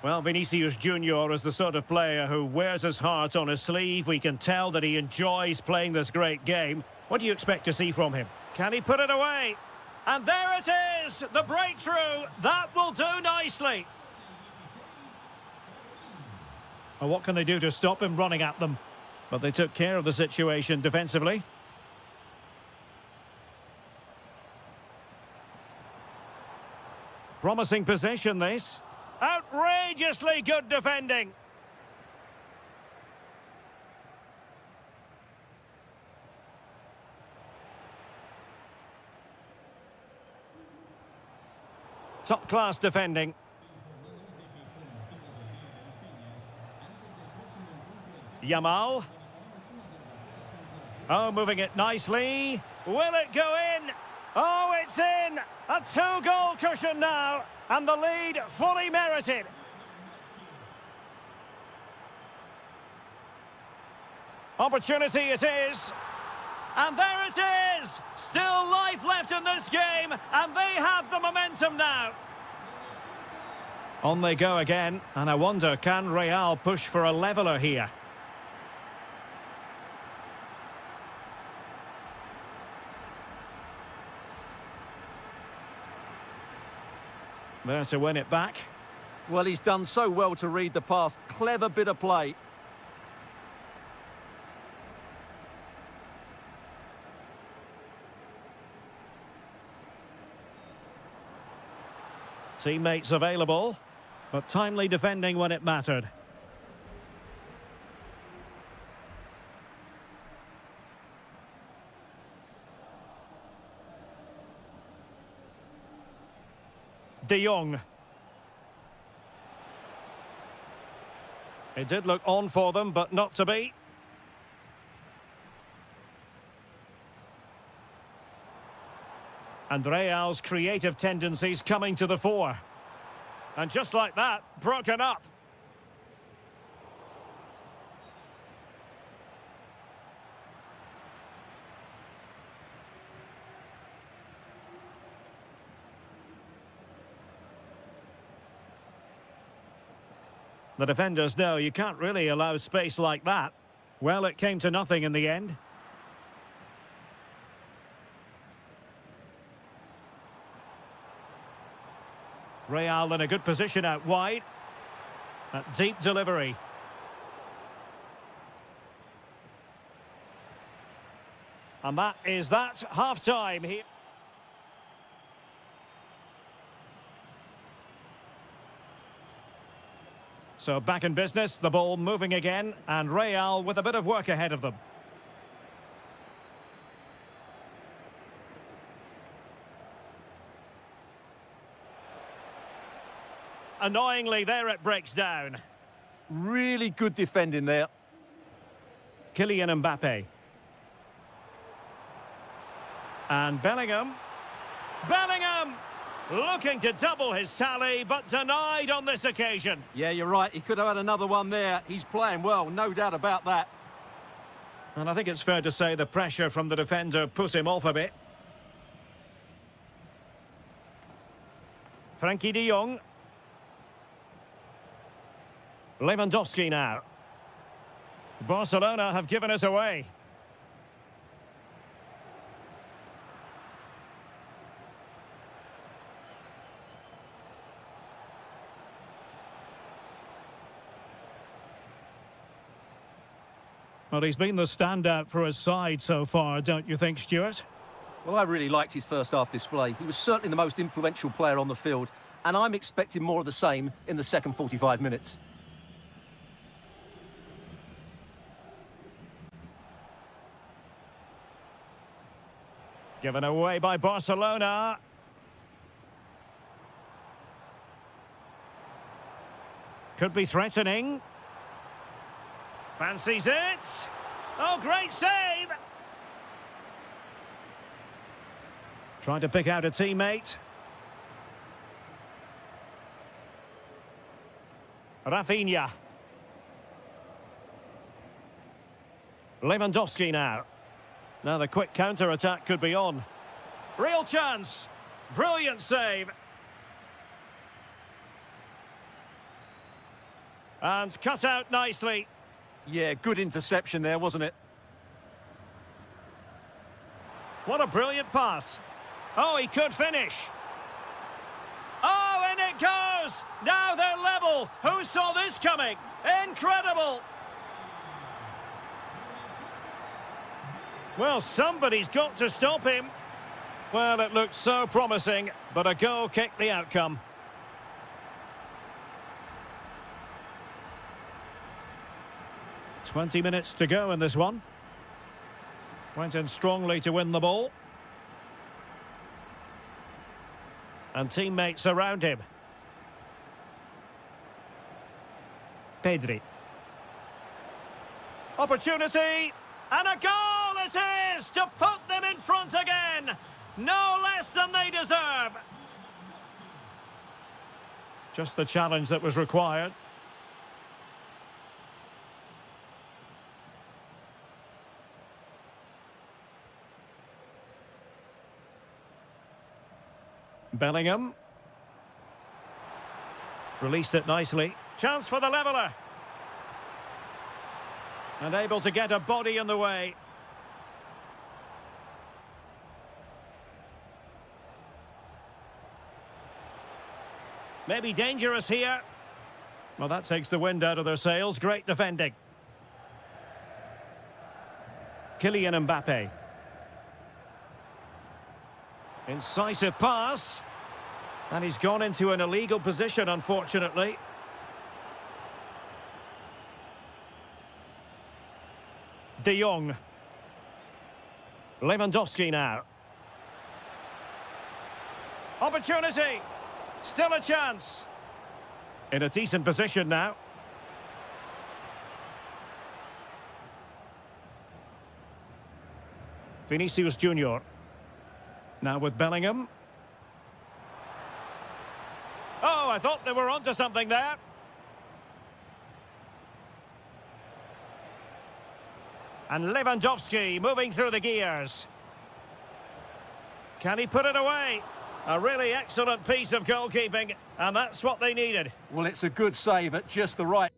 Well, Vinicius Junior is the sort of player who wears his heart on his sleeve. We can tell that he enjoys playing this great game. What do you expect to see from him? Can he put it away? And there it is! The breakthrough! That will do nicely! Well, what can they do to stop him running at them? But they took care of the situation defensively. Promising possession, this. Outrageously good defending. Top-class defending. Yamal. Oh, moving it nicely. Will it go in? Oh, it's in! A two-goal cushion now, and the lead fully merited. Opportunity it is. And there it is! Still life left in this game, and they have the momentum now. On they go again, and I wonder, can Real push for a leveller here? There to win it back. Well, he's done so well to read the pass. Clever bit of play. Teammates available, but timely defending when it mattered. De Jong. It did look on for them, but not to be. And Real's creative tendencies coming to the fore. And just like that, broken up. The defenders know you can't really allow space like that. Well, it came to nothing in the end. Real in a good position out wide. A deep delivery. And that is that. Half-time here. So back in business, the ball moving again, and Real with a bit of work ahead of them. Annoyingly, there it breaks down. Really good defending there. Kylian Mbappe. And Bellingham. Bellingham! Looking to double his tally, but denied on this occasion. Yeah, you're right. He could have had another one there. He's playing well, no doubt about that. And I think it's fair to say the pressure from the defender put him off a bit. Frankie de Jong. Lewandowski now. Barcelona have given us away. Well, he's been the standout for his side so far, don't you think, Stuart? Well, I really liked his first half display. He was certainly the most influential player on the field, and I'm expecting more of the same in the second 45 minutes. Given away by Barcelona. Could be threatening. Fancies it. Oh, great save! Trying to pick out a teammate. Rafinha. Lewandowski now. Now the quick counter-attack could be on. Real chance. Brilliant save. And cut out nicely. Yeah, good interception there, wasn't it? What a brilliant pass. Oh, he could finish. Oh, and it goes! Now they're level. Who saw this coming? Incredible! Well, somebody's got to stop him. Well, it looked so promising, but a goal kicked the outcome. "20 minutes to go in this one. Went in strongly to win the ball. And teammates around him. Pedri. Opportunity. And a goal it is to put them in front again. No less than they deserve. Just the challenge that was required. Bellingham. Released it nicely. Chance for the leveller. And able to get a body in the way. Maybe dangerous here. Well, that takes the wind out of their sails. Great defending. Kylian Mbappe. Incisive pass. And he's gone into an illegal position, unfortunately. De Jong. Lewandowski now. Opportunity. Still a chance. In a decent position now. Vinicius Junior. Now with Bellingham. Oh, I thought they were onto something there. And Lewandowski moving through the gears. Can he put it away? A really excellent piece of goalkeeping, and that's what they needed. Well, it's a good save at just the right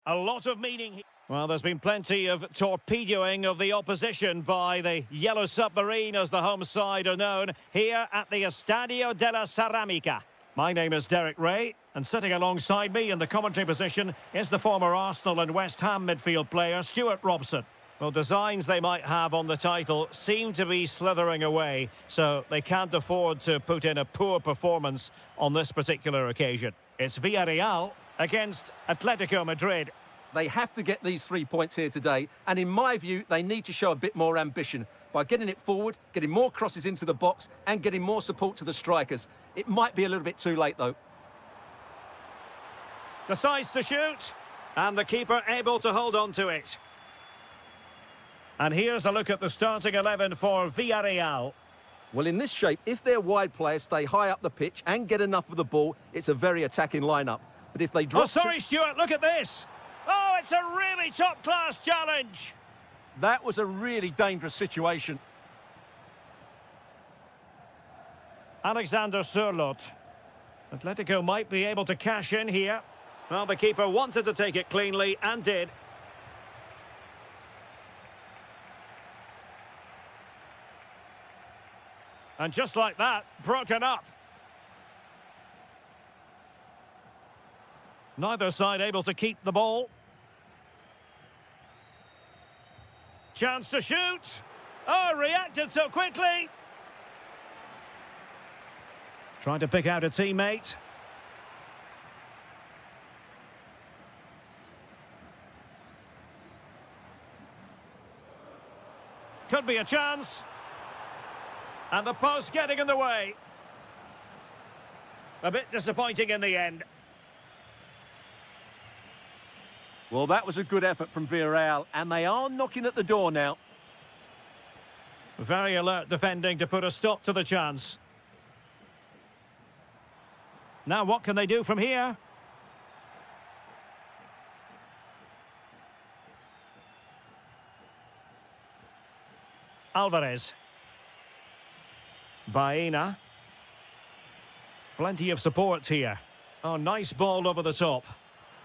A lot of meaning here. Well, there's been plenty of torpedoing of the opposition by the Yellow Submarine, as the home side are known, here at the Estadio de la Ceramica. My name is Derek Ray, and sitting alongside me in the commentary position is the former Arsenal and West Ham midfield player, Stuart Robson. Well, designs they might have on the title seem to be slithering away, so they can't afford to put in a poor performance on this particular occasion. It's Villarreal against Atletico Madrid. They have to get these 3 points here today, and in my view, they need to show a bit more ambition by getting it forward, getting more crosses into the box, and getting more support to the strikers. It might be a little bit too late, though. Decides to shoot, and the keeper able to hold on to it. And here's a look at the starting 11 for Villarreal. Well, in this shape, if their wide players stay high up the pitch and get enough of the ball, it's a very attacking lineup. But if they drop... Oh, sorry, Stuart, look at this. Oh, it's a really top-class challenge. That was a really dangerous situation. Alexander Sørloth. Atletico might be able to cash in here. Well, the keeper wanted to take it cleanly and did. And just like that, broken up. Neither side able to keep the ball. Chance to shoot. Oh, reacted so quickly. Trying to pick out a teammate. Could be a chance. And the post getting in the way. A bit disappointing in the end. Well, that was a good effort from Villarreal, and they are knocking at the door now. Very alert defending to put a stop to the chance. Now what can they do from here? Alvarez. Baena. Plenty of support here. Oh, nice ball over the top.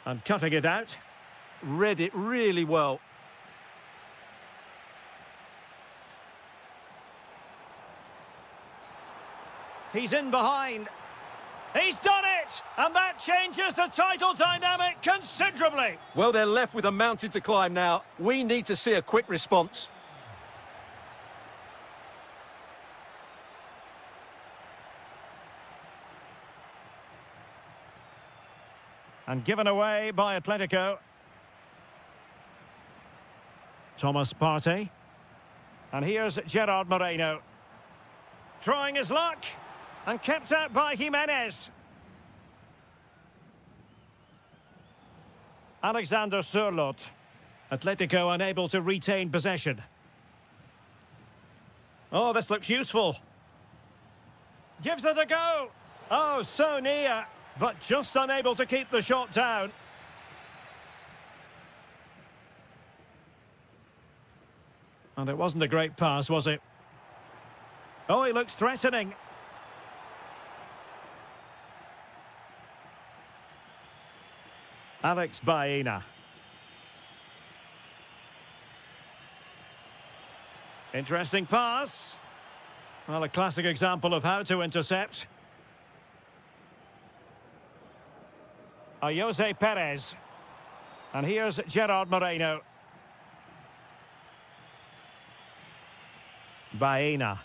And cutting it out. Read it really well. He's in behind. He's done it! And that changes the title dynamic considerably. Well, they're left with a mountain to climb now. We need to see a quick response. And given away by Atletico. Thomas Partey. And here's Gerard Moreno. Trying his luck. And kept out by Jimenez. Alexander Sørloth. Atletico unable to retain possession. Oh, this looks useful. Gives it a go. Oh, so near. But just unable to keep the shot down. And it wasn't a great pass, was it? Oh, he looks threatening. Alex Baena. Interesting pass. Well, a classic example of how to intercept. Jose Perez. And here's Gerard Moreno. Baena.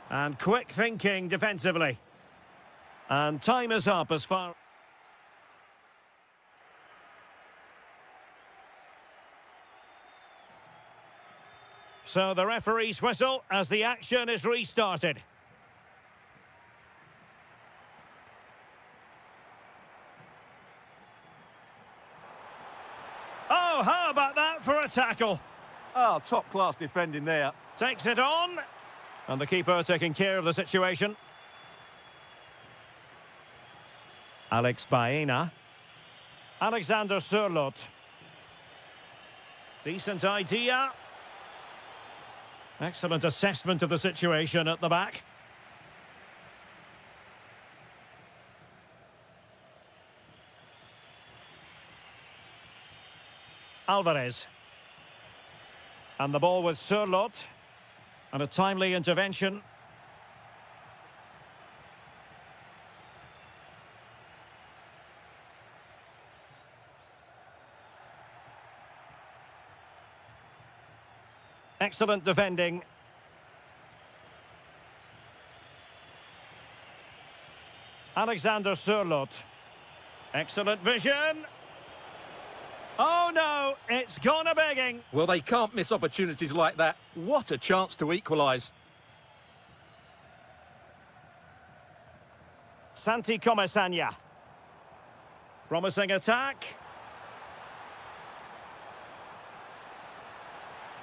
And quick thinking defensively. And time is up as far... So the referee's whistle as the action is restarted. Oh, how about that for a tackle? Oh, top-class defending there. Takes it on. And the keeper taking care of the situation. Alex Baena. Alexander Sørloth. Decent idea. Excellent assessment of the situation at the back. Alvarez. And the ball with Sørloth. And a timely intervention. Excellent defending. Alexander Sørloth. Excellent vision. Oh no, it's gone a-begging. Well, they can't miss opportunities like that. What a chance to equalise. Santi Comesaña. Promising attack.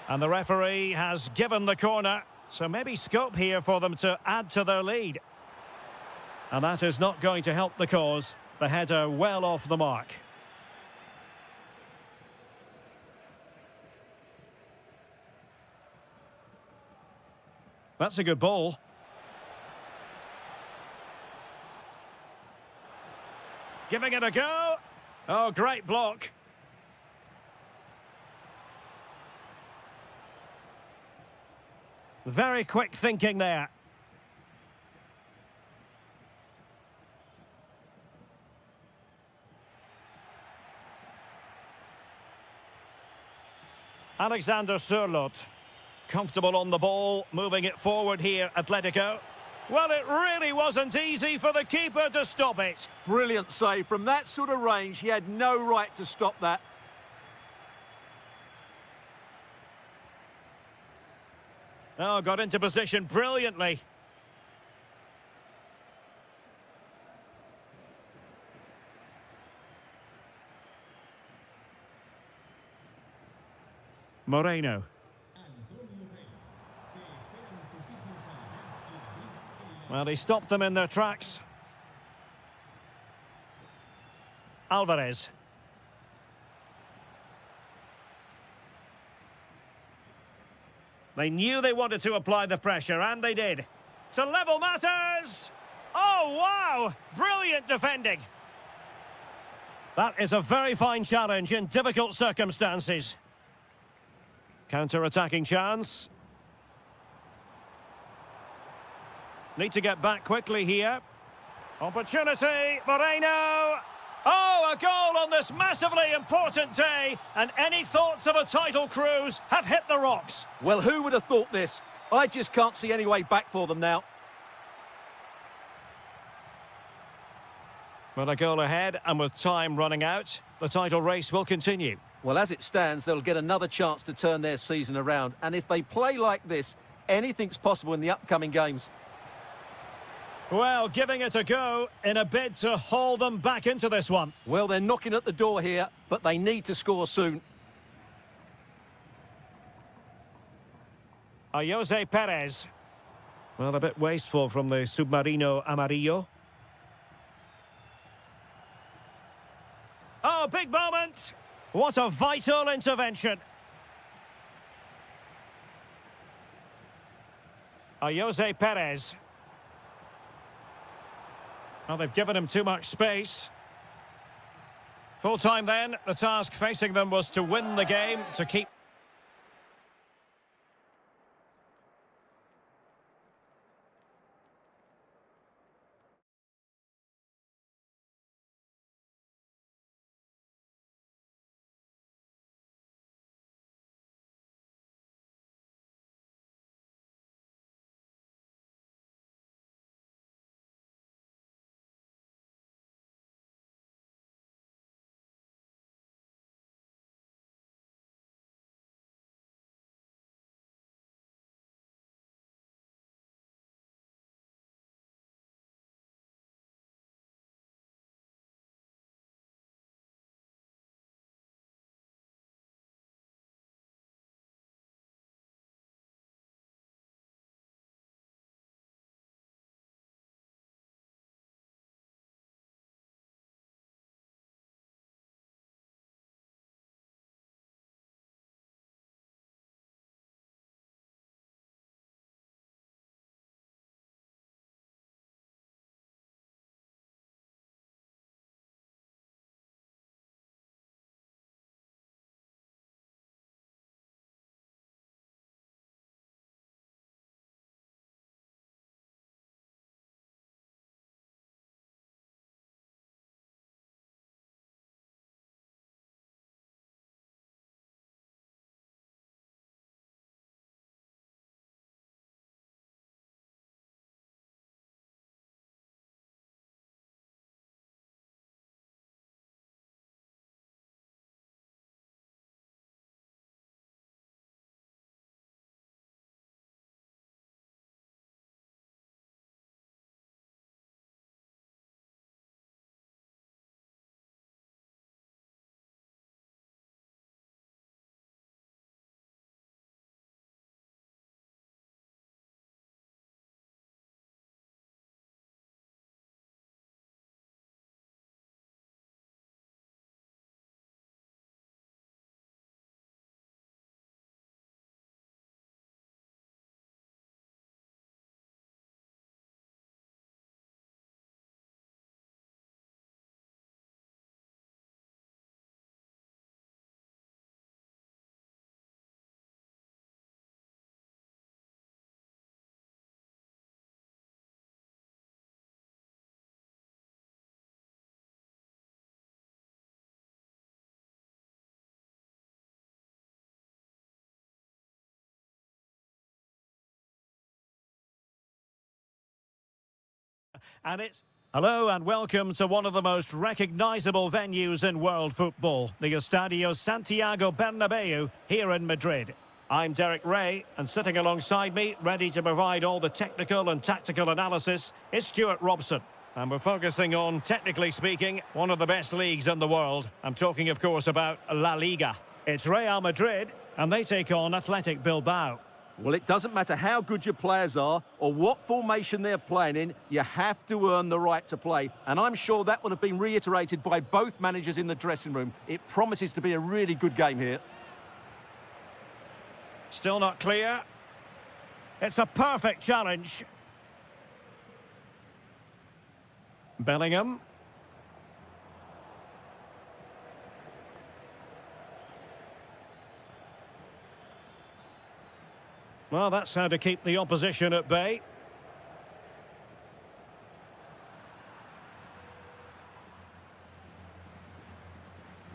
And the referee has given the corner, so maybe scope here for them to add to their lead. And that is not going to help the cause. The header well off the mark. That's a good ball. Giving it a go. Oh, great block. Very quick thinking there. Alexander Sørloth. Comfortable on the ball, moving it forward here, Atletico. Well, it really wasn't easy for the keeper to stop it. Brilliant save. From that sort of range, he had no right to stop that. Oh, got into position brilliantly. Moreno. Well, he stopped them in their tracks. Alvarez. They knew they wanted to apply the pressure, and they did. To level matters! Oh, wow! Brilliant defending. That is a very fine challenge in difficult circumstances. Counter-attacking chance. Need to get back quickly here. Opportunity, Moreno! Oh, a goal on this massively important day, and any thoughts of a title cruise have hit the rocks. Well, who would have thought this? I just can't see any way back for them now. With a goal ahead and with time running out, the title race will continue. Well, as it stands, they'll get another chance to turn their season around. And if they play like this, anything's possible in the upcoming games. Well, giving it a go in a bid to haul them back into this one. Well, they're knocking at the door here, but they need to score soon. Jose Perez. Well, a bit wasteful from the Submarino Amarillo. Oh, big moment! What a vital intervention. Jose Perez. Well, they've given him too much space. Full time then, the task facing them was to win the game, to keep And it's... Hello and welcome to one of the most recognisable venues in world football, the Estadio Santiago Bernabeu here in Madrid. I'm Derek Ray, and sitting alongside me, ready to provide all the technical and tactical analysis, is Stuart Robson. And we're focusing on, technically speaking, one of the best leagues in the world. I'm talking, of course, about La Liga. It's Real Madrid, and they take on Athletic Bilbao. Well, it doesn't matter how good your players are or what formation they're playing in, you have to earn the right to play. And I'm sure that would have been reiterated by both managers in the dressing room. It promises to be a really good game here. Still not clear. It's a perfect challenge. Bellingham. Well, that's how to keep the opposition at bay.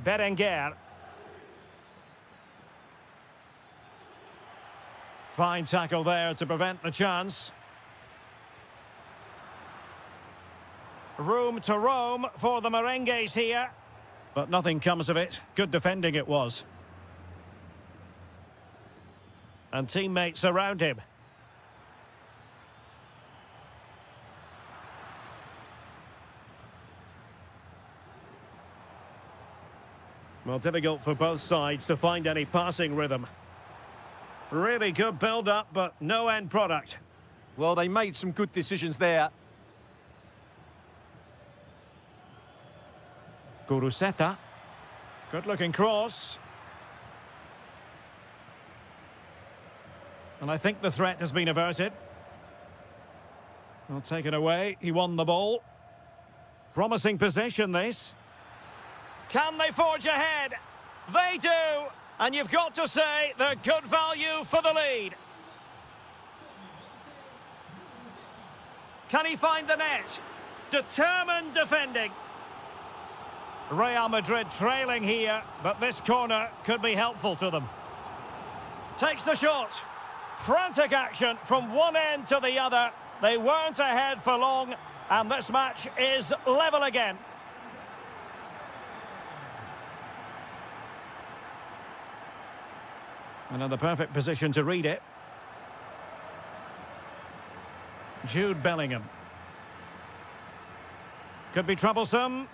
Berenguer. Fine tackle there to prevent the chance. Room to roam for the Merengues here. But nothing comes of it. Good defending it was. And teammates around him. Well, difficult for both sides to find any passing rhythm. Really good build-up, but no end product. Well, they made some good decisions there. Guruseta. Good-looking cross. And I think the threat has been averted. Well, taken away. He won the ball. Promising position, this. Can they forge ahead? They do! And you've got to say they're good value for the lead. Can he find the net? Determined defending. Real Madrid trailing here, but this corner could be helpful to them. Takes the shot. Frantic action from one end to the other. They weren't ahead for long, and this match is level again. And in the perfect position to read it. Jude Bellingham. Could be troublesome.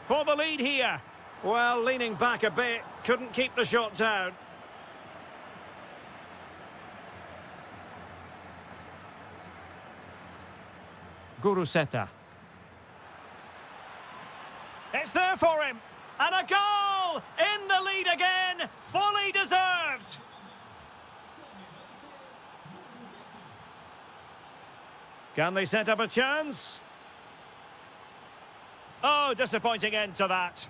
For the lead here. Well, leaning back a bit. Couldn't keep the shot down. Guruseta. It's there for him. And a goal! In the lead again. Fully deserved. Can they set up a chance? Oh, disappointing end to that.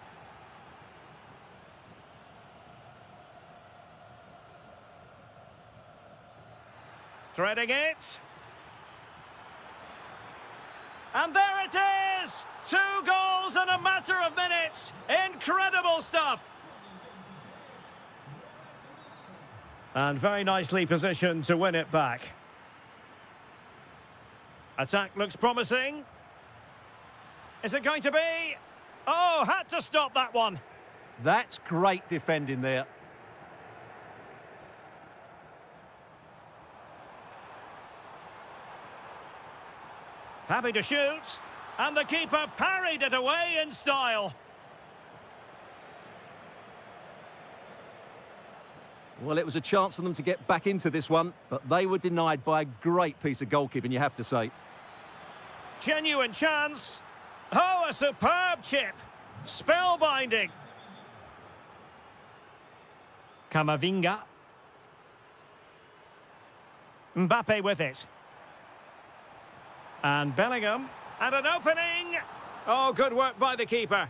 Threading it. And there it is! 2 goals in a matter of minutes. Incredible stuff. And very nicely positioned to win it back. Attack looks promising. Is it going to be? Oh, had to stop that one. That's great defending there. Happy to shoot. And the keeper parried it away in style. Well, it was a chance for them to get back into this one, but they were denied by a great piece of goalkeeping, you have to say. Genuine chance. Oh, a superb chip. Spellbinding. Camavinga. Mbappe with it. And Bellingham. And an opening. Oh, good work by the keeper.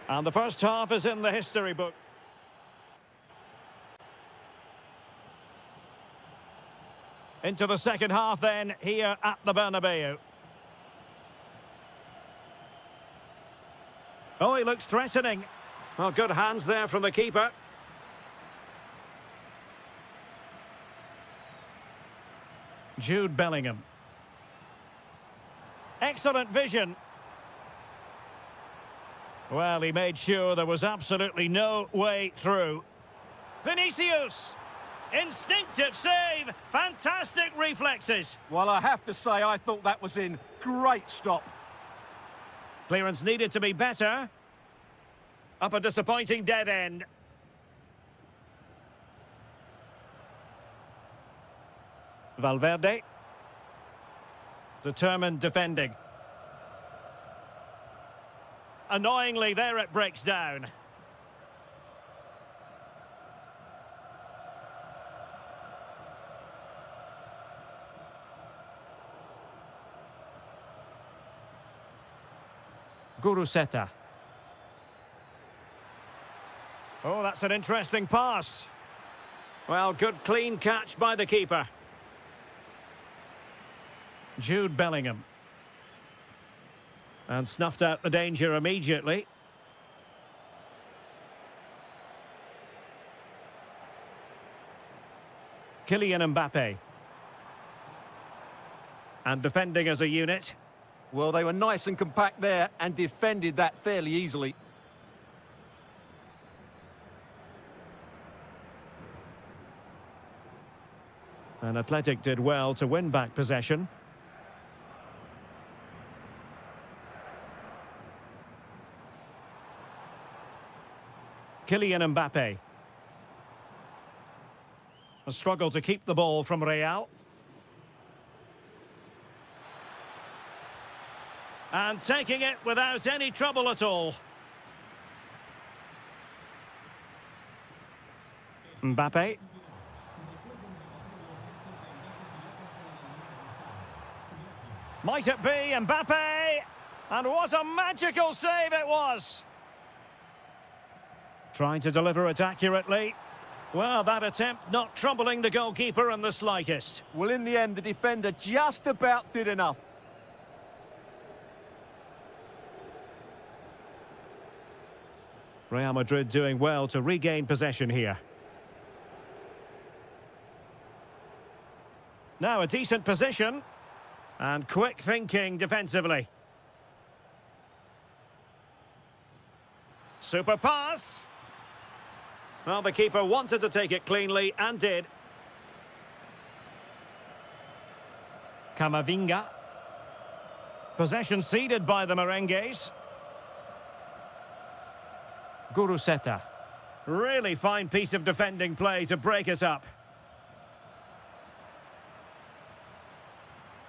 And the first half is in the history book. Into the second half then, here at the Bernabeu. Oh, he looks threatening. Well, good hands there from the keeper. Jude Bellingham. excellent vision. Well, he made sure there was absolutely no way through. Vinicius! Instinctive save! Fantastic reflexes! Well, I have to say, I thought that was in. Great stop. Clearance needed to be better. Up a disappointing dead end. Valverde. Determined defending. Annoyingly, there it breaks down. Guruseta. Oh, that's an interesting pass. Well, good clean catch by the keeper. Jude Bellingham. And snuffed out the danger immediately. Kylian Mbappe. And defending as a unit. Well, they were nice and compact there and defended that fairly easily. And Athletic did well to win back possession. Kylian Mbappe. A struggle to keep the ball from Real. And taking it without any trouble at all. Mbappe. Might it be Mbappe? And what a magical save it was! Trying to deliver it accurately. Well, that attempt not troubling the goalkeeper in the slightest. Well, in the end, the defender just about did enough. Real Madrid doing well to regain possession here. Now a decent position. And quick thinking defensively. Super pass. Well, the keeper wanted to take it cleanly and did. Camavinga. Possession ceded by the Merengues. Guruseta. Really fine piece of defending play to break it up.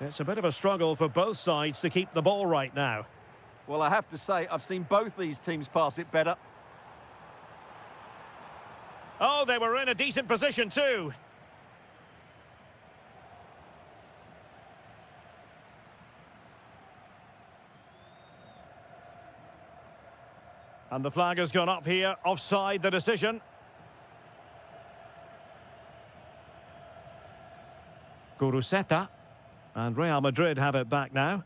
It's a bit of a struggle for both sides to keep the ball right now. Well, I have to say, I've seen both these teams pass it better. Oh, they were in a decent position too. And the flag has gone up here, offside the decision. Guruseta. And Real Madrid have it back now.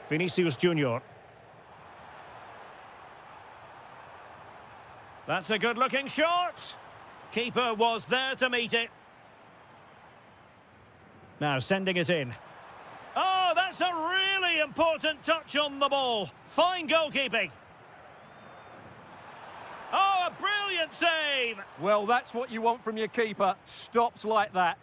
Vinicius Junior. That's a good-looking shot. Keeper was there to meet it. Now sending it in. Oh, that's a really important touch on the ball. Fine goalkeeping. Oh, a brilliant save. Well, that's what you want from your keeper. Stops like that.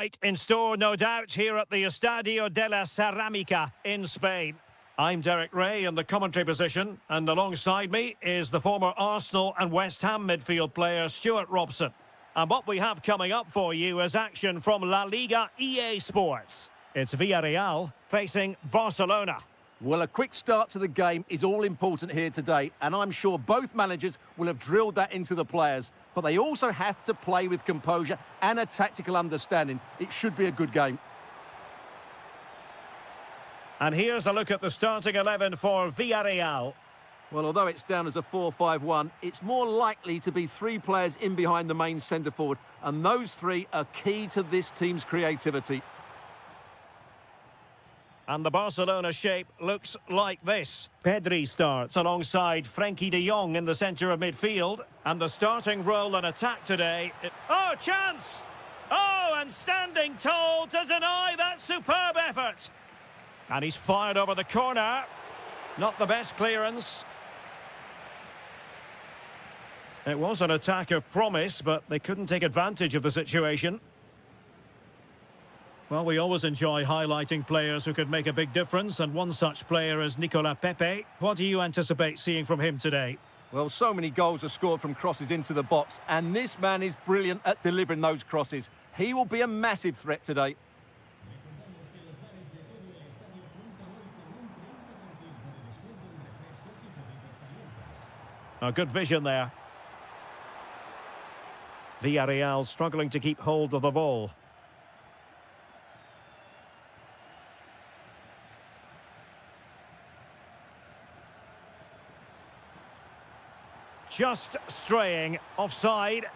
Right, in store, no doubt, here at the Estadio de la Cerámica in Spain. I'm Derek Ray in the commentary position, and alongside me is the former Arsenal and West Ham midfield player Stuart Robson. And what we have coming up for you is action from La Liga EA Sports. It's Villarreal facing Barcelona. Well, a quick start to the game is all important here today, and I'm sure both managers will have drilled that into the players. But they also have to play with composure and a tactical understanding. It should be a good game. And here's a look at the starting 11 for Villarreal. Well, although it's down as a 4-5-1, it's more likely to be three players in behind the main centre-forward, and those three are key to this team's creativity. And the Barcelona shape looks like this. Pedri starts alongside Frenkie de Jong in the centre of midfield. And the starting role in attack today... Oh, chance! Oh, and standing tall to deny that superb effort. And he's fired over the corner. Not the best clearance. It was an attack of promise, but they couldn't take advantage of the situation. Well, we always enjoy highlighting players who could make a big difference, and one such player is Nicolas Pepe. What do you anticipate seeing from him today? Well, so many goals are scored from crosses into the box, and this man is brilliant at delivering those crosses. He will be a massive threat today. A good vision there. Villarreal struggling to keep hold of the ball. Just straying offside.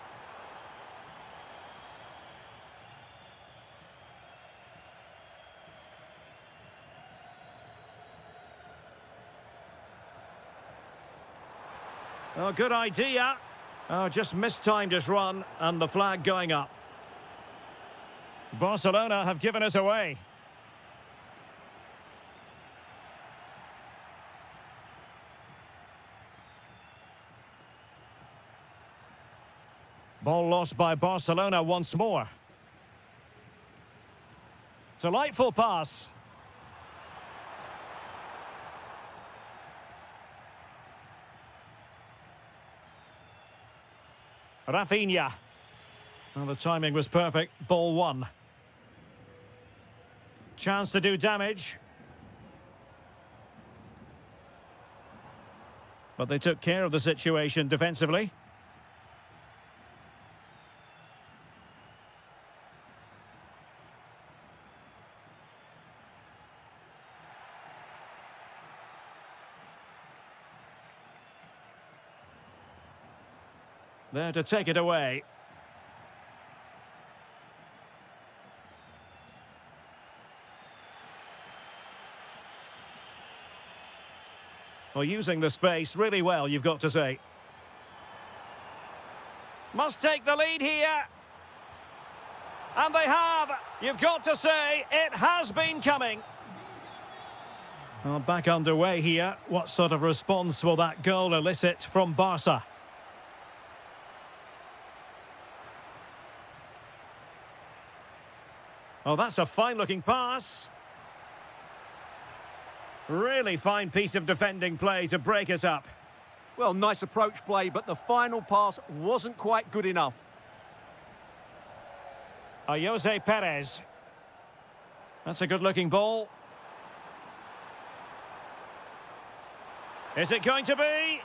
Oh, good idea. Oh, just mistimed his run, and the flag going up. Barcelona have given us away. Ball lost by Barcelona once more. Delightful pass. Rafinha. Well, the timing was perfect. Ball one. Chance to do damage. But they took care of the situation defensively. There to take it away. Well, using the space really well, you've got to say. Must take the lead here. And they have. You've got to say, it has been coming. Well, back underway here. What sort of response will that goal elicit from Barca? Oh, that's a fine-looking pass. Really fine piece of defending play to break it up. Well, nice approach play, but the final pass wasn't quite good enough. Jose Perez. That's a good-looking ball. Is it going to be?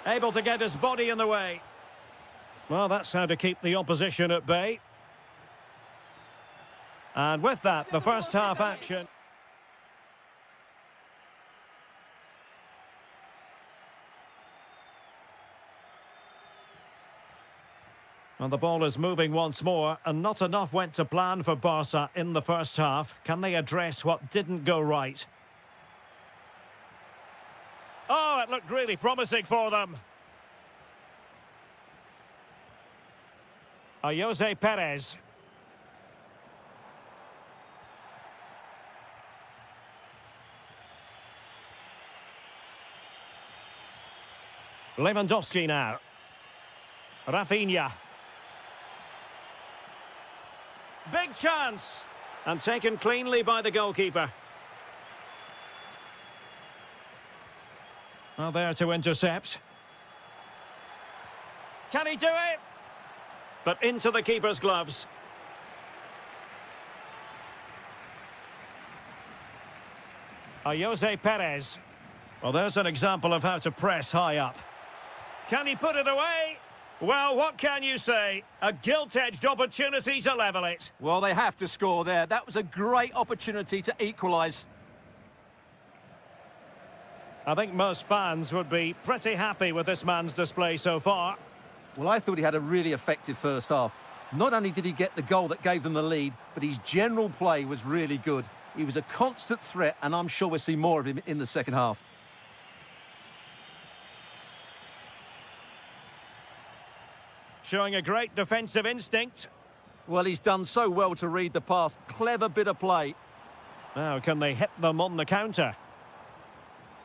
Able to get his body in the way. Well, that's how to keep the opposition at bay. And with that, the first half action. And the ball is moving once more, and not enough went to plan for Barca in the first half. Can they address what didn't go right? Oh, it looked really promising for them. Jose Perez. Lewandowski now. Rafinha. Big chance. And taken cleanly by the goalkeeper. Well, there to intercept. Can he do it? But into the keeper's gloves. Jose Perez. Well, there's an example of how to press high up. Can he put it away? Well, what can you say? A gilt-edged opportunity to level it. Well, they have to score there. That was a great opportunity to equalise. I think most fans would be pretty happy with this man's display so far. Well, I thought he had a really effective first half. Not only did he get the goal that gave them the lead, but his general play was really good. He was a constant threat, and I'm sure we'll see more of him in the second half. Showing a great defensive instinct. Well, he's done so well to read the pass. Clever bit of play. Now, can they hit them on the counter?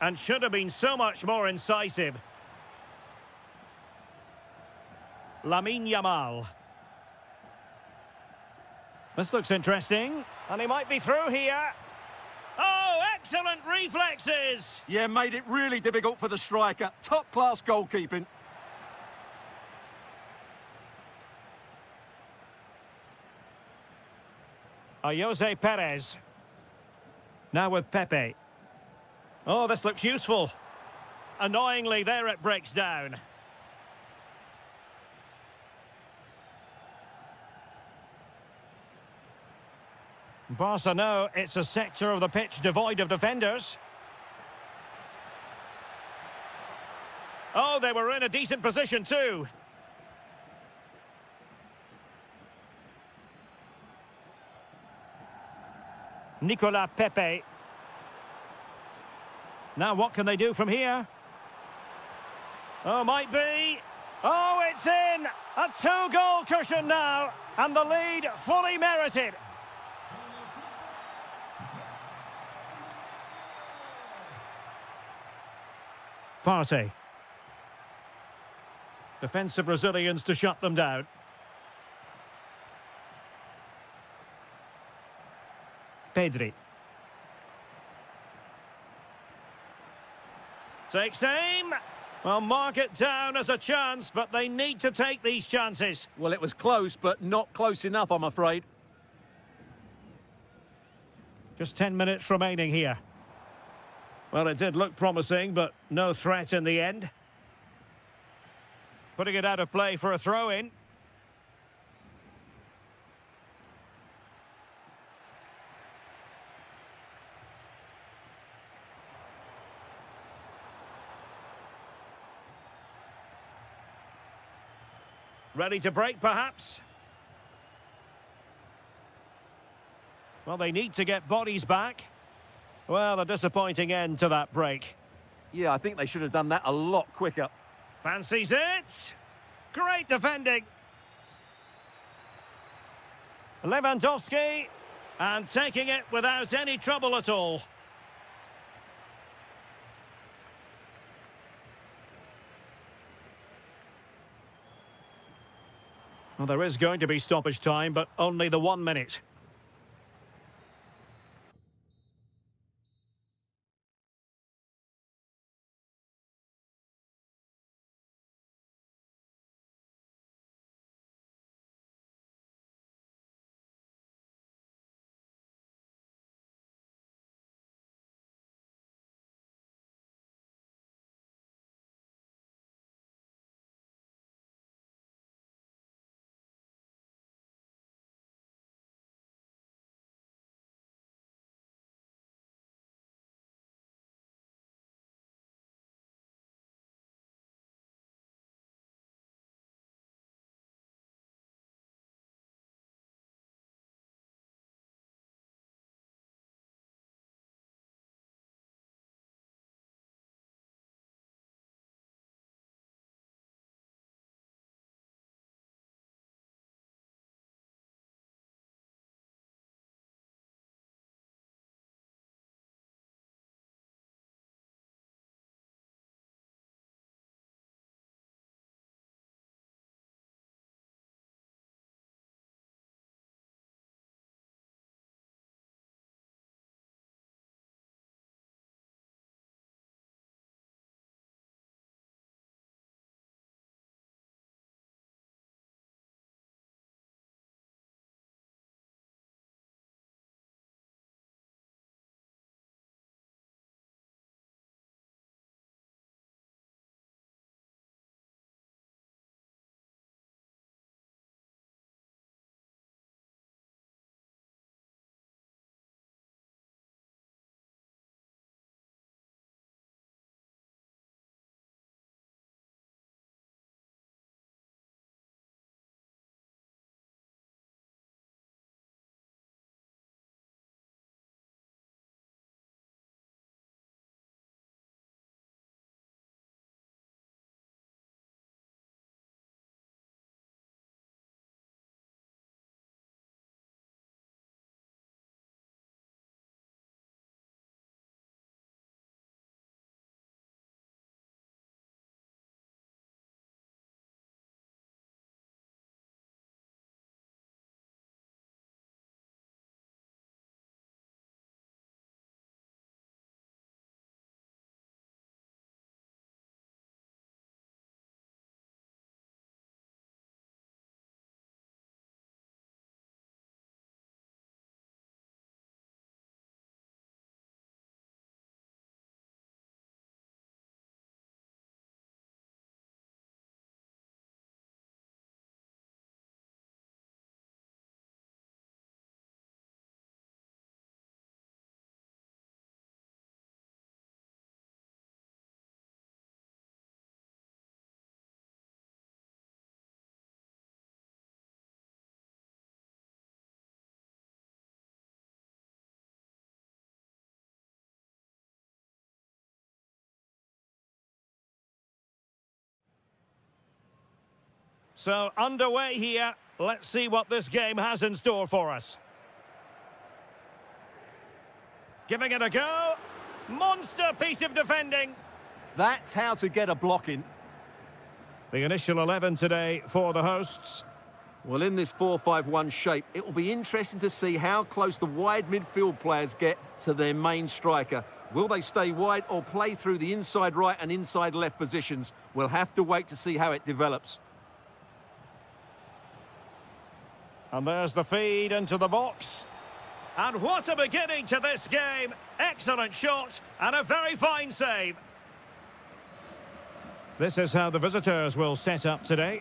And should have been so much more incisive. Lamine Yamal. This looks interesting. And he might be through here. Oh, excellent reflexes! Yeah, made it really difficult for the striker. Top-class goalkeeping. Jose Perez. Now with Pepe. Oh, this looks useful. Annoyingly, there it breaks down. Barca know it's a sector of the pitch devoid of defenders. Oh, they were in a decent position too. Nicolas Pepe. Now what can they do from here? Oh, might be. Oh, it's in! A two-goal cushion now, and the lead fully merited. Partey. Defensive Brazilians to shut them down. Pedri. Takes aim. Well, mark it down as a chance, but they need to take these chances. Well, it was close, but not close enough, I'm afraid. Just 10 minutes remaining here. Well, it did look promising, but no threat in the end. Putting it out of play for a throw-in. Ready to break, perhaps? Well, they need to get bodies back. Well, a disappointing end to that break. Yeah, I think they should have done that a lot quicker. Fancies it. Great defending. Lewandowski. And taking it without any trouble at all. Well, there is going to be stoppage time, but only the 1 minute. So, underway here. Let's see what this game has in store for us. Giving it a go. Monster piece of defending. That's how to get a block in. The initial 11 today for the hosts. Well, in this 4-5-1 shape, it will be interesting to see how close the wide midfield players get to their main striker. Will they stay wide or play through the inside right and inside left positions? We'll have to wait to see how it develops. And there's the feed into the box. And what a beginning to this game. Excellent shot and a very fine save. This is how the visitors will set up today.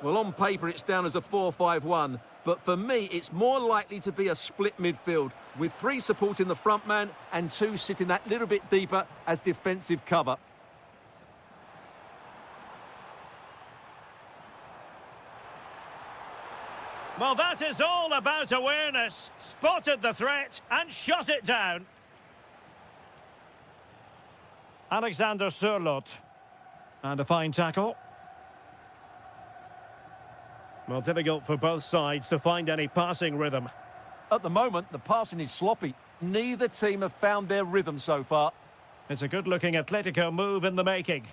Well, on paper, it's down as a 4-5-1. But for me, it's more likely to be a split midfield with 3 supporting the front man and 2 sitting that little bit deeper as defensive cover. Well, that is all about awareness. Spotted the threat and shot it down. Alexander Sørloth. And a fine tackle. Well, difficult for both sides to find any passing rhythm. At the moment, the passing is sloppy. Neither team have found their rhythm so far. It's a good-looking Atletico move in the making.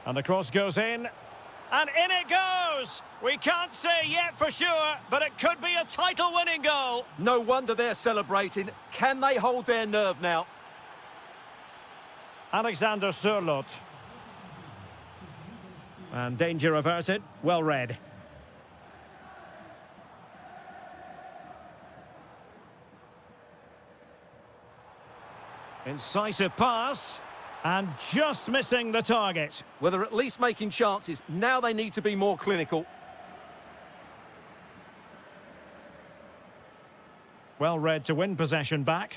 And the cross goes in. And in it goes! We can't say yet for sure, but it could be a title-winning goal. No wonder they're celebrating. Can they hold their nerve now? Alexander Sørloth. And danger averted. Well read. Incisive pass. And just missing the target. Well, they're at least making chances. Now they need to be more clinical. Well read to win possession back.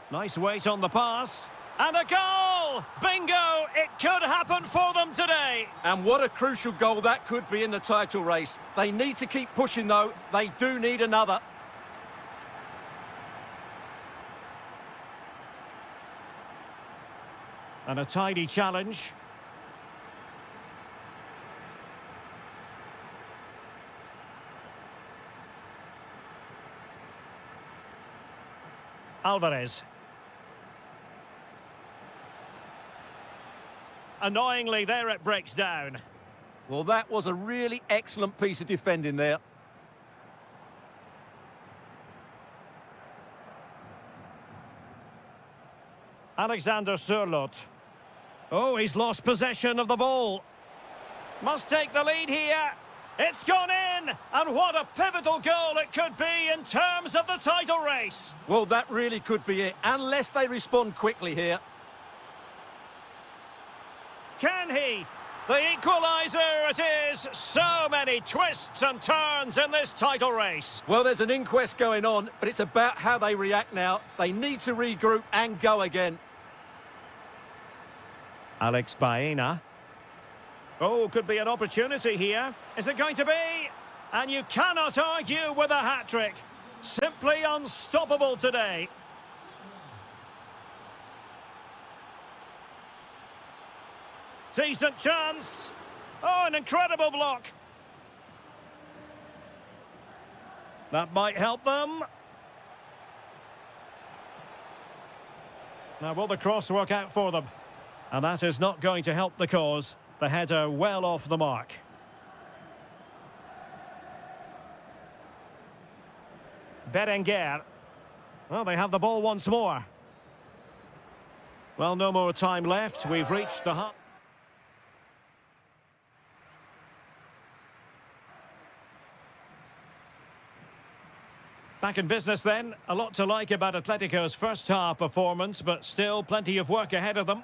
Nice weight on the pass. And a goal! Bingo! It could happen for them today. And what a crucial goal that could be in the title race. They need to keep pushing, though. They do need another. And a tidy challenge. Alvarez. Annoyingly, there it breaks down. Well, that was a really excellent piece of defending there. Alexander Sørloth. Oh, he's lost possession of the ball. Must take the lead here. It's gone in! And what a pivotal goal it could be in terms of the title race. Well, that really could be it, unless they respond quickly here. Can he? The equaliser it is. So many twists and turns in this title race. Well, there's an inquest going on, but it's about how they react now. They need to regroup and go again. Alex Baena. Oh, could be an opportunity here. Is it going to be? And you cannot argue with a hat-trick. Simply unstoppable today. Decent chance. Oh, an incredible block. That might help them. Now, will the cross work out for them? And that is not going to help the cause. The header well off the mark. Berenguer. Well, they have the ball once more. Well, no more time left. We've reached the half. Back in business then. A lot to like about Atletico's first half performance, but still plenty of work ahead of them.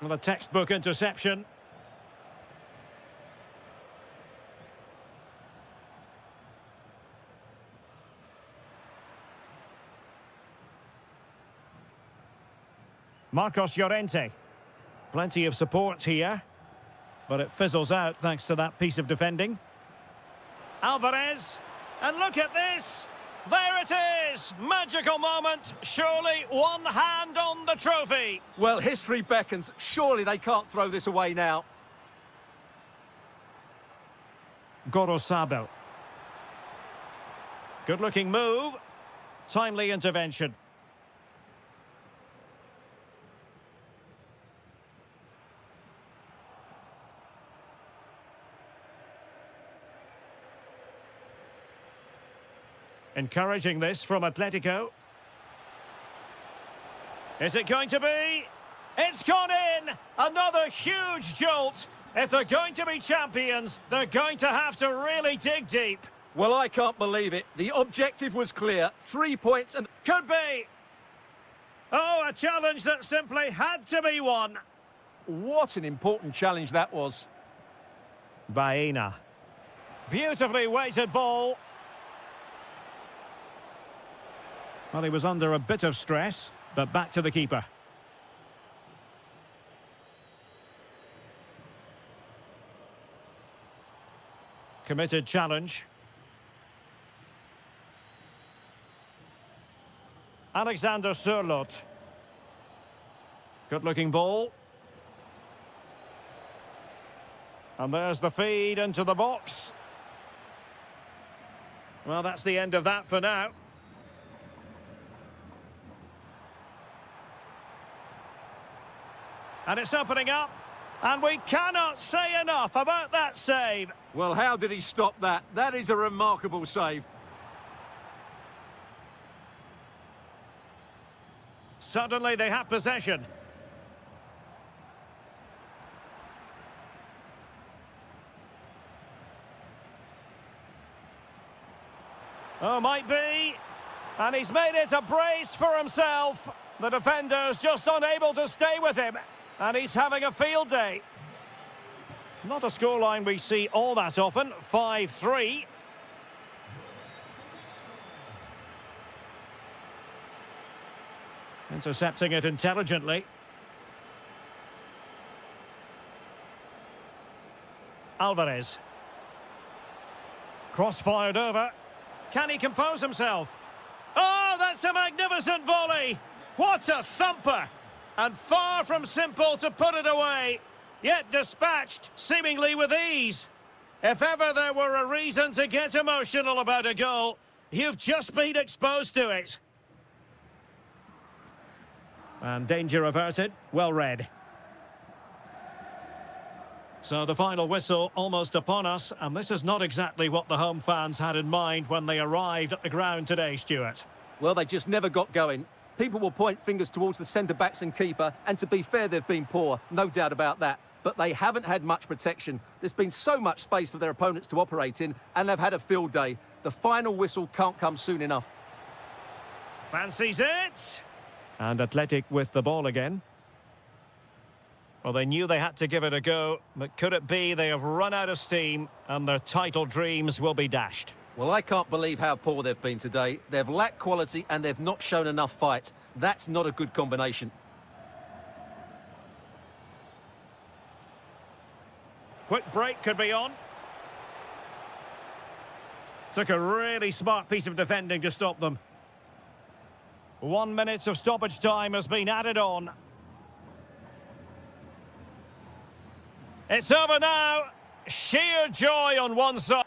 Well, a textbook interception. Marcos Llorente. Plenty of support here. But it fizzles out thanks to that piece of defending. Alvarez. And look at this. There it is. Magical moment. Surely one hand on the trophy. Well, history beckons. Surely they can't throw this away now. Gorosabel. Good-looking move. Timely intervention. Encouraging this from Atletico. Is it going to be? It's gone in! Another huge jolt. If they're going to be champions, they're going to have to really dig deep. Well, I can't believe it. The objective was clear. 3 points and... Could be. Oh, a challenge that simply had to be won. What an important challenge that was. Baena. Beautifully weighted ball. Well, he was under a bit of stress, but back to the keeper. Committed challenge. Alexander Sørloth. Good-looking ball. And there's the feed into the box. Well, that's the end of that for now. And it's opening up. And we cannot say enough about that save. Well, how did he stop that? That is a remarkable save. Suddenly they have possession. Oh, might be. And he's made it a brace for himself. The defender's just unable to stay with him. And he's having a field day. Not a scoreline we see all that often. 5-3. Intercepting it intelligently. Alvarez. Cross-fired over. Can he compose himself? Oh, that's a magnificent volley! What a thumper! And far from simple to put it away, yet dispatched seemingly with ease. If ever there were a reason to get emotional about a goal, you've just been exposed to it. And danger averted, well read. So the final whistle almost upon us, and this is not exactly what the home fans had in mind when they arrived at the ground today, Stuart. Well, they just never got going. People will point fingers towards the centre-backs and keeper, and to be fair, they've been poor, no doubt about that. But they haven't had much protection. There's been so much space for their opponents to operate in, and they've had a field day. The final whistle can't come soon enough. Fancies it. And Athletic with the ball again. Well, they knew they had to give it a go, but could it be they have run out of steam and their title dreams will be dashed? Well, I can't believe how poor they've been today. They've lacked quality and they've not shown enough fight. That's not a good combination. Quick break could be on. Took a really smart piece of defending to stop them. 1 minute of stoppage time has been added on. It's over now. Sheer joy on one side.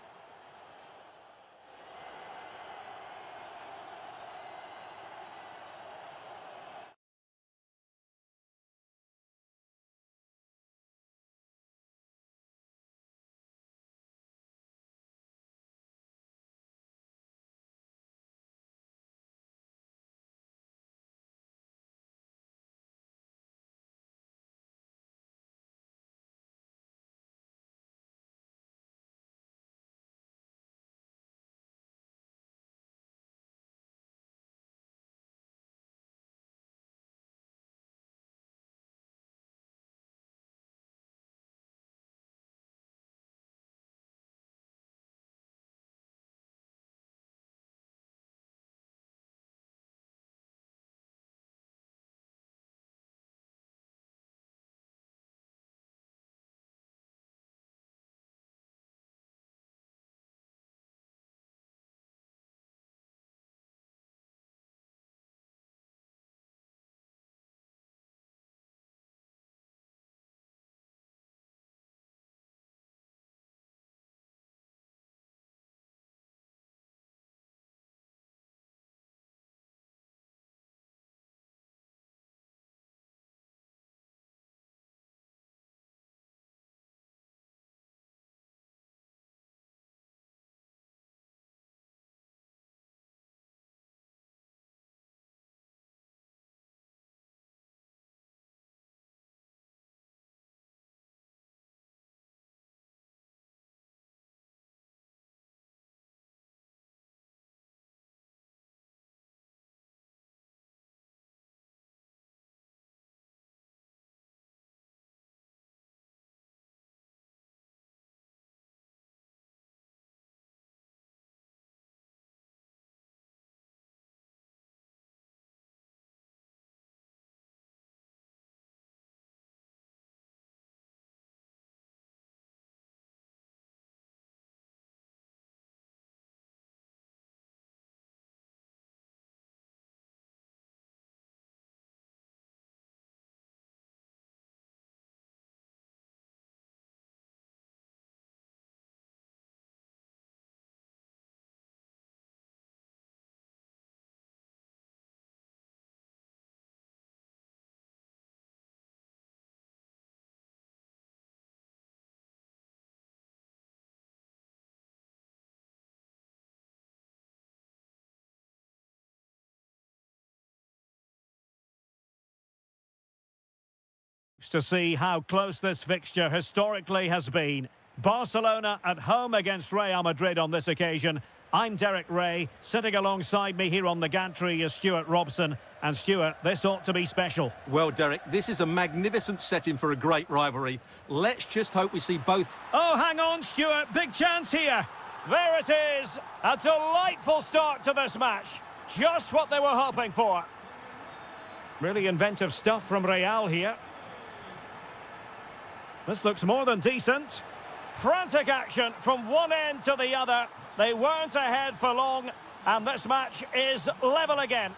To see how close this fixture historically has been. Barcelona at home against Real Madrid on this occasion. I'm Derek Ray. Sitting alongside me here on the gantry is Stuart Robson. And Stuart, this ought to be special. Well, Derek, this is a magnificent setting for a great rivalry. Let's just hope we see both. Oh, hang on, Stuart. Big chance here. There it is. A delightful start to this match. Just what they were hoping for. Really inventive stuff from Real here. This looks more than decent. Frantic action from one end to the other. They weren't ahead for long, and this match is level again.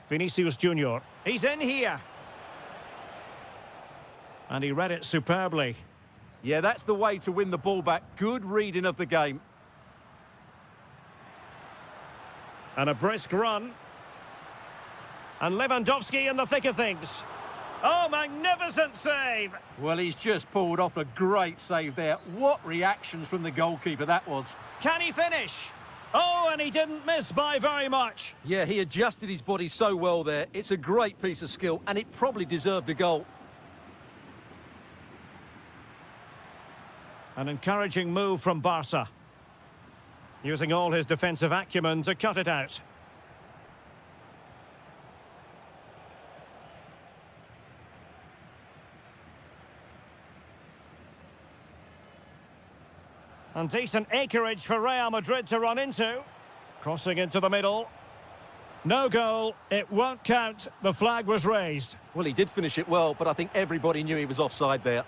Vinicius Junior. He's in here. And he read it superbly. Yeah, that's the way to win the ball back. Good reading of the game. And a brisk run. And Lewandowski in the thick of things. Oh, magnificent save! Well, he's just pulled off a great save there. What reactions from the goalkeeper that was. Can he finish? Oh, and he didn't miss by very much. Yeah, he adjusted his body so well there. It's a great piece of skill, and it probably deserved a goal. An encouraging move from Barca. Using all his defensive acumen to cut it out. And decent acreage for Real Madrid to run into. Crossing into the middle. No goal. It won't count. The flag was raised. Well, he did finish it well, but I think everybody knew he was offside there.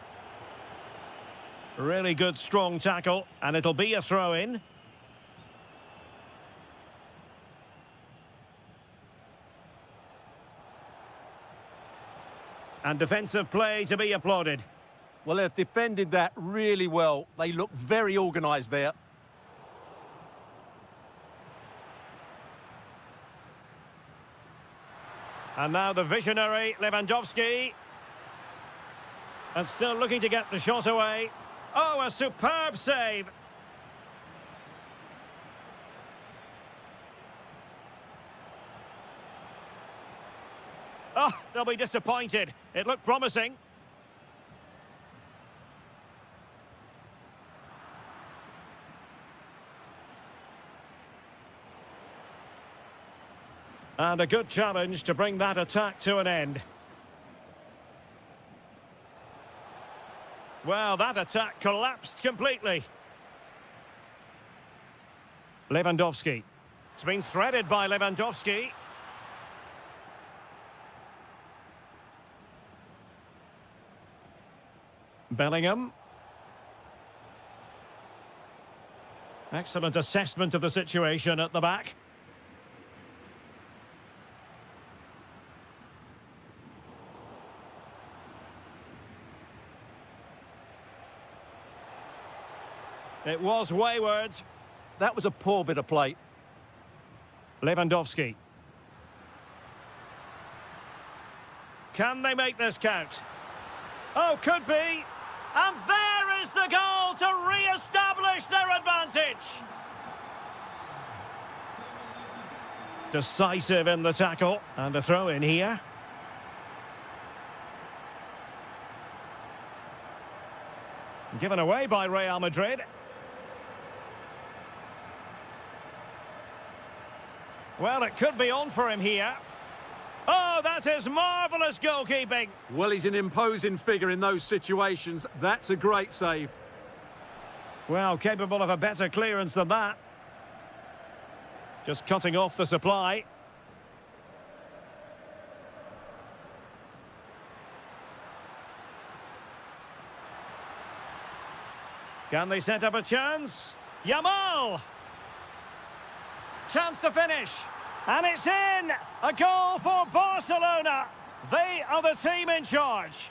Really good, strong tackle, and it'll be a throw-in. And defensive play to be applauded. Well, they've defended that really well. They look very organised there. And now the visionary Lewandowski. And still looking to get the shot away. Oh, a superb save. Oh, they'll be disappointed. It looked promising. And a good challenge to bring that attack to an end. Well, that attack collapsed completely. Lewandowski. It's been threaded by Lewandowski. Bellingham. Excellent assessment of the situation at the back. It was wayward. That was a poor bit of play. Lewandowski. Can they make this count? Oh, could be. And there is the goal to re-establish their advantage. Decisive in the tackle. And a throw in here. Given away by Real Madrid. Well, it could be on for him here. Oh, that is marvellous goalkeeping. Well, he's an imposing figure in those situations. That's a great save. Well, capable of a better clearance than that. Just cutting off the supply. Can they set up a chance? Yamal! Chance to finish. And it's in! A goal for Barcelona. They are the team in charge.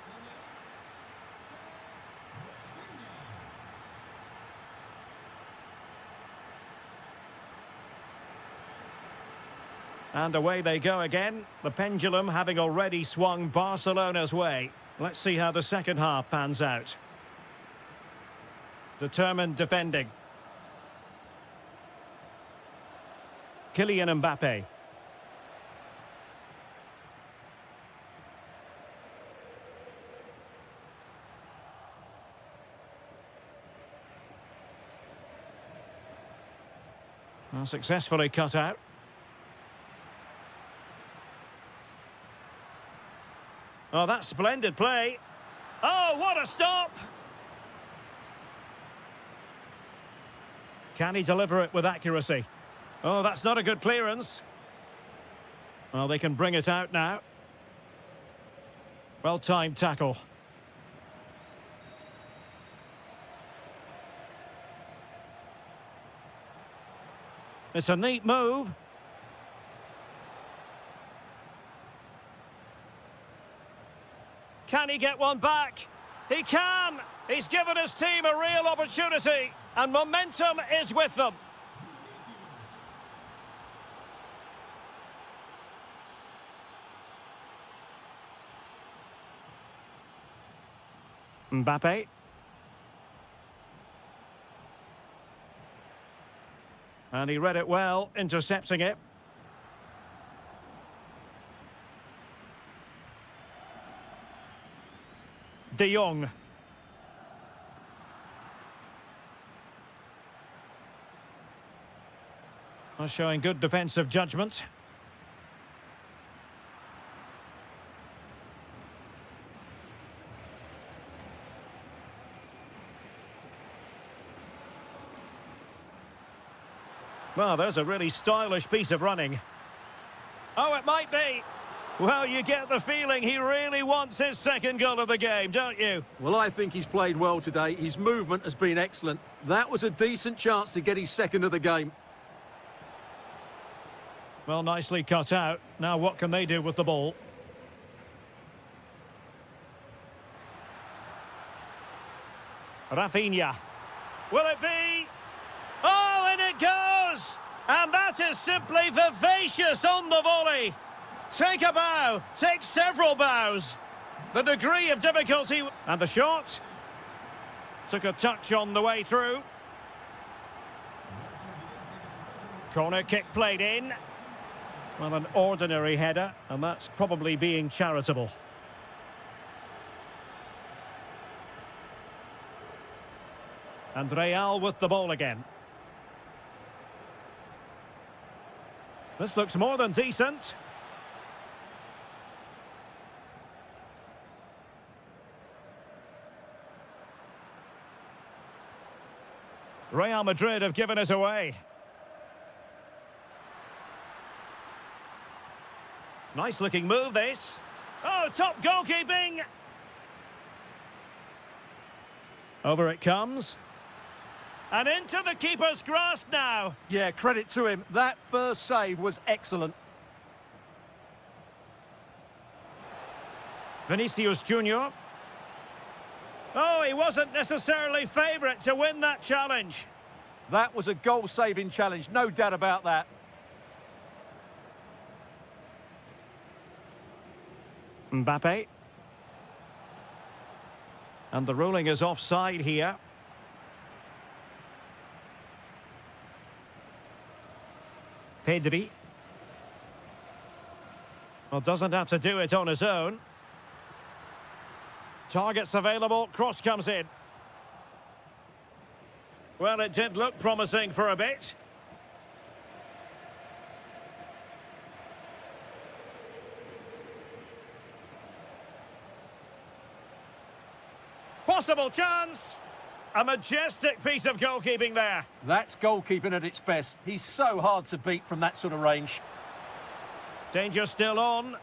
And away they go again. The pendulum having already swung Barcelona's way. Let's see how the second half pans out. Determined defending. Kylian Mbappe. Well, successfully cut out. Oh, that's splendid play. Oh, what a stop! Can he deliver it with accuracy? Oh, that's not a good clearance. Well, they can bring it out now. Well-timed tackle. It's a neat move. Can he get one back? He can! He's given his team a real opportunity, and momentum is with them. Mbappe. And he read it well, intercepting it. De Jong. Showing good defensive judgment. Well, there's a really stylish piece of running. Oh, it might be. Well, you get the feeling he really wants his second goal of the game, don't you? Well, I think he's played well today. His movement has been excellent. That was a decent chance to get his second of the game. Well, nicely cut out. Now what can they do with the ball? Rafinha. Will it be? Oh, and it goes! And that is simply vivacious on the volley. Take a bow, take several bows. The degree of difficulty... And the shot. Took a touch on the way through. Corner kick played in. Well, an ordinary header, and that's probably being charitable. And Real with the ball again. This looks more than decent. Real Madrid have given us away. Nice looking move, this. Oh, top goalkeeping! Over it comes. And into the keeper's grasp now. Yeah, credit to him. That first save was excellent. Vinicius Junior. Oh, he wasn't necessarily favourite to win that challenge. That was a goal-saving challenge, no doubt about that. Mbappe. And the ruling is offside here. Pedri. Well, doesn't have to do it on his own. Targets available, cross comes in. Well, it did look promising for a bit. Possible chance. A majestic piece of goalkeeping there. That's goalkeeping at its best. He's so hard to beat from that sort of range. Danger still on.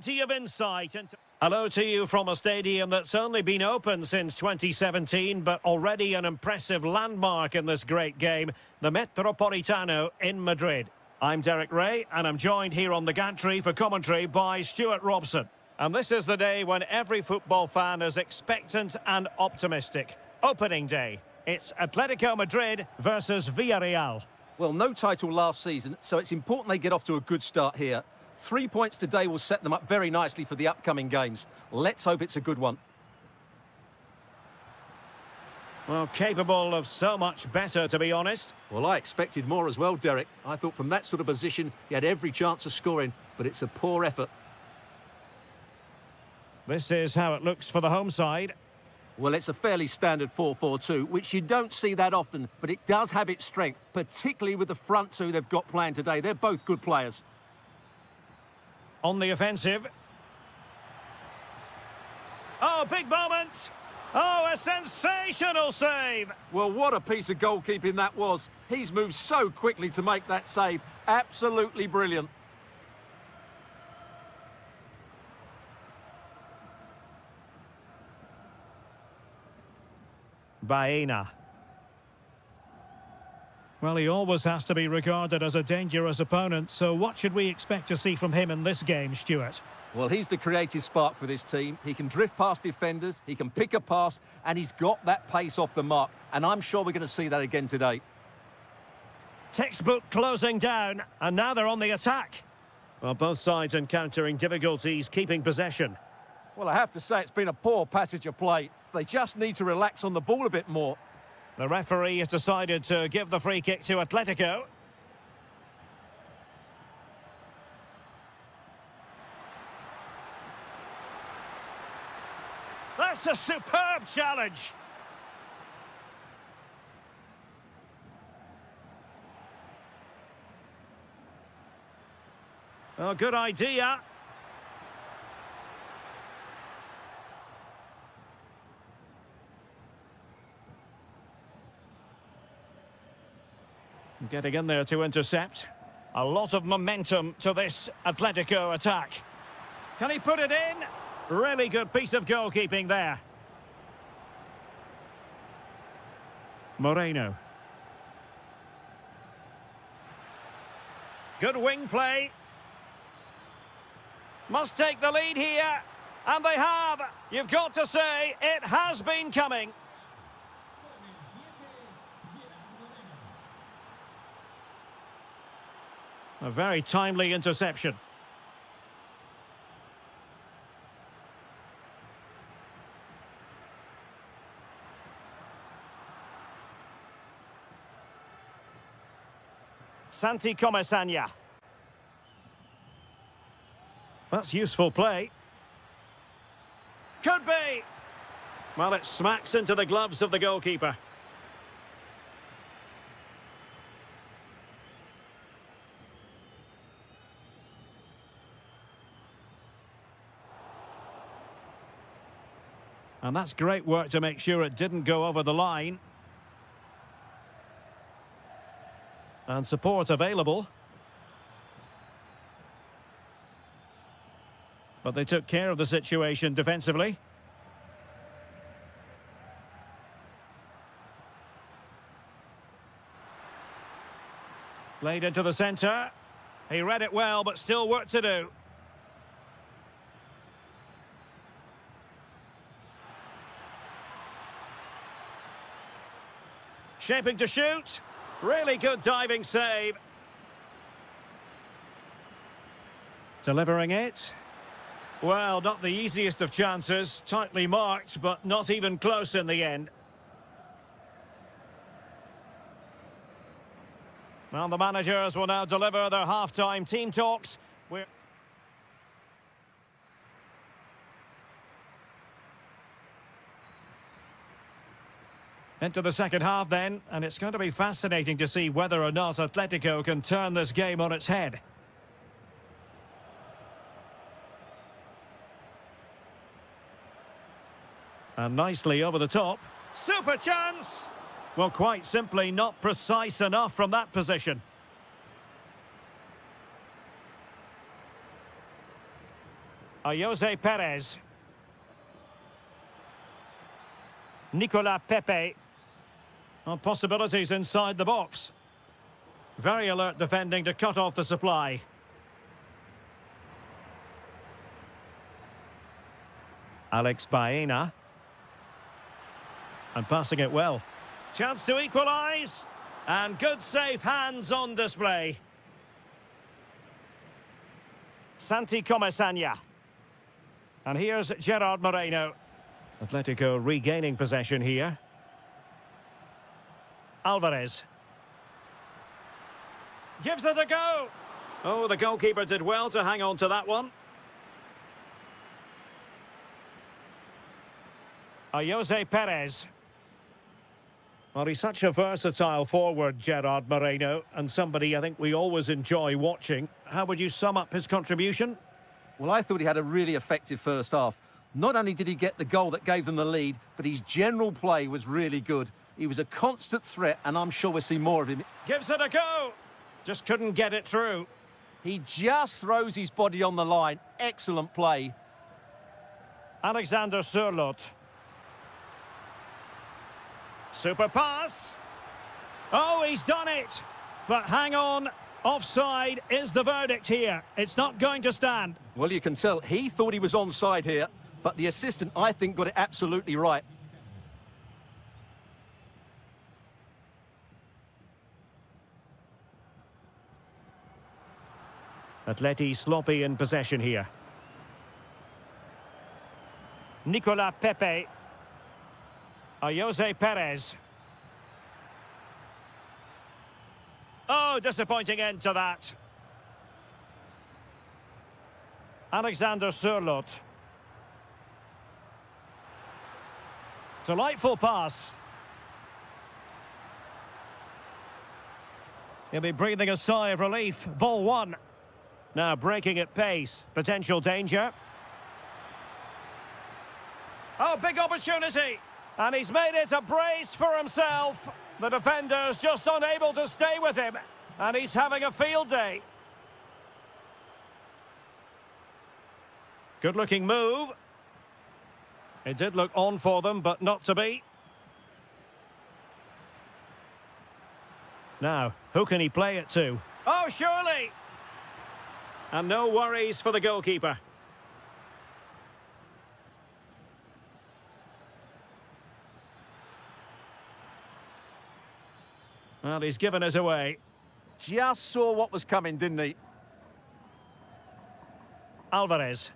Plenty of insight. And hello to you from a stadium that's only been open since 2017, but already an impressive landmark in this great game, the Metropolitano in Madrid. I'm Derek Ray, and I'm joined here on the gantry for commentary by Stuart Robson. And this is the day when every football fan is expectant and optimistic. Opening day. It's Atletico Madrid versus Villarreal. Well, no title last season, so it's important they get off to a good start here. 3 points today will set them up very nicely for the upcoming games. Let's hope it's a good one. Well, capable of so much better, to be honest. Well, I expected more as well, Derek. I thought from that sort of position, he had every chance of scoring, but it's a poor effort. This is how it looks for the home side. Well, it's a fairly standard 4-4-2, which you don't see that often, but it does have its strength, particularly with the front two they've got playing today. They're both good players. On the offensive. Oh, big moment. Oh, a sensational save. Well, what a piece of goalkeeping that was. He's moved so quickly to make that save. Absolutely brilliant. Baena. Well, he always has to be regarded as a dangerous opponent, so what should we expect to see from him in this game, Stuart? Well, he's the creative spark for this team. He can drift past defenders, he can pick a pass, and he's got that pace off the mark. And I'm sure we're going to see that again today. Textbook closing down, and now they're on the attack. Well, both sides encountering difficulties keeping possession. Well, I have to say it's been a poor passage of play. They just need to relax on the ball a bit more. The referee has decided to give the free kick to Atletico. That's a superb challenge. Oh, good idea. Getting in there to intercept. A lot of momentum to this Atletico attack. Can he put it in? Really good piece of goalkeeping there. Moreno. Good wing play. Must take the lead here. And they have. You've got to say, it has been coming. A very timely interception. Santi Comesaña. That's useful play. Could be. Well, it smacks into the gloves of the goalkeeper. And that's great work to make sure it didn't go over the line. And support available. But they took care of the situation defensively. Played into the centre. He read it well, but still work to do. Shaping to shoot. Really good diving save. Delivering it. Well, not the easiest of chances. Tightly marked, but not even close in the end. Well, the managers will now deliver their half-time team talks. Into the second half then, and it's going to be fascinating to see whether or not Atletico can turn this game on its head. And nicely over the top. Super chance! Well, quite simply not precise enough from that position. Jose Perez. Nicolas Pepe. On possibilities inside the box. Very alert defending to cut off the supply. Alex Baena. And passing it well. Chance to equalise. And good safe hands on display. Santi Comesaña. And here's Gerard Moreno. Atletico regaining possession here. Alvarez. Gives it a go. Oh, the goalkeeper did well to hang on to that one. Jose Perez. Well, he's such a versatile forward, Gerard Moreno, and somebody I think we always enjoy watching. How would you sum up his contribution? Well, I thought he had a really effective first half. Not only did he get the goal that gave them the lead, but his general play was really good. He was a constant threat, and I'm sure we'll see more of him. Gives it a go. Just couldn't get it through. He just throws his body on the line. Excellent play. Alexander Sørloth. Super pass. Oh, he's done it. But hang on. Offside is the verdict here. It's not going to stand. Well, you can tell he thought he was onside here, but the assistant, I think, got it absolutely right. Atleti sloppy in possession here. Nicolas Pepe. Jose Perez. Oh, disappointing end to that. Alexander Sørloth. Delightful pass. He'll be breathing a sigh of relief. Ball one. Now breaking at pace. Potential danger. Oh, big opportunity. And he's made it a brace for himself. The defender's just unable to stay with him. And he's having a field day. Good-looking move. It did look on for them, but not to be. Now, who can he play it to? Oh, surely! And no worries for the goalkeeper. Well, he's given us away. Just saw what was coming, didn't he? Alvarez.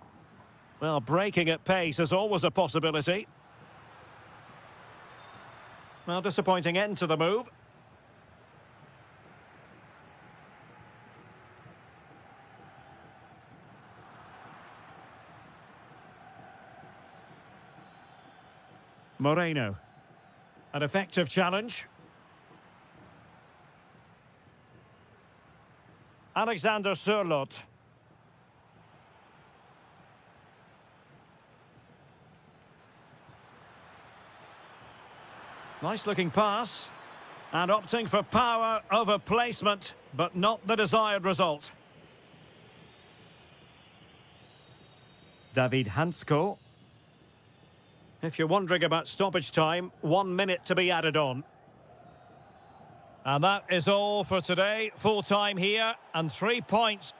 Well, breaking at pace is always a possibility. Well, disappointing end to the move. Moreno. An effective challenge. Alexander Sørloth. Nice looking pass. And opting for power over placement, but not the desired result. David Hansko. If you're wondering about stoppage time, 1 minute to be added on. And that is all for today. Full time here and 3 points